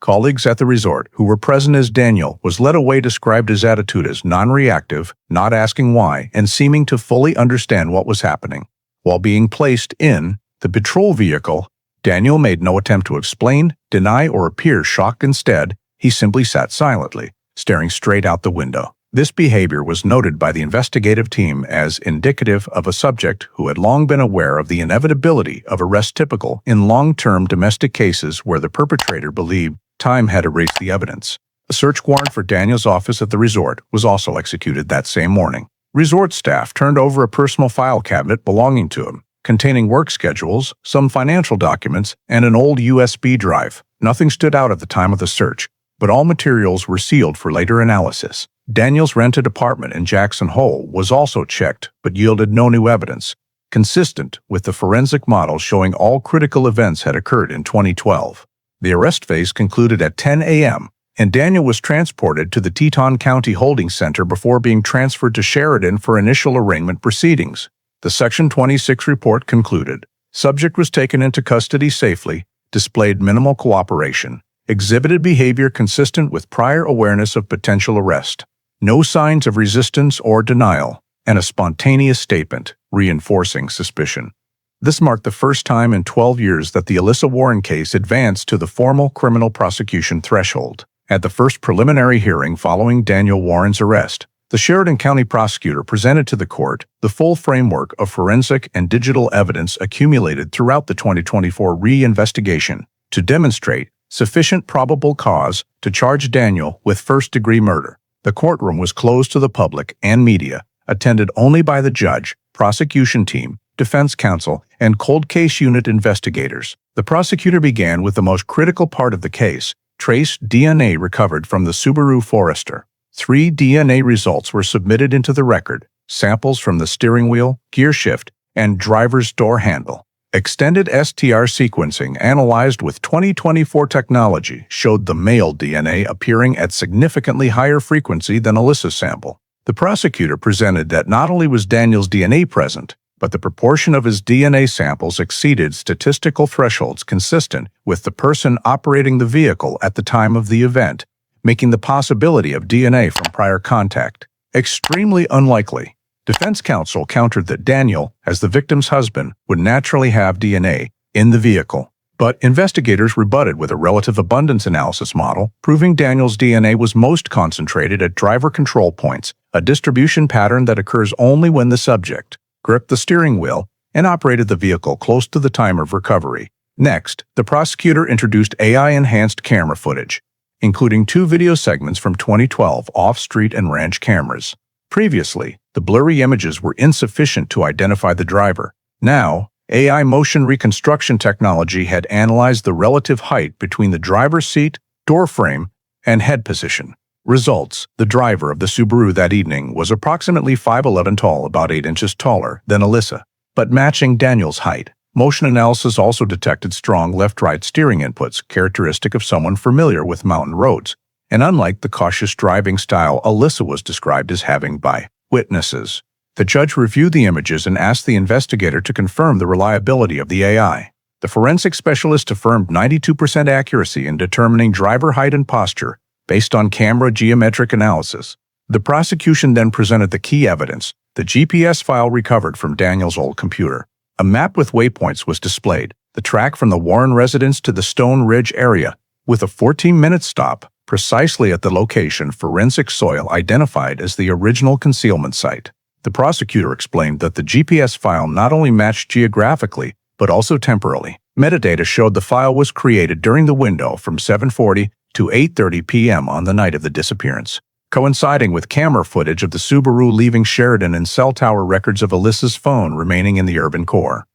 S1: Colleagues at the resort who were present as Daniel was led away described his attitude as non-reactive, not asking why, and seeming to fully understand what was happening. While being placed in the patrol vehicle, Daniel made no attempt to explain, deny, or appear shocked. Instead, he simply sat silently, staring straight out the window. This behavior was noted by the investigative team as indicative of a subject who had long been aware of the inevitability of arrest, typical in long-term domestic cases where the perpetrator believed time had erased the evidence. A search warrant for Daniel's office at the resort was also executed that same morning. Resort staff turned over a personal file cabinet belonging to him, containing work schedules, some financial documents, and an old USB drive. Nothing stood out at the time of the search, but all materials were sealed for later analysis. Daniel's rented apartment in Jackson Hole was also checked, but yielded no new evidence, consistent with the forensic model showing all critical events had occurred in 2012. The arrest phase concluded at 10 a.m., and Daniel was transported to the Teton County Holding Center before being transferred to Sheridan for initial arraignment proceedings. The Section 26 report concluded, subject was taken into custody safely, displayed minimal cooperation, exhibited behavior consistent with prior awareness of potential arrest, no signs of resistance or denial, and a spontaneous statement reinforcing suspicion. This marked the first time in 12 years that the Alyssa Warren case advanced to the formal criminal prosecution threshold. At the first preliminary hearing following Daniel Warren's arrest, the Sheridan County prosecutor presented to the court the full framework of forensic and digital evidence accumulated throughout the 2024 re-investigation to demonstrate sufficient probable cause to charge Daniel with first-degree murder. The courtroom was closed to the public and media, attended only by the judge, prosecution team, defense counsel, and cold case unit investigators. The prosecutor began with the most critical part of the case, trace DNA recovered from the Subaru Forester. 3 DNA results were submitted into the record, samples from the steering wheel, gear shift, and driver's door handle. Extended STR sequencing analyzed with 2024 technology showed the male DNA appearing at significantly higher frequency than Alyssa's sample. The prosecutor presented that not only was Daniel's DNA present, but the proportion of his DNA samples exceeded statistical thresholds consistent with the person operating the vehicle at the time of the event, making the possibility of DNA from prior contact extremely unlikely. Defense counsel countered that Daniel, as the victim's husband, would naturally have DNA in the vehicle. But investigators rebutted with a relative abundance analysis model, proving Daniel's DNA was most concentrated at driver control points, a distribution pattern that occurs only when the subject gripped the steering wheel and operated the vehicle close to the time of recovery. Next, the prosecutor introduced AI-enhanced camera footage, including 2 video segments from 2012 off-street and ranch cameras. Previously, the blurry images were insufficient to identify the driver. Now, AI motion reconstruction technology had analyzed the relative height between the driver's seat, door frame, and head position. Results: the driver of the Subaru that evening was approximately 5'11" tall, about 8 inches taller than Alyssa, but matching Daniel's height. Motion analysis also detected strong left-right steering inputs, characteristic of someone familiar with mountain roads, and unlike the cautious driving style Alyssa was described as having by witnesses. The judge reviewed the images and asked the investigator to confirm the reliability of the AI. The forensic specialist affirmed 92% accuracy in determining driver height and posture based on camera geometric analysis. The prosecution then presented the key evidence, the GPS file recovered from Daniel's old computer. A map with waypoints was displayed, the track from the Warren residence to the Stone Ridge area, with a 14-minute stop precisely at the location forensic soil identified as the original concealment site. The prosecutor explained that the GPS file not only matched geographically, but also temporally. Metadata showed the file was created during the window from 7:40 to 8:30 p.m. on the night of the disappearance, coinciding with camera footage of the Subaru leaving Sheridan and cell tower records of Alyssa's phone remaining in the urban core.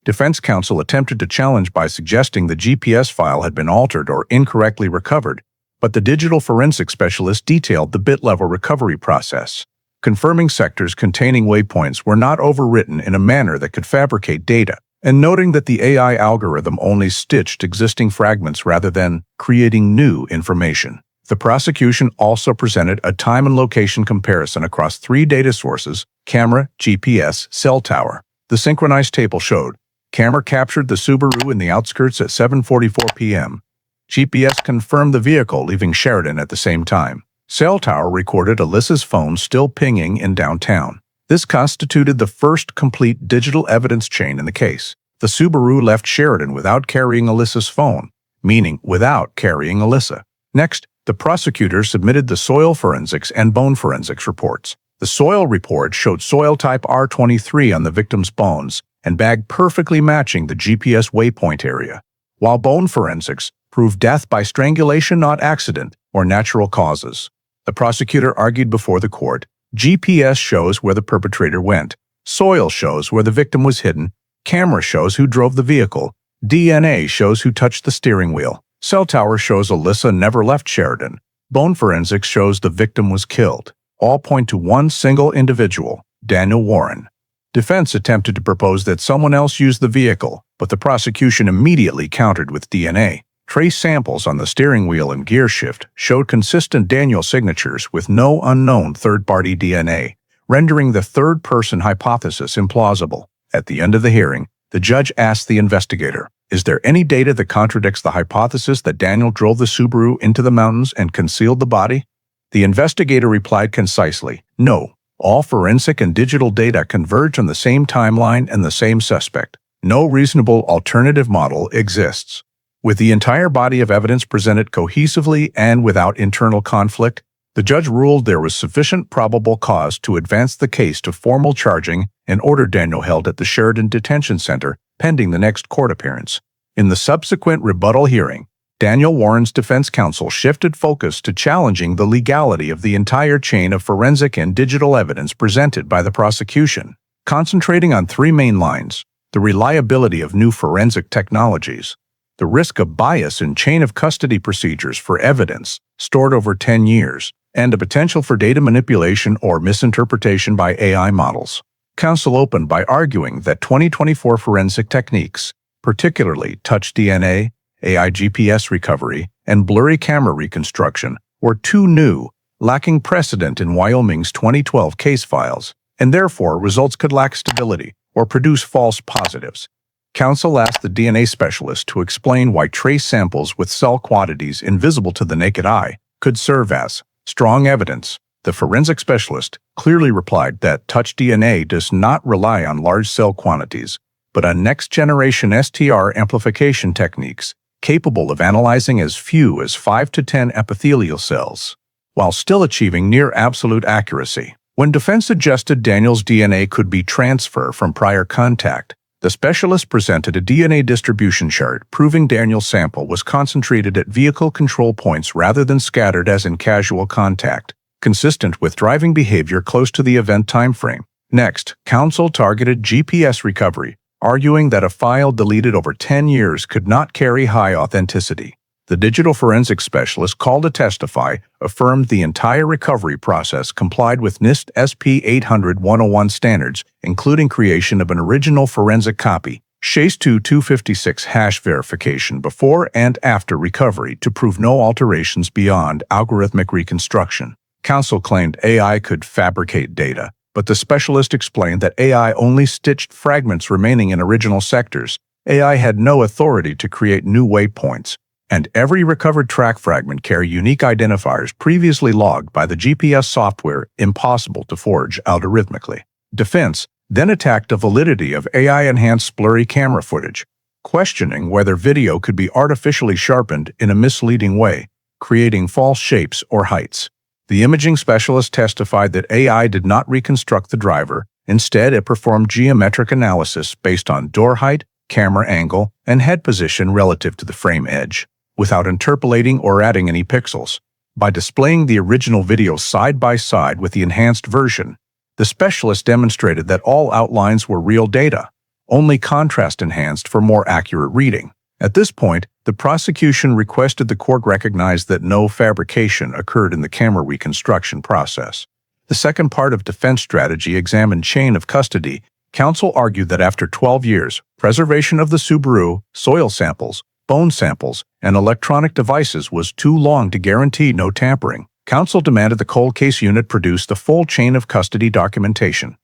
S1: Defense counsel attempted to challenge by suggesting the GPS file had been altered or incorrectly recovered, but the digital forensic specialist detailed the bit-level recovery process, confirming sectors containing waypoints were not overwritten in a manner that could fabricate data, and noting that the AI algorithm only stitched existing fragments rather than creating new information. The prosecution also presented a time and location comparison across 3 data sources: camera, GPS, cell tower. The synchronized table showed camera captured the Subaru in the outskirts at 7:44 p.m. GPS confirmed the vehicle leaving Sheridan at the same time. Cell tower recorded Alyssa's phone still pinging in downtown. This constituted the first complete digital evidence chain in the case. The Subaru left Sheridan without carrying Alyssa's phone, meaning without carrying Alyssa. Next, the prosecutor submitted the soil forensics and bone forensics reports. The soil report showed soil type R23 on the victim's bones and bag perfectly matching the GPS waypoint area, while bone forensics proved death by strangulation, not accident or natural causes. The prosecutor argued before the court, GPS shows where the perpetrator went, soil shows where the victim was hidden, camera shows who drove the vehicle, DNA shows who touched the steering wheel, cell tower shows Alyssa never left Sheridan, bone forensics shows the victim was killed. All point to one single individual, Daniel Warren. Defense attempted to propose that someone else used the vehicle, but the prosecution immediately countered with DNA. Trace samples on the steering wheel and gear shift showed consistent Daniel signatures with no unknown third-party DNA, rendering the third-person hypothesis implausible. At the end of the hearing, the judge asked the investigator, "Is there any data that contradicts the hypothesis that Daniel drove the Subaru into the mountains and concealed the body?" The investigator replied concisely, "No. All forensic and digital data converge on the same timeline and the same suspect. No reasonable alternative model exists." With the entire body of evidence presented cohesively and without internal conflict, the judge ruled there was sufficient probable cause to advance the case to formal charging and ordered Daniel held at the Sheridan Detention Center pending the next court appearance. In the subsequent rebuttal hearing, Daniel Warren's defense counsel shifted focus to challenging the legality of the entire chain of forensic and digital evidence presented by the prosecution, concentrating on 3 main lines: the reliability of new forensic technologies, the risk of bias in chain of custody procedures for evidence stored over 10 years, and the potential for data manipulation or misinterpretation by AI models. Counsel opened by arguing that 2024 forensic techniques, particularly touch DNA, AI GPS recovery, and blurry camera reconstruction, were too new, lacking precedent in Wyoming's 2012 case files, and therefore results could lack stability or produce false positives. Counsel asked the DNA specialist to explain why trace samples with cell quantities invisible to the naked eye could serve as strong evidence. The forensic specialist clearly replied that touch DNA does not rely on large cell quantities, but on next-generation STR amplification techniques capable of analyzing as few as 5 to 10 epithelial cells, while still achieving near absolute accuracy. When defense suggested Daniel's DNA could be transferred from prior contact, the specialist presented a DNA distribution chart proving Daniel's sample was concentrated at vehicle control points rather than scattered as in casual contact, consistent with driving behavior close to the event timeframe. Next, counsel targeted GPS recovery, arguing that a file deleted over 10 years could not carry high authenticity. The digital forensic specialist called to testify affirmed the entire recovery process complied with NIST SP 800-101 standards, including creation of an original forensic copy, SHACE2 hash verification before and after recovery to prove no alterations beyond algorithmic reconstruction. Counsel claimed AI could fabricate data, but the specialist explained that AI only stitched fragments remaining in original sectors. AI had no authority to create new waypoints, and every recovered track fragment carried unique identifiers previously logged by the GPS software impossible to forge algorithmically. Defense then attacked the validity of AI-enhanced blurry camera footage, questioning whether video could be artificially sharpened in a misleading way, creating false shapes or heights. The imaging specialist testified that AI did not reconstruct the driver. Instead, it performed geometric analysis based on door height, camera angle, and head position relative to the frame edge, without interpolating or adding any pixels. By displaying the original video side by side with the enhanced version, the specialist demonstrated that all outlines were real data, only contrast enhanced for more accurate reading. At this point, the prosecution requested the court recognize that no fabrication occurred in the camera reconstruction process. The second part of defense strategy examined chain of custody. Counsel argued that after 12 years, preservation of the Subaru, soil samples, bone samples, and electronic devices was too long to guarantee no tampering. Counsel demanded the cold case unit produce the full chain of custody documentation.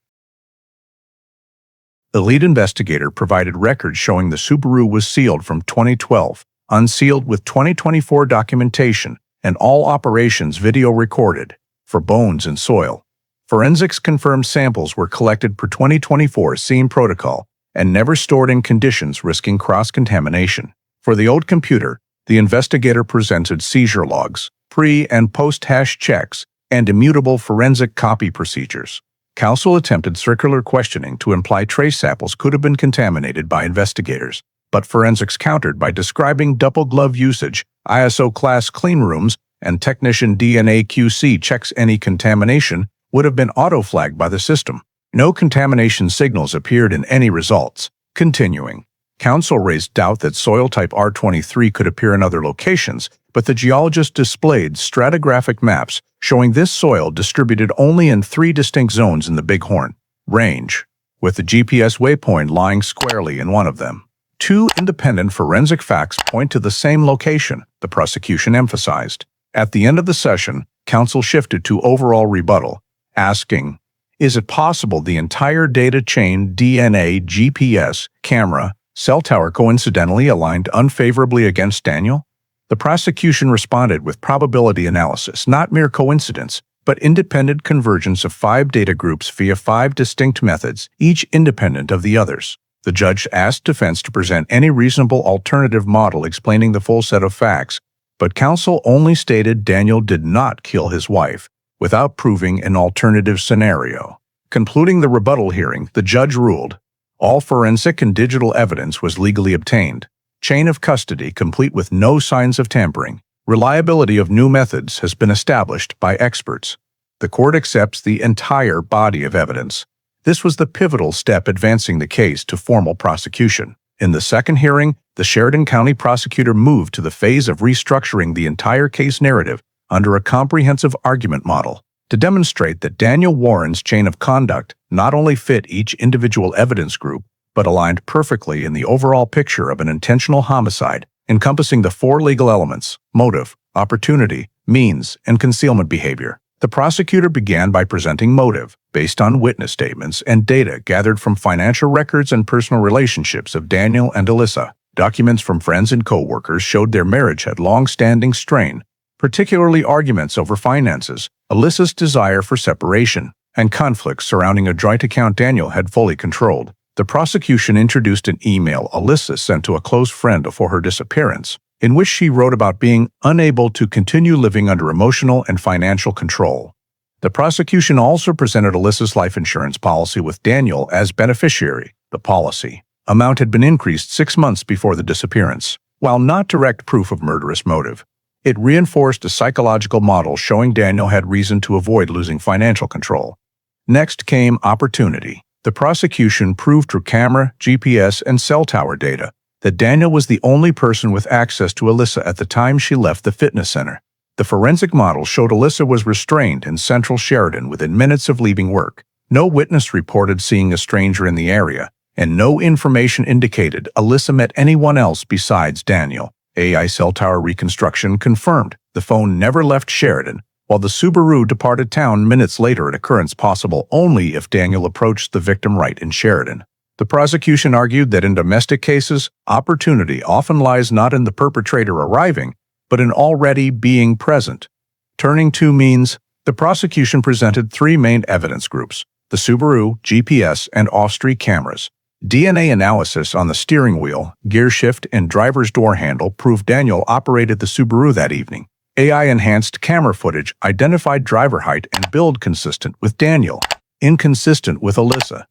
S1: The lead investigator provided records showing the Subaru was sealed from 2012, unsealed with 2024 documentation, and all operations video recorded. For bones and soil, forensics confirmed samples were collected per 2024 scene protocol and never stored in conditions risking cross-contamination. For the old computer, the investigator presented seizure logs, pre- and post-hash checks, and immutable forensic copy procedures. Counsel attempted circular questioning to imply trace samples could have been contaminated by investigators, but forensics countered by describing double glove usage, ISO class clean rooms, and technician DNA QC checks. Any contamination would have been auto-flagged by the system. No contamination signals appeared in any results. Continuing, counsel raised doubt that soil type R23 could appear in other locations, but the geologist displayed stratigraphic maps showing this soil distributed only in 3 distinct zones in the Bighorn Range, with the GPS waypoint lying squarely in one of them. 2 independent forensic facts point to the same location, the prosecution emphasized. At the end of the session, counsel shifted to overall rebuttal, asking, is it possible the entire data chain DNA, GPS, camera, cell tower coincidentally aligned unfavorably against Daniel? The prosecution responded with probability analysis, not mere coincidence, but independent convergence of 5 data groups via 5 distinct methods, each independent of the others. The judge asked defense to present any reasonable alternative model explaining the full set of facts, but counsel only stated Daniel did not kill his wife, without proving an alternative scenario. Concluding the rebuttal hearing, the judge ruled, all forensic and digital evidence was legally obtained. Chain of custody complete with no signs of tampering. Reliability of new methods has been established by experts. The court accepts the entire body of evidence. This was the pivotal step advancing the case to formal prosecution. In the second hearing, the Sheridan County prosecutor moved to the phase of restructuring the entire case narrative under a comprehensive argument model to demonstrate that Daniel Warren's chain of conduct not only fit each individual evidence group, but aligned perfectly in the overall picture of an intentional homicide, encompassing the 4 legal elements: motive, opportunity, means, and concealment behavior. The prosecutor began by presenting motive, based on witness statements and data gathered from financial records and personal relationships of Daniel and Alyssa. Documents from friends and co-workers showed their marriage had long-standing strain, particularly arguments over finances, Alyssa's desire for separation, and conflicts surrounding a joint account Daniel had fully controlled. The prosecution introduced an email Alyssa sent to a close friend before her disappearance, in which she wrote about being unable to continue living under emotional and financial control. The prosecution also presented Alyssa's life insurance policy with Daniel as beneficiary. The policy amount had been increased 6 months before the disappearance. While not direct proof of murderous motive, it reinforced a psychological model showing Daniel had reason to avoid losing financial control. Next came opportunity. The prosecution proved through camera, GPS, and cell tower data that Daniel was the only person with access to Alyssa at the time she left the fitness center. The forensic model showed Alyssa was restrained in central Sheridan within minutes of leaving work. No witness reported seeing a stranger in the area, and no information indicated Alyssa met anyone else besides Daniel. AI cell tower reconstruction confirmed the phone never left Sheridan, while the Subaru departed town minutes later, an occurrence possible only if Daniel approached the victim right in Sheridan. The prosecution argued that in domestic cases, opportunity often lies not in the perpetrator arriving, but in already being present. Turning to means, the prosecution presented 3 main evidence groups: the Subaru, GPS, and off-street cameras. DNA analysis on the steering wheel, gear shift, and driver's door handle proved Daniel operated the Subaru that evening. AI-enhanced camera footage identified driver height and build consistent with Daniel, inconsistent with Alyssa.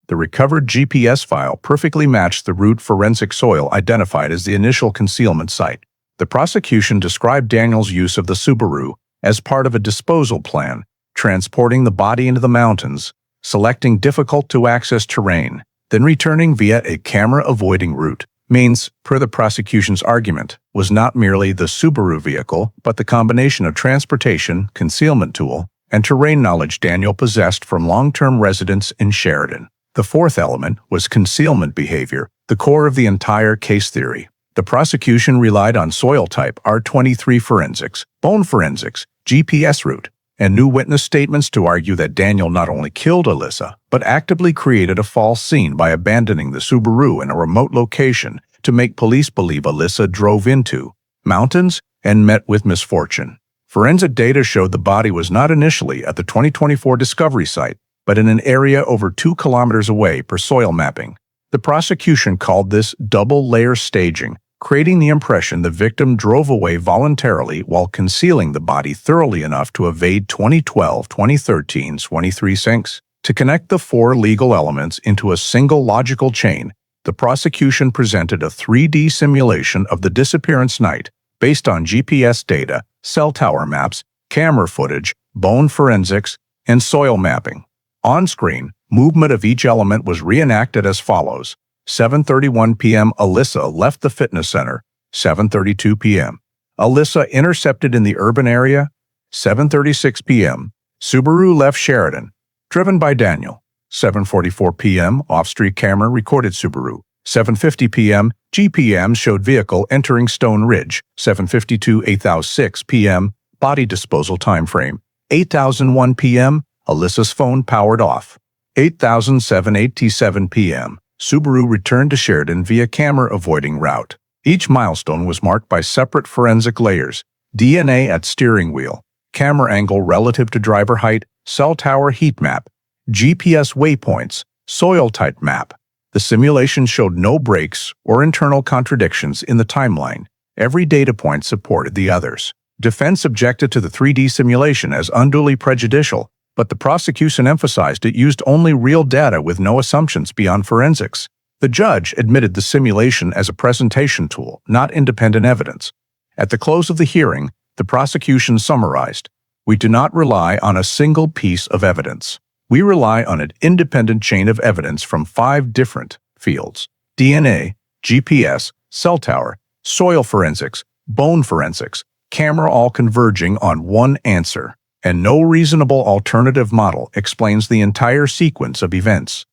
S1: The recovered GPS file perfectly matched the route forensic soil identified as the initial concealment site. The prosecution described Daniel's use of the Subaru as part of a disposal plan, transporting the body into the mountains, selecting difficult-to-access terrain, then returning via a camera-avoiding route. Means, per the prosecution's argument, was not merely the Subaru vehicle, but the combination of transportation, concealment tool, and terrain knowledge Daniel possessed from long-term residence in Sheridan. The fourth element was concealment behavior, the core of the entire case theory. The prosecution relied on soil type R23 forensics, bone forensics, GPS route, and new witness statements to argue that Daniel not only killed Alyssa, but actively created a false scene by abandoning the Subaru in a remote location to make police believe Alyssa drove into mountains and met with misfortune. Forensic data showed the body was not initially at the 2024 discovery site, but in an area over 2 kilometers away per soil mapping. The prosecution called this double-layer staging, creating the impression the victim drove away voluntarily while concealing the body thoroughly enough to evade 2012, 2013, 23 sinks. To connect the 4 legal elements into a single logical chain, the prosecution presented a 3D simulation of the disappearance night based on GPS data, cell tower maps, camera footage, bone forensics, and soil mapping. On screen, movement of each element was reenacted as follows. 7:31 p.m. Alyssa left the fitness center. 7:32 p.m. Alyssa intercepted in the urban area. 7:36 p.m. Subaru left Sheridan, driven by Daniel. 7:44 p.m. Off-street camera recorded Subaru. 7:50 p.m. GPM showed vehicle entering Stone Ridge. 7:52 8:06 p.m. Body disposal timeframe. 8:01 p.m. Alyssa's phone powered off. 8:07 p.m. Subaru returned to Sheridan via camera-avoiding route. Each milestone was marked by separate forensic layers: DNA at steering wheel, camera angle relative to driver height, cell tower heat map, GPS waypoints, soil type map. The simulation showed no breaks or internal contradictions in the timeline. Every data point supported the others. Defense objected to the 3D simulation as unduly prejudicial, but the prosecution emphasized it used only real data with no assumptions beyond forensics. The judge admitted the simulation as a presentation tool, not independent evidence. At the close of the hearing, the prosecution summarized, "We do not rely on a single piece of evidence. We rely on an independent chain of evidence from 5 different fields: DNA, GPS, cell tower, soil forensics, bone forensics, camera, all converging on one answer. And no reasonable alternative model explains the entire sequence of events."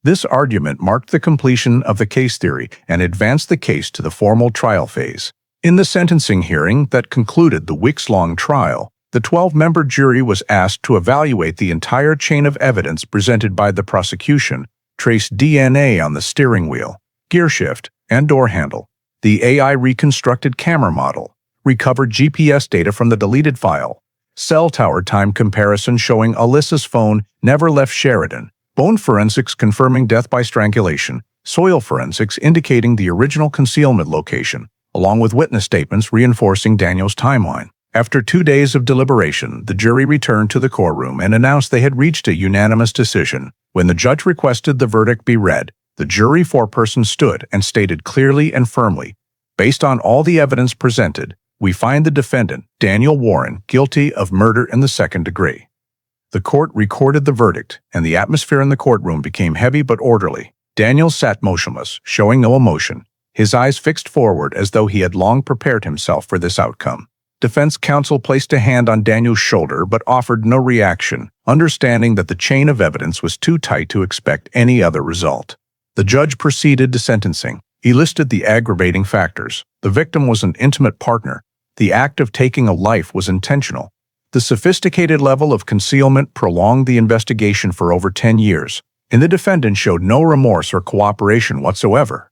S1: This argument marked the completion of the case theory and advanced the case to the formal trial phase. In the sentencing hearing that concluded the weeks-long trial, the 12-member jury was asked to evaluate the entire chain of evidence presented by the prosecution, trace DNA on the steering wheel, gearshift, and door handle, the AI reconstructed camera model, recovered GPS data from the deleted file, cell tower time comparison showing Alyssa's phone never left Sheridan, bone forensics confirming death by strangulation, soil forensics indicating the original concealment location, along with witness statements reinforcing Daniel's timeline. After 2 days of deliberation, the jury returned to the courtroom and announced they had reached a unanimous decision. When the judge requested the verdict be read, the jury foreperson stood and stated clearly and firmly, "Based on all the evidence presented, we find the defendant, Daniel Warren, guilty of murder in the second degree." The court recorded the verdict, and the atmosphere in the courtroom became heavy but orderly. Daniel sat motionless, showing no emotion, his eyes fixed forward as though he had long prepared himself for this outcome. Defense counsel placed a hand on Daniel's shoulder but offered no reaction, understanding that the chain of evidence was too tight to expect any other result. The judge proceeded to sentencing. He listed the aggravating factors. The victim was an intimate partner. The act of taking a life was intentional. The sophisticated level of concealment prolonged the investigation for over 10 years, and the defendant showed no remorse or cooperation whatsoever.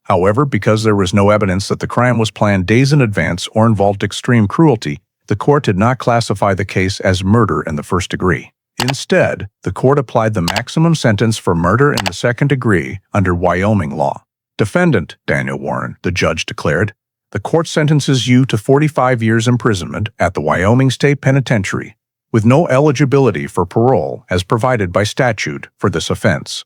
S1: However, because there was no evidence that the crime was planned days in advance or involved extreme cruelty, the court did not classify the case as murder in the first degree. Instead, the court applied the maximum sentence for murder in the second degree under Wyoming law. "Defendant, Daniel Warren," the judge declared, "the court sentences you to 45 years imprisonment at the Wyoming State Penitentiary, with no eligibility for parole as provided by statute for this offense."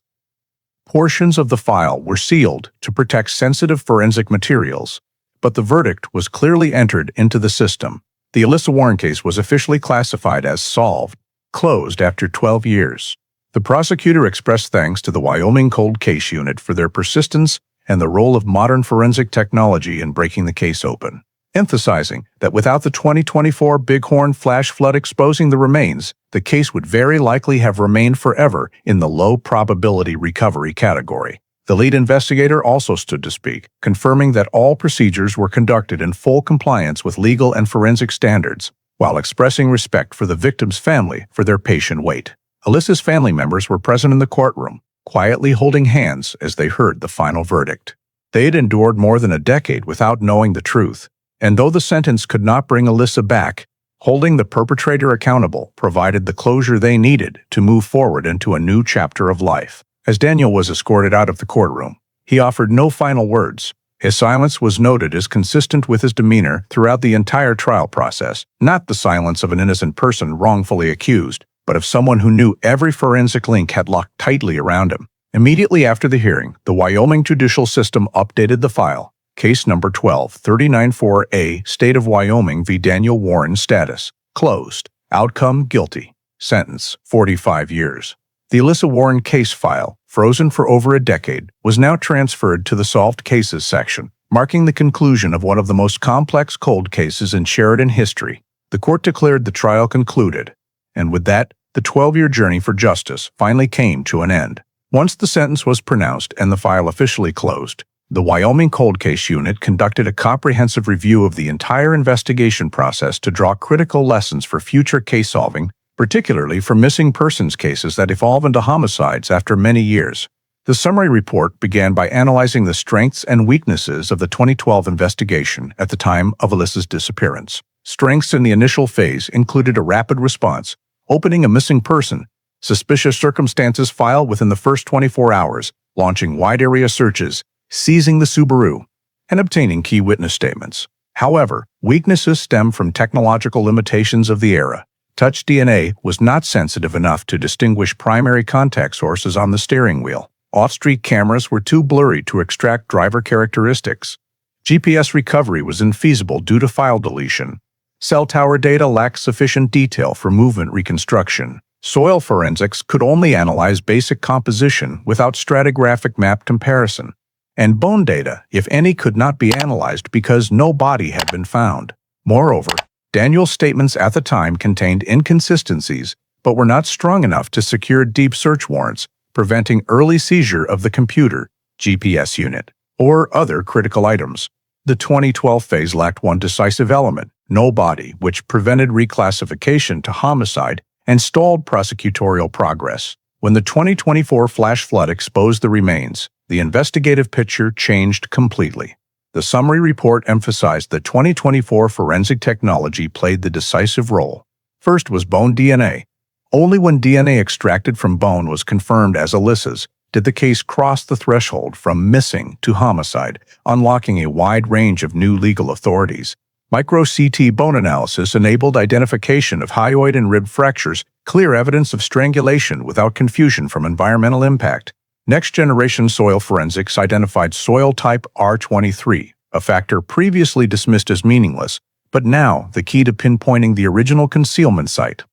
S1: Portions of the file were sealed to protect sensitive forensic materials, but the verdict was clearly entered into the system. The Alyssa Warren case was officially classified as solved, closed after 12 years. The prosecutor expressed thanks to the Wyoming Cold Case Unit for their persistence and the role of modern forensic technology in breaking the case open, emphasizing that without the 2024 Bighorn flash flood exposing the remains, the case would very likely have remained forever in the low probability recovery category. The lead investigator also stood to speak, confirming that all procedures were conducted in full compliance with legal and forensic standards, while expressing respect for the victim's family for their patient wait. Alyssa's family members were present in the courtroom, quietly holding hands as they heard the final verdict. They had endured more than a decade without knowing the truth, and though the sentence could not bring Alyssa back, holding the perpetrator accountable provided the closure they needed to move forward into a new chapter of life. As Daniel was escorted out of the courtroom, he offered no final words. His silence was noted as consistent with his demeanor throughout the entire trial process, not the silence of an innocent person wrongfully accused, but of someone who knew every forensic link had locked tightly around him. Immediately after the hearing, the Wyoming judicial system updated the file. Case number 12394A, State of Wyoming v. Daniel Warren status, closed. Outcome, guilty. Sentence, 45 years. The Alyssa Warren case file, frozen for over a decade, was now transferred to the Solved Cases section, marking the conclusion of one of the most complex cold cases in Sheridan history. The court declared the trial concluded, and with that, the 12-year journey for justice finally came to an end. Once the sentence was pronounced and the file officially closed, the Wyoming Cold Case Unit conducted a comprehensive review of the entire investigation process to draw critical lessons for future case solving, particularly for missing persons cases that evolve into homicides after many years. The summary report began by analyzing the strengths and weaknesses of the 2012 investigation at the time of Alyssa's disappearance. Strengths in the initial phase included a rapid response, opening a missing person, suspicious circumstances file within the first 24 hours, launching wide-area searches, seizing the Subaru, and obtaining key witness statements. However, weaknesses stem from technological limitations of the era. Touch DNA was not sensitive enough to distinguish primary contact sources on the steering wheel. Off-street cameras were too blurry to extract driver characteristics. GPS recovery was infeasible due to file deletion. Cell tower data lacked sufficient detail for movement reconstruction. Soil forensics could only analyze basic composition without stratigraphic map comparison. And bone data, if any, could not be analyzed because no body had been found. Moreover, Daniel's statements at the time contained inconsistencies, but were not strong enough to secure deep search warrants, preventing early seizure of the computer GPS unit. or other critical items. The 2012 phase lacked one decisive element, no body, which prevented reclassification to homicide and stalled prosecutorial progress. When the 2024 flash flood exposed the remains, the investigative picture changed completely. The summary report emphasized that 2024 forensic technology played the decisive role. First was bone DNA. Only when DNA extracted from bone was confirmed as Alyssa's did the case cross the threshold from missing to homicide, unlocking a wide range of new legal authorities. Micro-CT bone analysis enabled identification of hyoid and rib fractures, clear evidence of strangulation without confusion from environmental impact. Next-generation soil forensics identified soil type R23, a factor previously dismissed as meaningless, but now the key to pinpointing the original concealment site.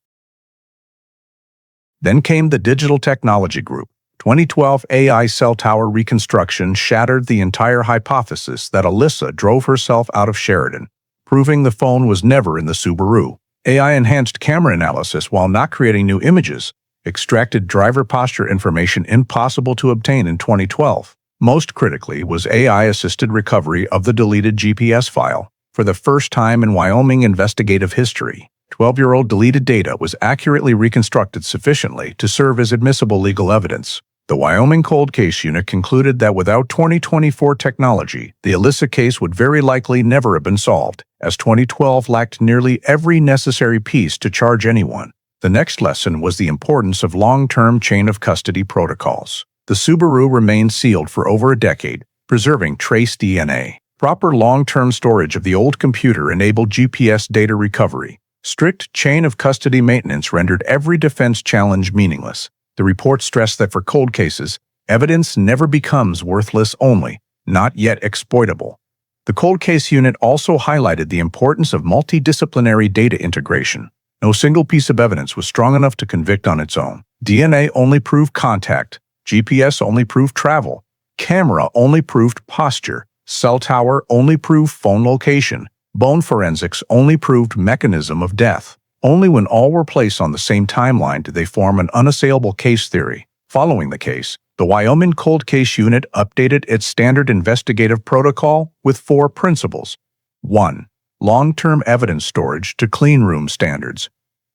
S1: Then came the Digital Technology Group. 2012 AI cell tower reconstruction shattered the entire hypothesis that Alyssa drove herself out of Sheridan, proving the phone was never in the Subaru. AI-enhanced camera analysis, while not creating new images, extracted driver posture information impossible to obtain in 2012. Most critically was AI-assisted recovery of the deleted GPS file. For the first time in Wyoming investigative history, 12-year-old deleted data was accurately reconstructed sufficiently to serve as admissible legal evidence. The Wyoming Cold Case Unit concluded that without 2024 technology, the Alyssa case would very likely never have been solved, as 2012 lacked nearly every necessary piece to charge anyone. The next lesson was the importance of long-term chain of custody protocols. The Subaru remained sealed for over a decade, preserving trace DNA. Proper long-term storage of the old computer enabled GPS data recovery. Strict chain of custody maintenance rendered every defense challenge meaningless. The report stressed that for cold cases, evidence never becomes worthless only, not yet exploitable. The Cold Case Unit also highlighted the importance of multidisciplinary data integration. No single piece of evidence was strong enough to convict on its own. DNA only proved contact, GPS only proved travel, camera only proved posture, cell tower only proved phone location, bone forensics only proved mechanism of death. Only when all were placed on the same timeline did they form an unassailable case theory. Following the case, the Wyoming Cold Case Unit updated its standard investigative protocol with 4 principles. 1. Long-term evidence storage to clean room standards.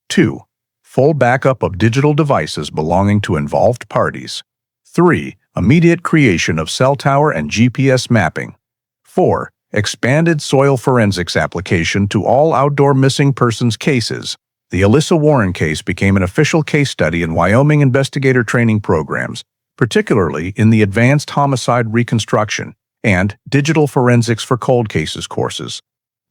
S1: 2. Full backup of digital devices belonging to involved parties. 3. Immediate creation of cell tower and GPS mapping. 4. Expanded soil forensics application to all outdoor missing persons cases. The Alyssa Warren case became an official case study in Wyoming investigator training programs, particularly in the Advanced Homicide Reconstruction and Digital Forensics for Cold Cases courses.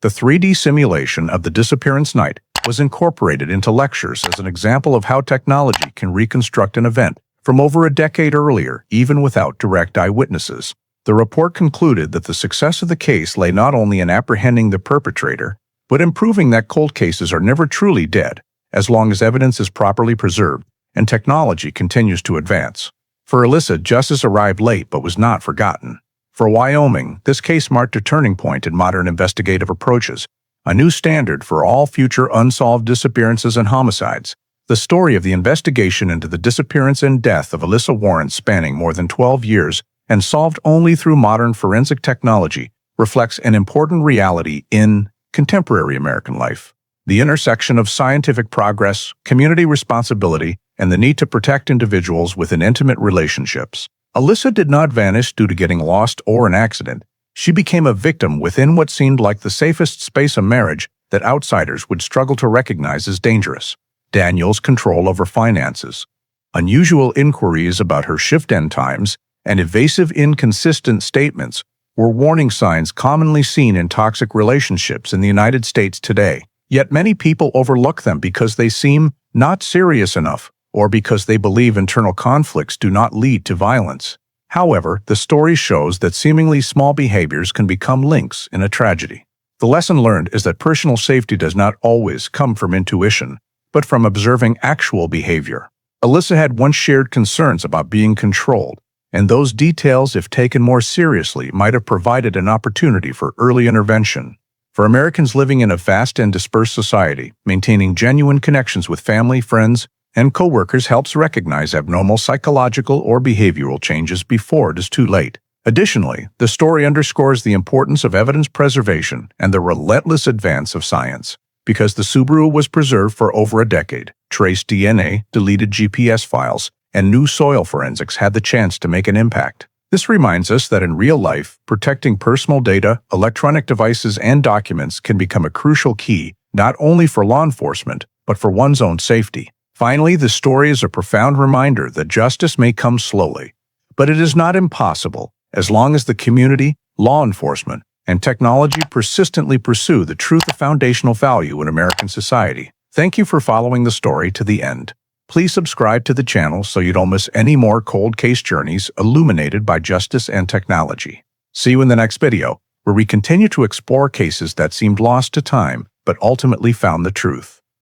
S1: The 3D simulation of the disappearance night was incorporated into lectures as an example of how technology can reconstruct an event from over a decade earlier, even without direct eyewitnesses. The report concluded that the success of the case lay not only in apprehending the perpetrator, but in proving that cold cases are never truly dead, as long as evidence is properly preserved and technology continues to advance. For Alyssa, justice arrived late but was not forgotten. For Wyoming, this case marked a turning point in modern investigative approaches, a new standard for all future unsolved disappearances and homicides. The story of the investigation into the disappearance and death of Alyssa Warren, spanning more than 12 years and solved only through modern forensic technology, reflects an important reality in contemporary American life: the intersection of scientific progress, community responsibility, and the need to protect individuals within intimate relationships. Alyssa did not vanish due to getting lost or an accident. She became a victim within what seemed like the safest space of marriage that outsiders would struggle to recognize as dangerous: Daniel's control over finances, unusual inquiries about her shift end times, and evasive, inconsistent statements were warning signs commonly seen in toxic relationships in the United States today. Yet many people overlook them because they seem not serious enough, or because they believe internal conflicts do not lead to violence. However, the story shows that seemingly small behaviors can become links in a tragedy. The lesson learned is that personal safety does not always come from intuition, but from observing actual behavior. Alyssa had once shared concerns about being controlled, and those details, if taken more seriously, might have provided an opportunity for early intervention. For Americans living in a vast and dispersed society, maintaining genuine connections with family, friends, and coworkers helps recognize abnormal psychological or behavioral changes before it is too late. Additionally, the story underscores the importance of evidence preservation and the relentless advance of science. Because the Subaru was preserved for over a decade, trace DNA, deleted GPS files, and new soil forensics had the chance to make an impact. This reminds us that in real life, protecting personal data, electronic devices, and documents can become a crucial key, not only for law enforcement, but for one's own safety. Finally, the story is a profound reminder that justice may come slowly, but it is not impossible as long as the community, law enforcement, and technology persistently pursue the truth of foundational value in American society. Thank you for following the story to the end. Please subscribe to the channel so you don't miss any more cold case journeys illuminated by justice and technology. See you in the next video, where we continue to explore cases that seemed lost to time but ultimately found the truth.